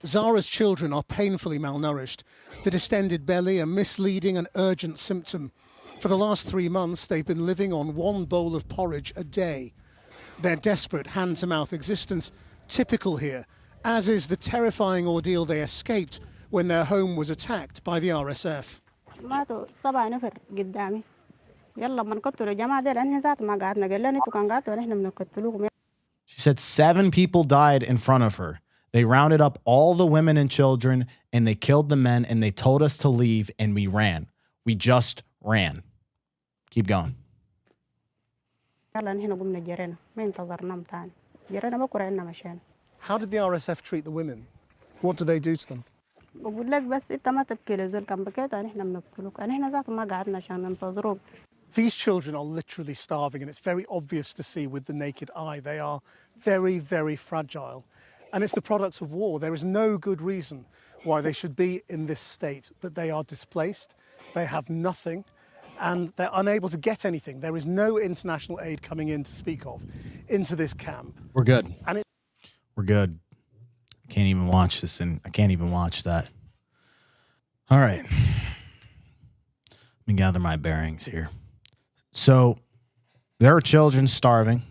Zara's children are painfully malnourished. The distended belly, a misleading and urgent symptom. For the last 3 months, they've been living on 1 bowl of porridge a day. Their desperate hand-to-mouth existence, typical here, as is the terrifying ordeal they escaped when their home was attacked by the RSF. She said 7 people died in front of her. They rounded up all the women and children, and they killed the men, and they told us to leave, and we ran. We just ran. Keep going. How did the RSF treat the women? What did they do to them? These children are literally starving, and it's very obvious to see with the naked eye. They are very, very fragile. And it's the products of war. There is no good reason why they should be in this state, but they are displaced, they have nothing, and they're unable to get anything. There is no international aid coming in to speak of into this camp. We're good. We're good. I can't even watch this, and I can't even watch that. All right. Let me gather my bearings here. So there are children starving.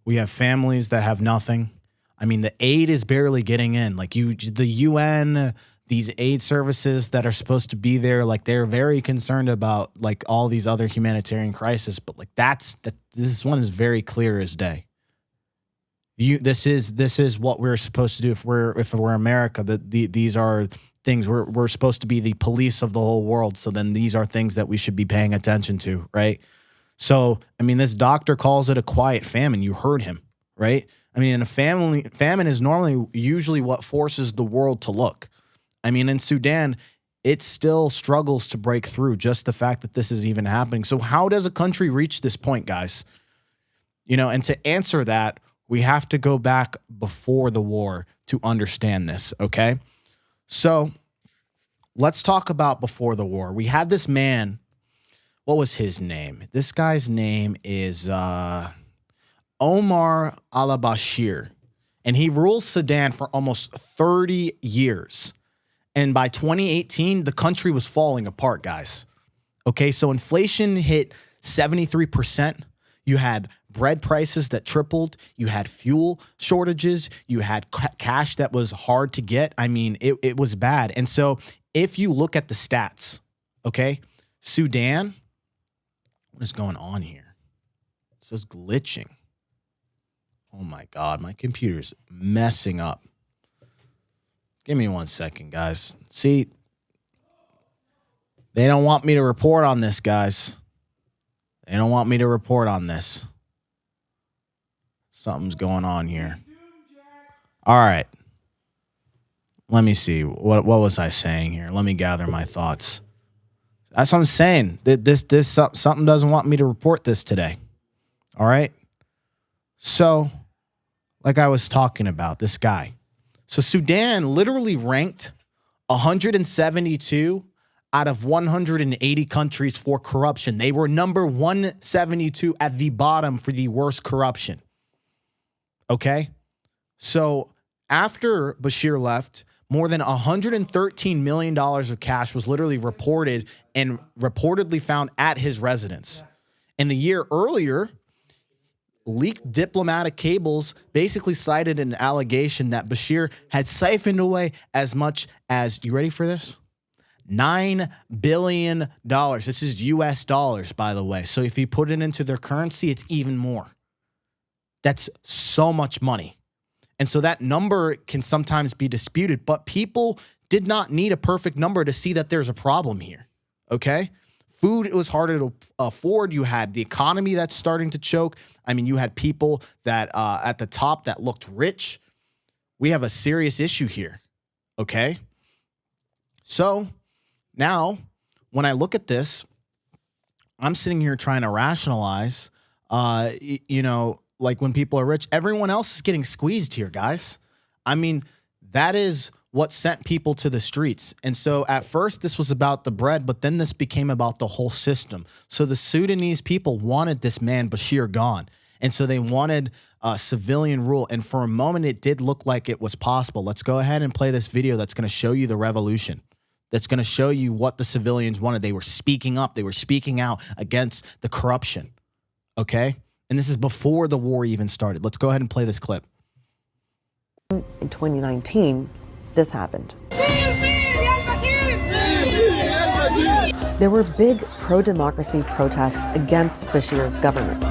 We have families that have nothing. I mean, the aid is barely getting in. Like the UN, these aid services that are supposed to be there, like they're very concerned about like all these other humanitarian crises. But like this one is very clear as day. This is what we're supposed to do if we're America. These are things we're supposed to be the police of the whole world. So then these are things that we should be paying attention to, right? So I mean, this doctor calls it a quiet famine. You heard him, right? I mean, in a famine is usually what forces the world to look. I mean, in Sudan, it still struggles to break through, just the fact that this is even happening. So how does a country reach this point, guys? You know, and to answer that, we have to go back before the war to understand this, okay? So let's talk about before the war. We had this man. What was his name? This guy's name is Omar al-Bashir, and he ruled Sudan for almost 30 years. And by 2018, the country was falling apart, guys. Okay, so inflation hit 73%. You had bread prices that tripled. You had fuel shortages. You had cash that was hard to get. I mean, it was bad. And so if you look at the stats, okay, Sudan, what is going on here? This is glitching. Oh my God, my computer's messing up. Give me 1 second, guys. See, they don't want me to report on this, guys. They don't want me to report on this. Something's going on here. All right. Let me see. What was I saying here? Let me gather my thoughts. That's what I'm saying. This something doesn't want me to report this today. All right. So, like I was talking about, this guy. So Sudan literally ranked 172 out of 180 countries for corruption. They were number 172 at the bottom for the worst corruption. Okay? So after Bashir left, more than $113 million of cash was literally reported and reportedly found at his residence. And the year earlier, leaked diplomatic cables basically cited an allegation that Bashir had siphoned away as much as, you ready for this? $9 billion. This is US dollars, by the way. So if you put it into their currency, it's even more. That's so much money. And so that number can sometimes be disputed, but people did not need a perfect number to see that there's a problem here. Okay? Food was harder to afford. You had the economy that's starting to choke. I mean, you had people that at the top that looked rich. We have a serious issue here. Okay? So now, when I look at this, I'm sitting here trying to rationalize, like when people are rich, everyone else is getting squeezed here, guys. I mean, that is what sent people to the streets. And so at first this was about the bread, but then this became about the whole system. So the Sudanese people wanted this man Bashir gone. And so they wanted civilian rule. And for a moment, it did look like it was possible. Let's go ahead and play this video that's going to show you the revolution. That's going to show you what the civilians wanted. They were speaking up. They were speaking out against the corruption. Okay? And this is before the war even started. Let's go ahead and play this clip. In 2019, this happened. There were big pro-democracy protests against Bashir's government.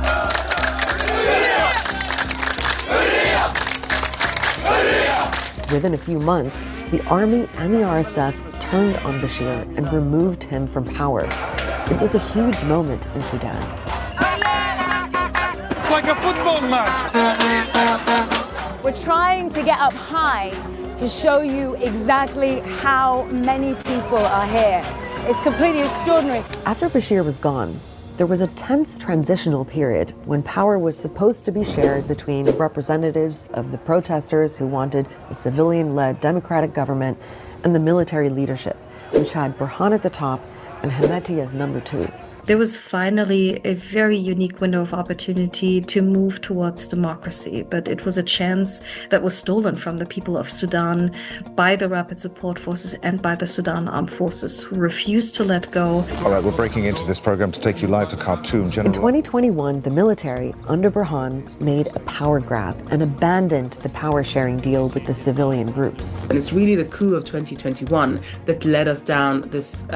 Within a few months, the army and the RSF turned on Bashir and removed him from power. It was a huge moment in Sudan. It's like a football match. We're trying to get up high to show you exactly how many people are here. It's completely extraordinary. After Bashir was gone, there was a tense transitional period when power was supposed to be shared between representatives of the protesters who wanted a civilian-led democratic government and the military leadership, which had Burhan at the top and Hemeti as number 2. There was finally a very unique window of opportunity to move towards democracy, but it was a chance that was stolen from the people of Sudan by the Rapid Support Forces and by the Sudan Armed Forces, who refused to let go. All right, we're breaking into this program to take you live to Khartoum. In 2021, the military, under Burhan, made a power grab and abandoned the power-sharing deal with the civilian groups. And it's really the coup of 2021 that led us down this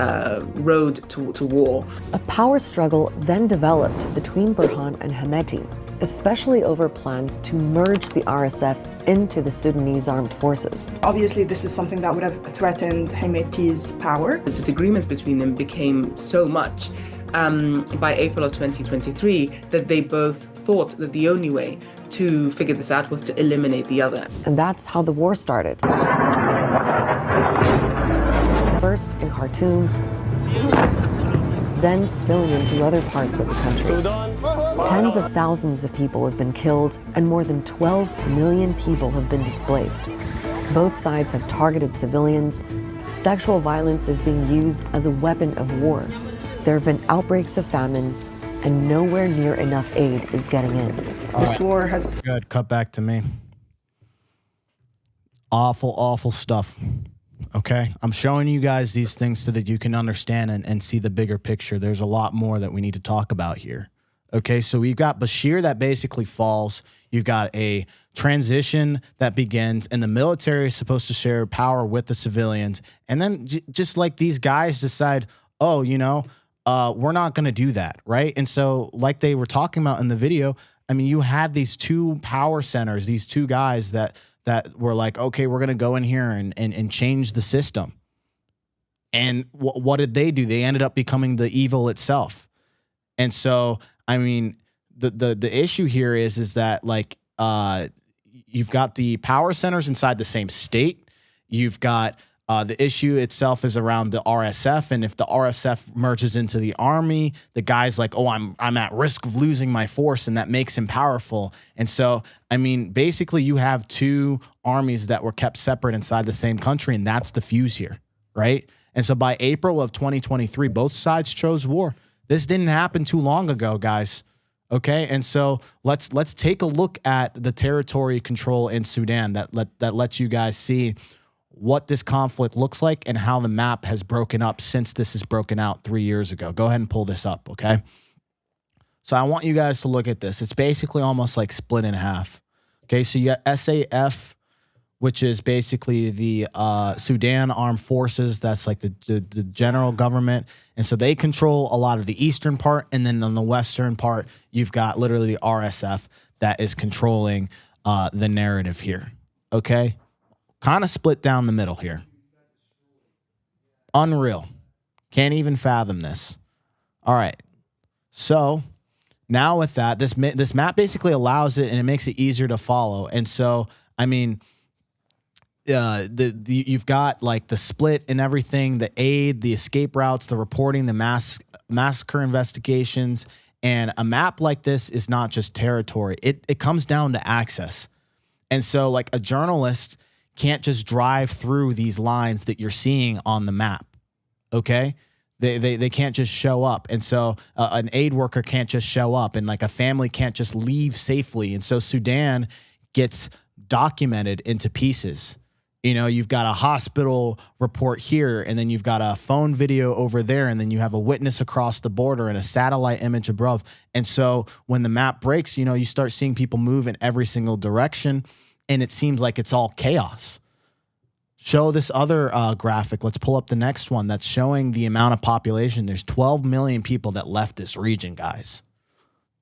road to war. A power struggle then developed between Burhan and Hemeti, especially over plans to merge the RSF into the Sudanese armed forces. Obviously, this is something that would have threatened Hemeti's power. The disagreements between them became so much by April of 2023 that they both thought that the only way to figure this out was to eliminate the other. And that's how the war started. First in Khartoum, then spilling into other parts of the country. Tens of thousands of people have been killed and more than 12 million people have been displaced. Both sides have targeted civilians. Sexual violence is being used as a weapon of war. There have been outbreaks of famine and nowhere near enough aid is getting in. This war has... Good, cut back to me. Awful, awful stuff. Okay, I'm showing you guys these things so that you can understand and see the bigger picture. There's a lot more that we need to talk about here. Okay, so we've got Bashir that basically falls. You've got a transition that begins, and the military is supposed to share power with the civilians. And then just like these guys decide, oh, we're not going to do that, right? And so like they were talking about in the video, I mean, you had these two power centers, these two guys that were like, okay, we're going to go in here and change the system. And what did they do? They ended up becoming the evil itself. And so, I mean, the issue here is that like you've got the power centers inside the same state. You've got the issue itself is around the RSF, and if the RSF merges into the army, the guy's like, oh, I'm at risk of losing my force, and that makes him powerful. And so, I mean, basically you have two armies that were kept separate inside the same country, and that's the fuse here. right? And so by April of 2023, both sides chose war. This didn't happen too long ago, guys. Okay, and so let's take a look at the territory control in Sudan that lets you guys see what this conflict looks like and how the map has broken up since this is broken out 3 years ago. Go ahead and pull this up, okay? So I want you guys to look at this. It's basically almost like split in half. Okay, so you got SAF, which is basically the Sudan Armed Forces. That's like the general government. And so they control a lot of the eastern part. And then on the western part, you've got literally the RSF that is controlling the narrative here. Okay? Kind of split down the middle here. Unreal. Can't even fathom this. All right. So now with that, this map basically allows it and it makes it easier to follow. And so, I mean, you've got like the split and everything, the aid, the escape routes, the reporting, the massacre investigations. And a map like this is not just territory. It comes down to access. And so like a journalist can't just drive through these lines that you're seeing on the map. Okay? They can't just show up. And so an aid worker can't just show up, and like a family can't just leave safely. And so Sudan gets documented into pieces. You know, you've got a hospital report here, and then you've got a phone video over there, and then you have a witness across the border and a satellite image above. And so when the map breaks, you know, you start seeing people move in every single direction, and it seems like it's all chaos. Show this other graphic. Let's pull up the next one that's showing the amount of population. There's 12 million people that left this region, guys.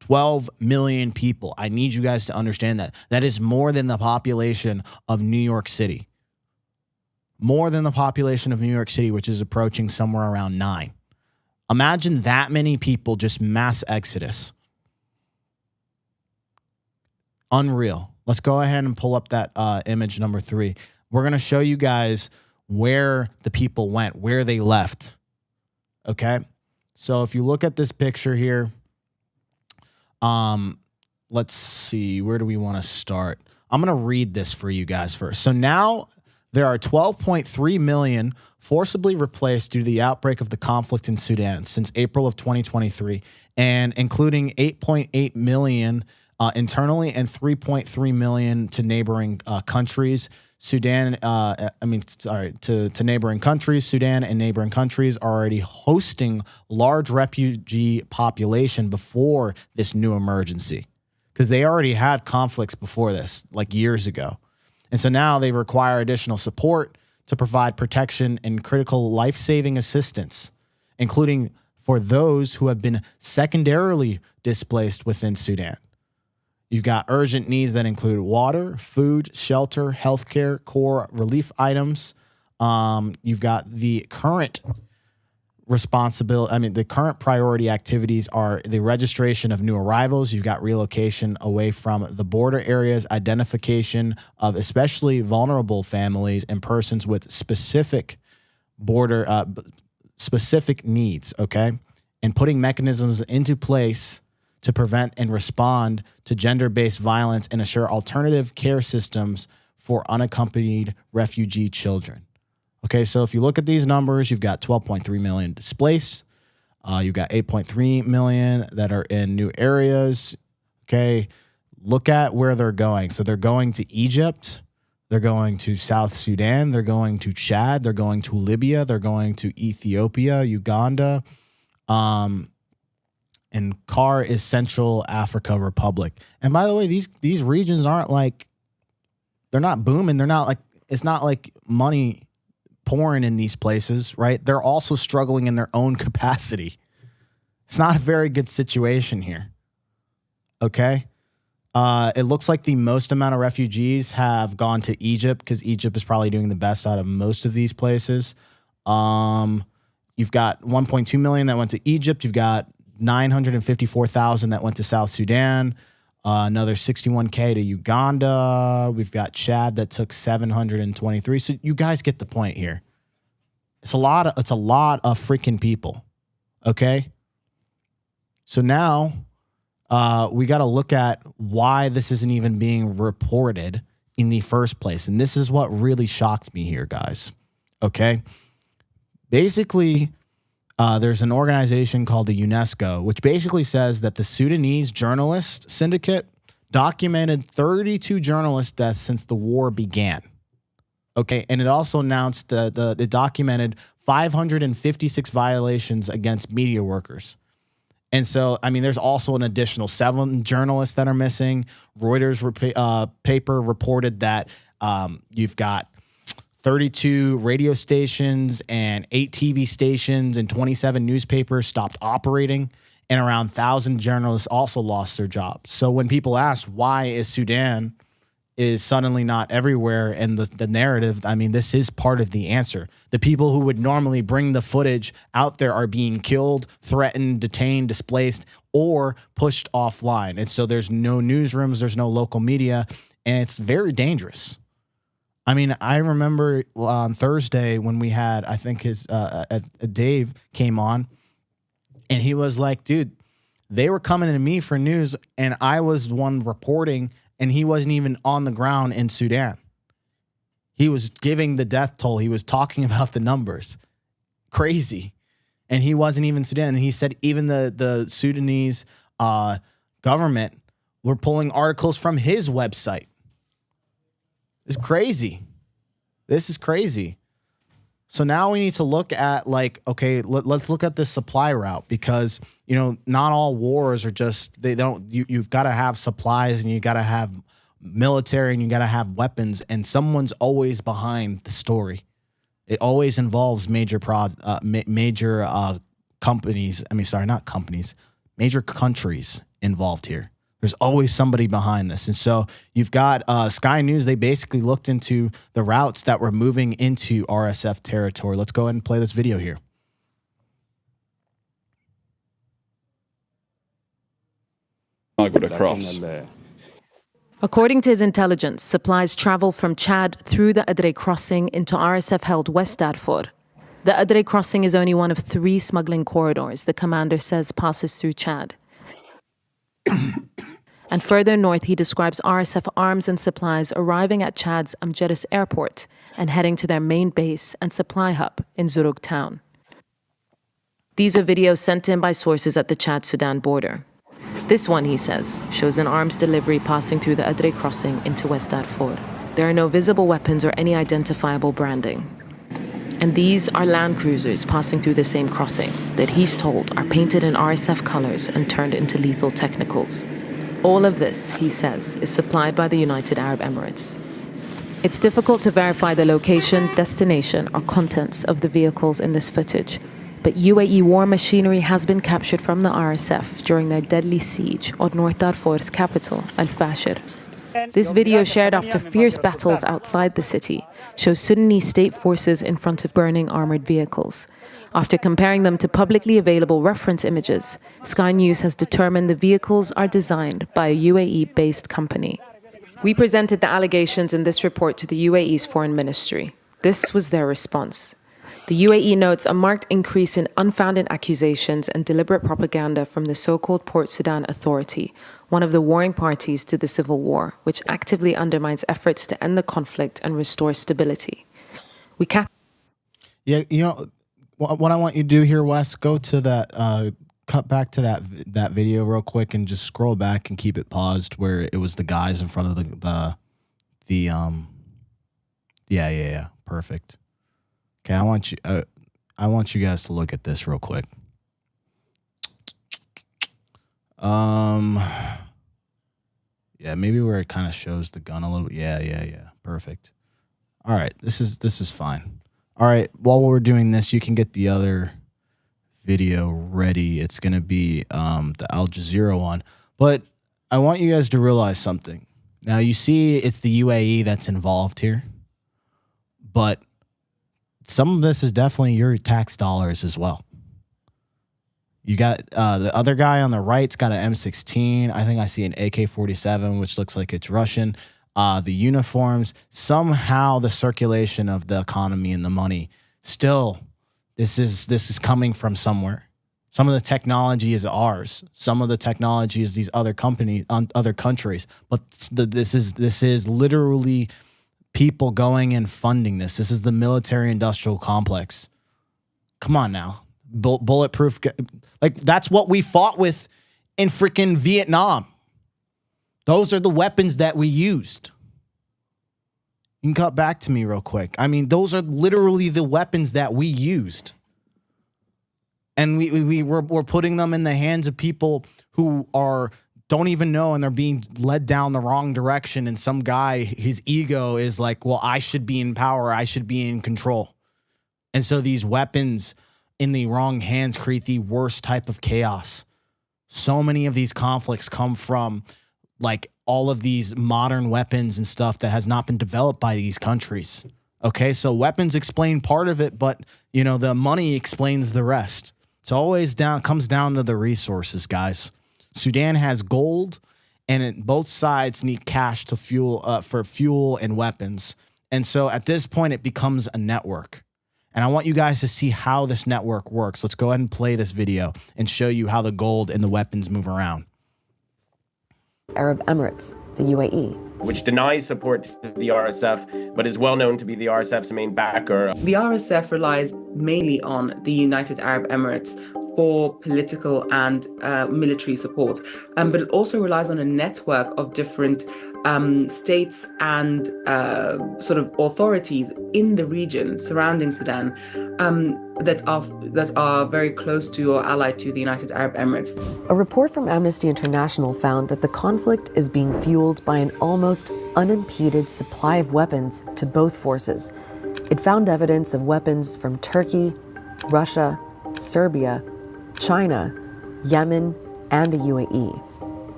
12 million people. I need you guys to understand that. That is more than the population of New York City. More than the population of New York City, which is approaching somewhere around 9. Imagine that many people, just mass exodus. Unreal. Let's go ahead and pull up that image number 3. We're going to show you guys where the people went, where they left. Okay? So if you look at this picture here, let's see, where do we want to start? I'm going to read this for you guys first. So now there are 12.3 million forcibly replaced due to the outbreak of the conflict in Sudan since April of 2023, and including 8.8 million internally and 3.3 million to neighboring countries. To neighboring countries. Sudan and neighboring countries are already hosting large refugee population before this new emergency, because they already had conflicts before this, like years ago. And so now they require additional support to provide protection and critical life-saving assistance, including for those who have been secondarily displaced within Sudan. You've got urgent needs that include water, food, shelter, healthcare, core relief items. You've got the current the current priority activities are the registration of new arrivals. You've got relocation away from the border areas, identification of especially vulnerable families and persons with specific specific needs, okay? And putting mechanisms into place to prevent and respond to gender-based violence and assure alternative care systems for unaccompanied refugee children. Okay, so if you look at these numbers, you've got 12.3 million displaced. You've got 8.3 million that are in new areas. Okay, look at where they're going. So they're going to Egypt. They're going to South Sudan. They're going to Chad. They're going to Libya. They're going to Ethiopia, Uganda. And CAR is Central Africa Republic. And by the way, these regions aren't like, they're not booming. They're not like, it's not like money pouring in these places, right? They're also struggling in their own capacity. It's not a very good situation here. Okay? It looks like the most amount of refugees have gone to Egypt, because Egypt is probably doing the best out of most of these places. You've got 1.2 million that went to Egypt. You've got 954,000 that went to South Sudan, another 61K to Uganda. We've got Chad that took 723. So you guys get the point here. It's a lot of freaking people. Okay. So now we got to look at why this isn't even being reported in the first place. And this is what really shocked me here, guys. Okay. Basically, there's an organization called the UNESCO, which basically says that the Sudanese journalist syndicate documented 32 journalist deaths since the war began. Okay, and it also announced that it documented 556 violations against media workers. And so, I mean, there's also an additional 7 journalists that are missing. Reuters paper reported that you've got 32 radio stations and 8 TV stations and 27 newspapers stopped operating, and around 1,000 journalists also lost their jobs. So when people ask why is Sudan is suddenly not everywhere and the narrative, I mean, this is part of the answer. The people who would normally bring the footage out there are being killed, threatened, detained, displaced, or pushed offline. And so there's no newsrooms, there's no local media, and it's very dangerous. I mean, I remember on Thursday when we had, I think Dave came on, and he was like, dude, they were coming to me for news, and I was the one reporting, and he wasn't even on the ground in Sudan. He was giving the death toll. He was talking about the numbers. Crazy. And he wasn't even Sudan. And he said even the Sudanese government were pulling articles from his website. It's crazy. This is crazy. So now we need to look at, like, okay, let's look at this supply route, because, you know, not all wars are just, you've got to have supplies, and you got to have military, and you got to have weapons, and someone's always behind the story. It always involves major companies. I mean, sorry, not companies, major countries involved here. There's always somebody behind this. And so you've got Sky News. They basically looked into the routes that were moving into RSF territory. Let's go ahead and play this video here. I got across. According to his intelligence, supplies travel from Chad through the Adre crossing into RSF-held West Darfur. The Adre crossing is only one of 3 smuggling corridors the commander says passes through Chad. And further north, he describes RSF arms and supplies arriving at Chad's Amjeris airport and heading to their main base and supply hub in Zurug town. These are videos sent to him by sources at the Chad-Sudan border. This one, he says, shows an arms delivery passing through the Adre crossing into West Darfur. There are no visible weapons or any identifiable branding. And these are land cruisers passing through the same crossing that he's told are painted in RSF colors and turned into lethal technicals. All of this, he says, is supplied by the United Arab Emirates. It's difficult to verify the location, destination, or contents of the vehicles in this footage, but UAE war machinery has been captured from the RSF during their deadly siege on North Darfur's capital, Al-Fashir. This video, shared after fierce battles outside the city, shows Sudanese state forces in front of burning armored vehicles. After comparing them to publicly available reference images, Sky News has determined the vehicles are designed by a UAE-based company. We presented the allegations in this report to the UAE's foreign ministry. This was their response. The UAE notes a marked increase in unfounded accusations and deliberate propaganda from the so-called Port Sudan Authority, one of the warring parties to the civil war, which actively undermines efforts to end the conflict and restore stability. Yeah, you know, what I want you to do here, Wes, go to that, cut back to that video real quick and just scroll back and keep it paused where it was the guys in front of yeah, perfect. Okay, I want you guys to look at this real quick. Yeah, maybe where it kind of shows the gun a little bit. Yeah. Perfect. All right, this is fine. All right, while we're doing this, you can get the other video ready. It's going to be the Al Jazeera one. But I want you guys to realize something. Now, you see it's the UAE that's involved here. But some of this is definitely your tax dollars as well. You got the other guy on the right's got an M16. I think I see an AK-47, which looks like it's Russian. The uniforms, somehow the circulation of the economy and the money, still, this is coming from somewhere. Some of the technology is ours. Some of the technology is these other companies, other countries. But this is literally people going and funding this. This is the military-industrial complex. Come on now. Bulletproof. Like, that's what we fought with in freaking Vietnam. Those are the weapons that we used. You can cut back to me real quick. I mean, those are literally the weapons that we used. And we're putting them in the hands of people who don't even know, and they're being led down the wrong direction. And some guy, his ego is like, well, I should be in power. I should be in control. And so these weapons in the wrong hands create the worst type of chaos. So many of these conflicts come from like all of these modern weapons and stuff that has not been developed by these countries. Okay, so weapons explain part of it, but you know, the money explains the rest. It's always comes down to the resources, guys. Sudan has gold, and both sides need cash to for fuel and weapons. And so at this point, it becomes a network. And I want you guys to see how this network works. Let's go ahead and play this video and show you how the gold and the weapons move around. Arab Emirates, the UAE, which denies support to the RSF, but is well known to be the RSF's main backer. The RSF relies mainly on the United Arab Emirates for political and military support, but it also relies on a network of different states and sort of authorities in the region surrounding Sudan that are very close to or allied to the United Arab Emirates. A report from Amnesty International found that the conflict is being fueled by an almost unimpeded supply of weapons to both forces. It found evidence of weapons from Turkey, Russia, Serbia, China, Yemen, and the UAE.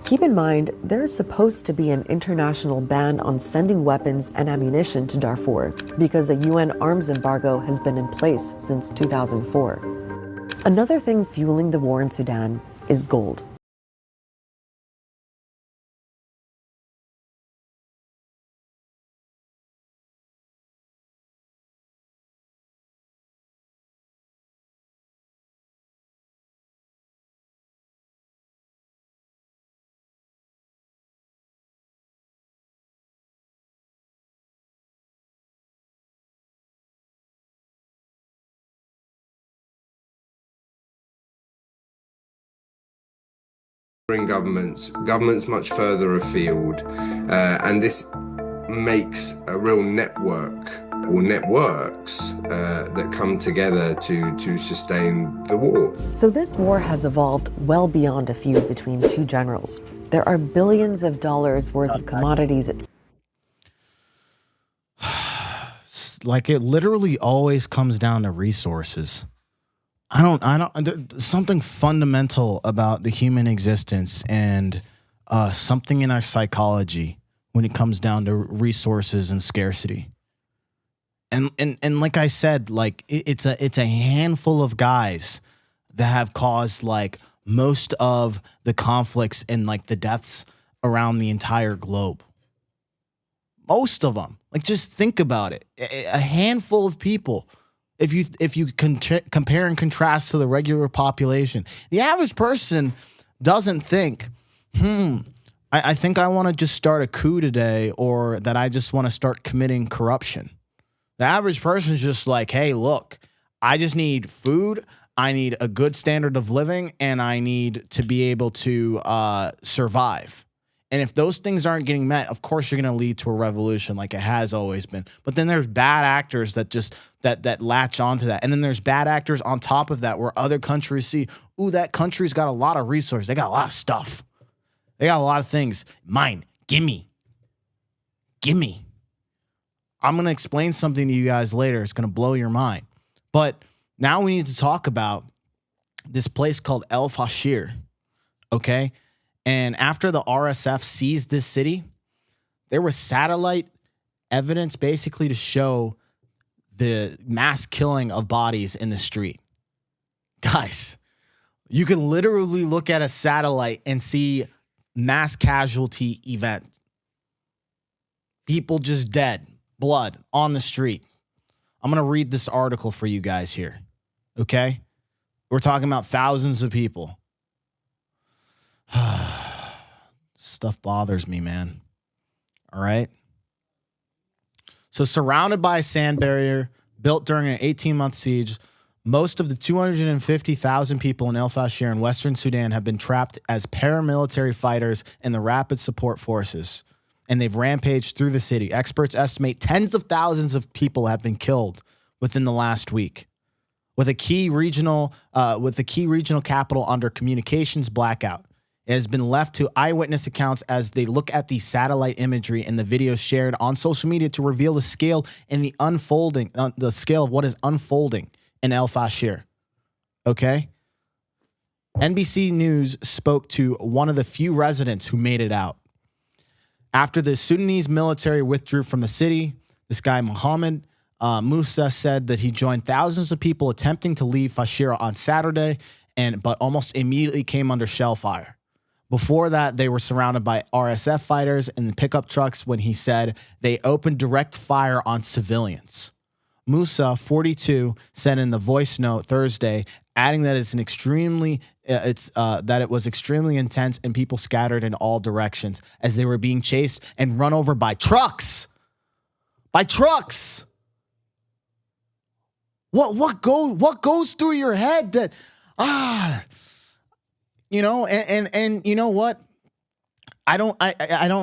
Keep in mind, there is supposed to be an international ban on sending weapons and ammunition to Darfur because a UN arms embargo has been in place since 2004. Another thing fueling the war in Sudan is gold. Governments much further afield, and this makes a real network or networks that come together to sustain the war. So this war has evolved well beyond a feud between two generals. There are billions of dollars worth of commodities at like, it literally always comes down to resources. There's something fundamental about the human existence and something in our psychology when it comes down to resources and scarcity. And like I said, like it's a handful of guys that have caused like most of the conflicts and like the deaths around the entire globe. Most of them. Like, just think about it. A handful of people. If you compare and contrast to the regular population, the average person doesn't think, I think I want to just start a coup today, or that I just want to start committing corruption. The average person is just like, hey, look, I just need food, I need a good standard of living, and I need to be able to survive. And if those things aren't getting met, of course you're going to lead to a revolution like it has always been. But then there's bad actors that just that latch onto that. And then there's bad actors on top of that where other countries see, ooh, that country's got a lot of resources. They got a lot of stuff. They got a lot of things. Mine. Gimme. I'm going to explain something to you guys later. It's going to blow your mind. But now we need to talk about this place called El Fashir. Okay? And after the RSF seized this city, there was satellite evidence basically to show the mass killing of bodies in the street. Guys, you can literally look at a satellite and see mass casualty event. People just dead, blood on the street. I'm going to read this article for you guys here. Okay? We're talking about thousands of people. Stuff bothers me, man. All right. So surrounded by a sand barrier built during an 18-month siege, Most of the 250,000 people in El Fasher in Western Sudan have been trapped as paramilitary fighters in the Rapid Support Forces, and they've rampaged through the city. Experts estimate tens of thousands of people have been killed within the last week, with a key regional capital under communications blackout. It has been left to eyewitness accounts as they look at the satellite imagery and the videos shared on social media to reveal the scale and the scale of what is unfolding in El Fasher. Okay? NBC News spoke to one of the few residents who made it out. After the Sudanese military withdrew from the city, this guy Mohammed Musa said that he joined thousands of people attempting to leave Fasher on Saturday, but almost immediately came under shell fire. Before that, they were surrounded by RSF fighters in the pickup trucks when he said they opened direct fire on civilians. Musa, 42, said in the voice note Thursday, adding that it was extremely intense and people scattered in all directions as they were being chased and run over by trucks. By trucks. What goes through your head that you know, and you know what? I don't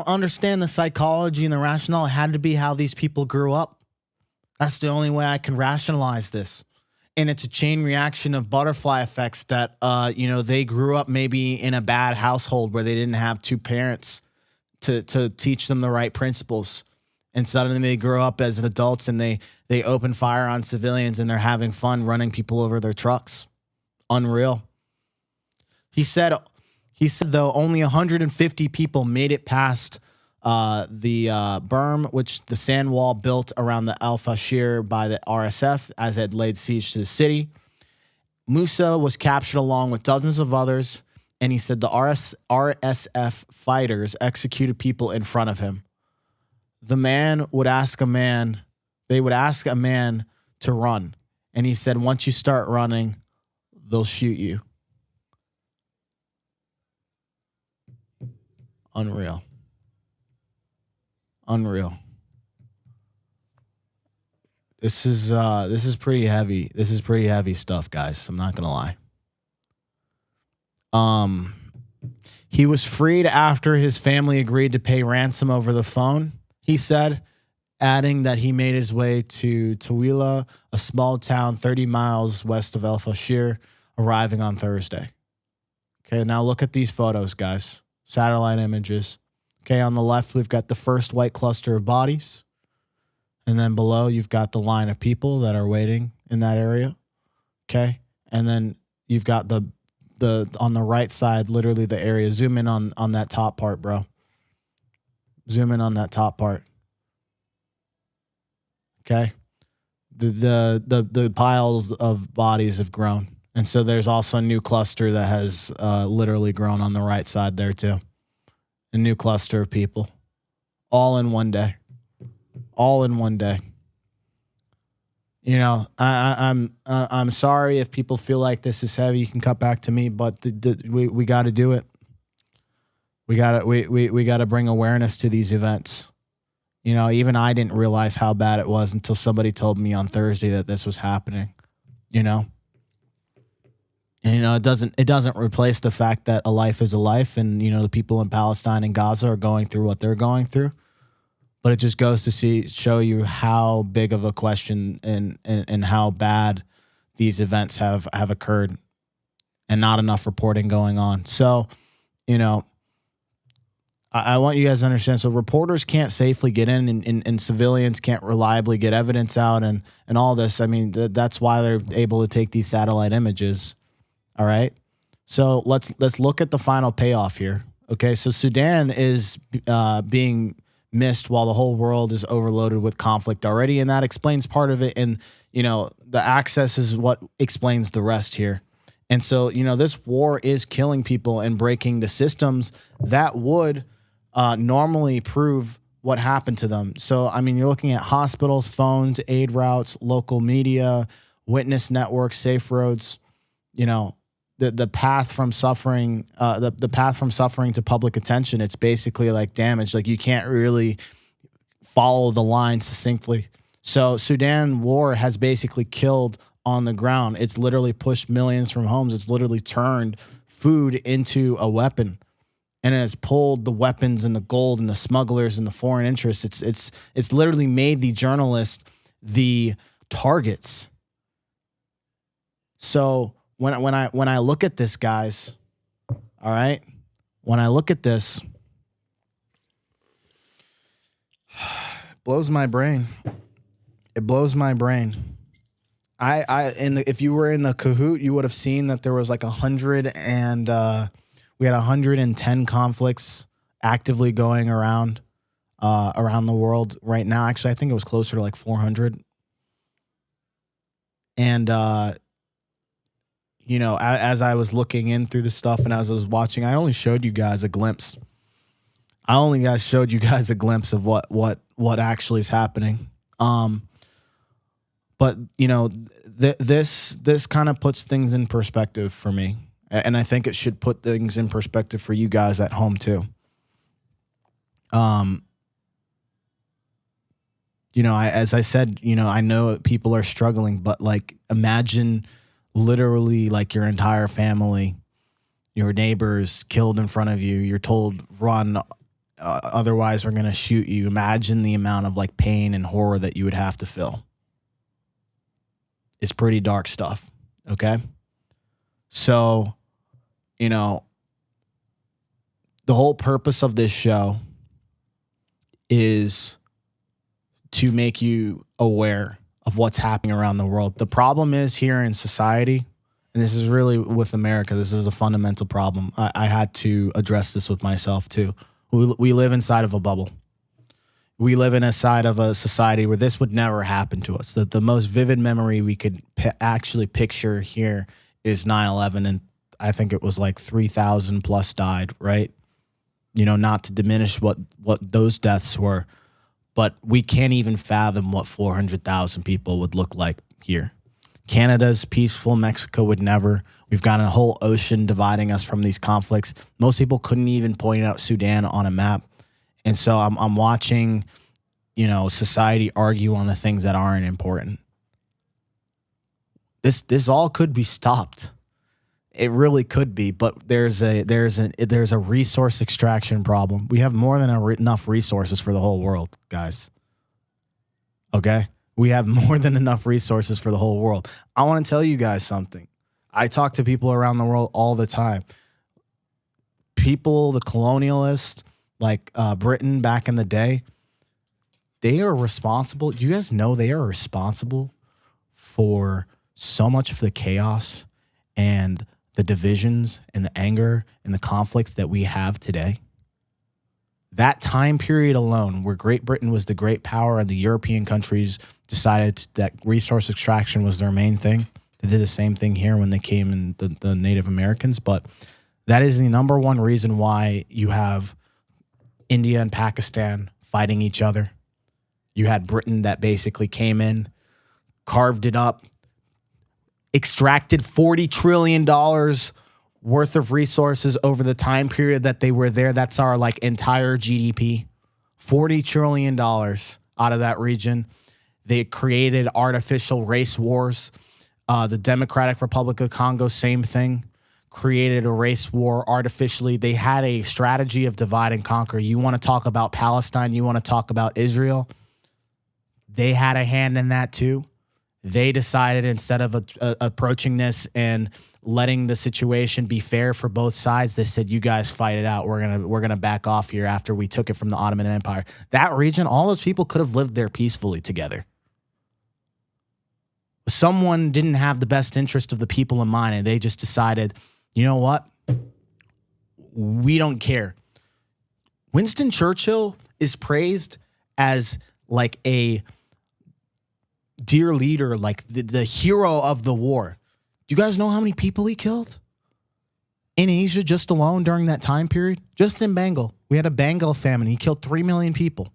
understand the psychology and the rationale. It had to be how these people grew up. That's the only way I can rationalize this. And it's a chain reaction of butterfly effects that, they grew up maybe in a bad household where they didn't have two parents to teach them the right principles. And suddenly they grow up as adults and they open fire on civilians and they're having fun running people over their trucks. Unreal. He said, though, only 150 people made it past the berm, which the sand wall built around the Al Fasher by the RSF as it had laid siege to the city. Musa was captured along with dozens of others, and he said the RSF fighters executed people in front of him. They would ask a man to run, and he said, once you start running, they'll shoot you. Unreal. This is pretty heavy. This is pretty heavy stuff, guys. I'm not gonna lie. He was freed after his family agreed to pay ransom over the phone, he said, adding that he made his way to Tawila, a small town 30 miles west of El Fasher, arriving on Thursday. Okay, now look at these photos, guys. Satellite images. Okay, on the left, we've got the first white cluster of bodies. And then below, you've got the line of people that are waiting in that area. Okay, and then you've got the on the right side, literally the area. Zoom in on that top part, bro. Zoom in on that top part. Okay, the piles of bodies have grown. And so there's also a new cluster that has literally grown on the right side there too. A new cluster of people, all in one day. You know, I'm sorry if people feel like this is heavy. You can cut back to me, but we got to do it. We got to bring awareness to these events. You know, even I didn't realize how bad it was until somebody told me on Thursday that this was happening. You know. And, you know, it doesn't replace the fact that a life is a life, and, you know, the people in Palestine and Gaza are going through what they're going through. But it just goes to show you how big of a question and how bad these events have occurred, and not enough reporting going on. So, you know, I want you guys to understand. So reporters can't safely get in, and civilians can't reliably get evidence out, and all this. I mean, that's why they're able to take these satellite images. All right. So let's look at the final payoff here. Okay. So Sudan is being missed while the whole world is overloaded with conflict already. And that explains part of it. And, you know, the access is what explains the rest here. And so, you know, this war is killing people and breaking the systems that would normally prove what happened to them. So, I mean, you're looking at hospitals, phones, aid routes, local media, witness networks, safe roads, you know, the path from suffering, the path from suffering to public attention. It's basically like damage. Like you can't really follow the line succinctly. So Sudan war has basically killed on the ground. It's literally pushed millions from homes. It's literally turned food into a weapon, and it has pulled the weapons and the gold and the smugglers and the foreign interests. It's literally made the journalists the targets. So when I look at this, guys, all right, when I look at this, it blows my brain. It blows my brain. If you were in the Kahoot, you would have seen that there was like 100 and we had 110 conflicts actively going around the world right now. Actually, I think it was closer to like 400. And as I was looking in through the stuff and as I was watching, I only showed you guys a glimpse. Showed you guys a glimpse of what actually is happening. But this kind of puts things in perspective for me, and I think it should put things in perspective for you guys at home too. As I said, I know people are struggling, but like imagine literally like your entire family, your neighbors killed in front of you. You're told run, otherwise we're gonna shoot you. Imagine the amount of like pain and horror that you would have to feel. It's pretty dark stuff, okay? So, the whole purpose of this show is to make you aware of what's happening around the world. The problem is here in society, and this is really with America, this is a fundamental problem. I had to address this with myself too. We live inside of a bubble. We live inside of a society where this would never happen to us. The most vivid memory we could actually picture here is 9/11, and I think it was like 3,000 plus died, right? Not to diminish what those deaths were, but we can't even fathom what 400,000 people would look like here. Canada's peaceful. Mexico would never. We've got a whole ocean dividing us from these conflicts. Most people couldn't even point out Sudan on a map. And so I'm watching, society argue on the things that aren't important. This all could be stopped. It really could be, but there's a resource extraction problem. We have more than enough resources for the whole world, guys. Okay? We have more than enough resources for the whole world. I want to tell you guys something. I talk to people around the world all the time. People, the colonialists, like Britain back in the day, they are responsible. Do you guys know they are responsible for so much of the chaos and the divisions and the anger and the conflicts that we have today? That time period alone, where Great Britain was the great power and the European countries decided that resource extraction was their main thing. They did the same thing here when they came in, the Native Americans. But that is the number one reason why you have India and Pakistan fighting each other. You had Britain that basically came in, carved it up, extracted $40 trillion worth of resources over the time period that they were there. That's our entire GDP. $40 trillion out of that region. They created artificial race wars. The Democratic Republic of Congo, same thing. Created a race war artificially. They had a strategy of divide and conquer. You want to talk about Palestine, you want to talk about Israel. They had a hand in that too. They decided instead of approaching this and letting the situation be fair for both sides, they said, you guys fight it out. We're gonna back off here after we took it from the Ottoman Empire. That region, all those people could have lived there peacefully together. Someone didn't have the best interest of the people in mind, and they just decided, you know what? We don't care. Winston Churchill is praised as like a dear leader, like the hero of the war. Do you guys know how many people he killed in Asia just alone during that time period? Just in Bengal. We had a Bengal famine. He killed 3 million people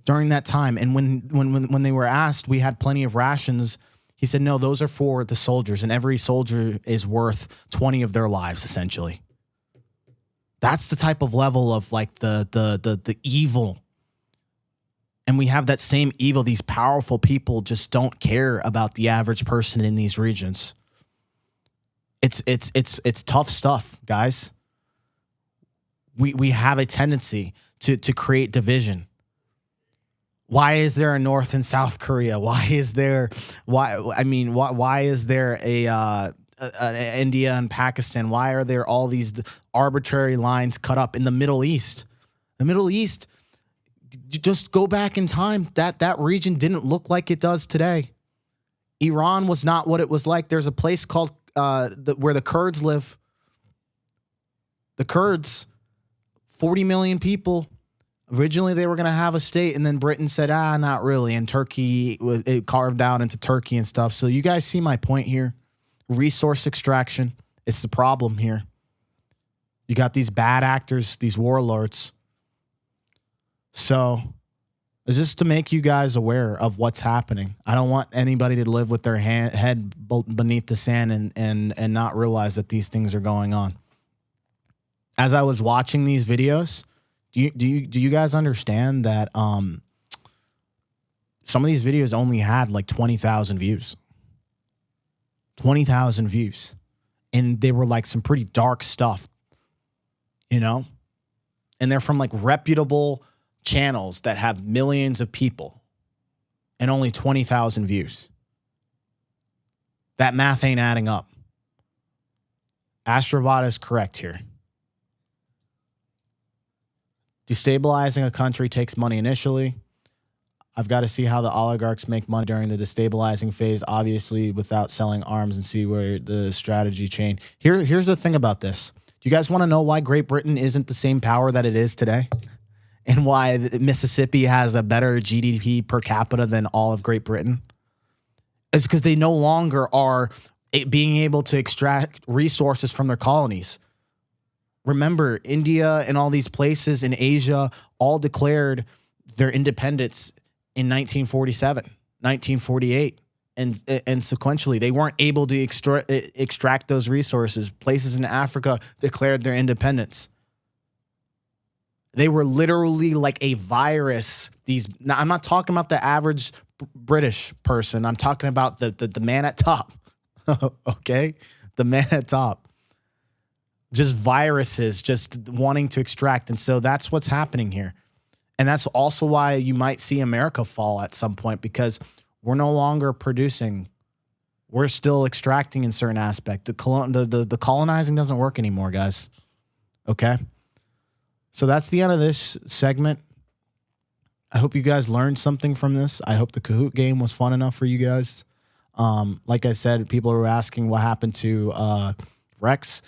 during that time. And when they were asked, we had plenty of rations, he said, no, those are for the soldiers, and every soldier is worth 20 of their lives, essentially. That's the type of level of like the evil And we have that same evil. These powerful people just don't care about the average person in these regions. It's tough stuff, guys. We have a tendency to create division. Why is there a North and South Korea? Why is there an India and Pakistan? Why are there all these arbitrary lines cut up in the Middle East? The Middle East, just go back in time. That region didn't look like it does today. Iran was not what it was like. There's a place called where the Kurds live. The Kurds, 40 million people. Originally, they were going to have a state, and then Britain said, not really. And Turkey, it carved out into Turkey and stuff. So you guys see my point here. Resource extraction is the problem here. You got these bad actors, these warlords. So it's just to make you guys aware of what's happening. I don't want anybody to live with their head beneath the sand and not realize that these things are going on. As I was watching these videos, do you guys understand that some of these videos only had like 20,000 views? 20,000 views. And they were like some pretty dark stuff, you know? And they're from like reputable channels that have millions of people and only 20,000 views. That math ain't adding up. Astrobot is correct here. Destabilizing a country takes money initially. I've got to see how the oligarchs make money during the destabilizing phase, obviously without selling arms, and see where the strategy change. Here's the thing about this. Do you guys want to know why Great Britain isn't the same power that it is today? And why Mississippi has a better GDP per capita than all of Great Britain? It's because they no longer are being able to extract resources from their colonies. Remember, India and all these places in Asia all declared their independence in 1947, 1948. And sequentially, they weren't able to extract those resources. Places in Africa declared their independence. They were literally like a virus. Now, I'm not talking about the average British person. I'm talking about the man at top. Okay? The man at top. Just viruses, just wanting to extract. And so that's what's happening here. And that's also why you might see America fall at some point, because we're no longer producing. We're still extracting in certain aspect. The colonizing doesn't work anymore, guys. Okay? So that's the end of this segment. I hope you guys learned something from this. I hope the Kahoot game was fun enough for you guys. Like I said, people were asking what happened to Rex.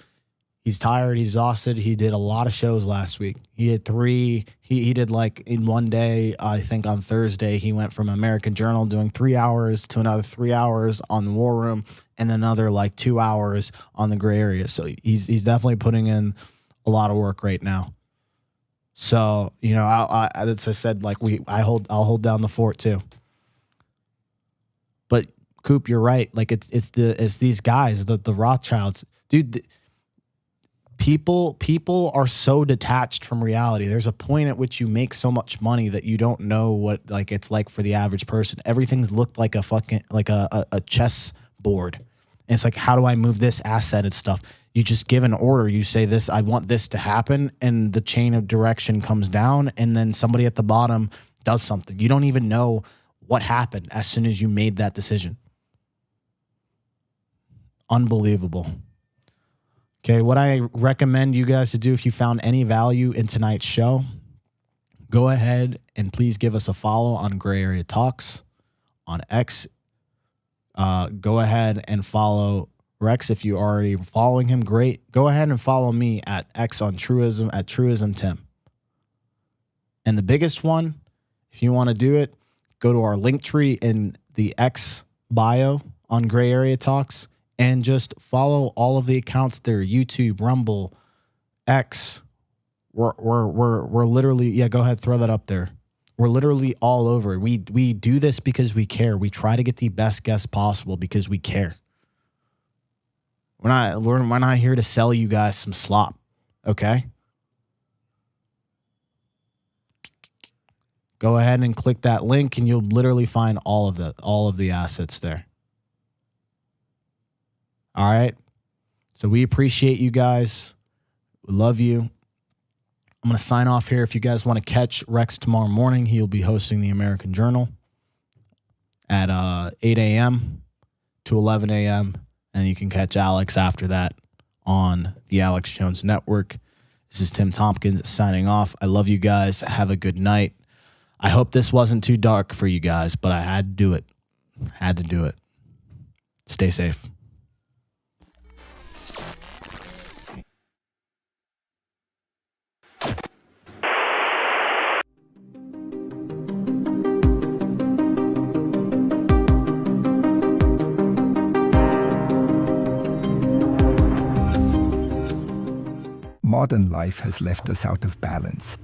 He's tired. He's exhausted. He did a lot of shows last week. He did 3. He did like in one day, I think on Thursday, he went from American Journal doing 3 hours to another 3 hours on the War Room and another like 2 hours on the Gray Area. So he's definitely putting in a lot of work right now. So, you know, as I said, like I'll hold down the fort too. But Coop, you're right. Like it's these guys, the Rothschilds, dude. People are so detached from reality. There's a point at which you make so much money that you don't know what like it's like for the average person. Everything's looked like a fucking like a chess board. And it's like, how do I move this asset and stuff? You just give an order. You say this, I want this to happen, and the chain of direction comes down, and then somebody at the bottom does something. You don't even know what happened as soon as you made that decision. Unbelievable. Okay, what I recommend you guys to do if you found any value in tonight's show, go ahead and please give us a follow on Gray Area Talks on X. Go ahead and follow Rex if you're already following him. Great. Go ahead and follow me at X on Truism at Truism Tim. And the biggest one, if you want to do it, go to our link tree in the X bio on Gray Area Talks. And just follow all of the accounts there: YouTube, Rumble, X. We're literally, yeah. Go ahead, throw that up there. We're literally all over. We do this because we care. We try to get the best guests possible because we care. We're not here to sell you guys some slop, okay? Go ahead and click that link, and you'll literally find all of the assets there. All right. So we appreciate you guys. We love you. I'm going to sign off here. If you guys want to catch Rex tomorrow morning, he'll be hosting the American Journal at 8 a.m. to 11 a.m. And you can catch Alex after that on the Alex Jones Network. This is Tim Tompkins signing off. I love you guys. Have a good night. I hope this wasn't too dark for you guys, but I had to do it. Had to do it. Stay safe. Modern life has left us out of balance.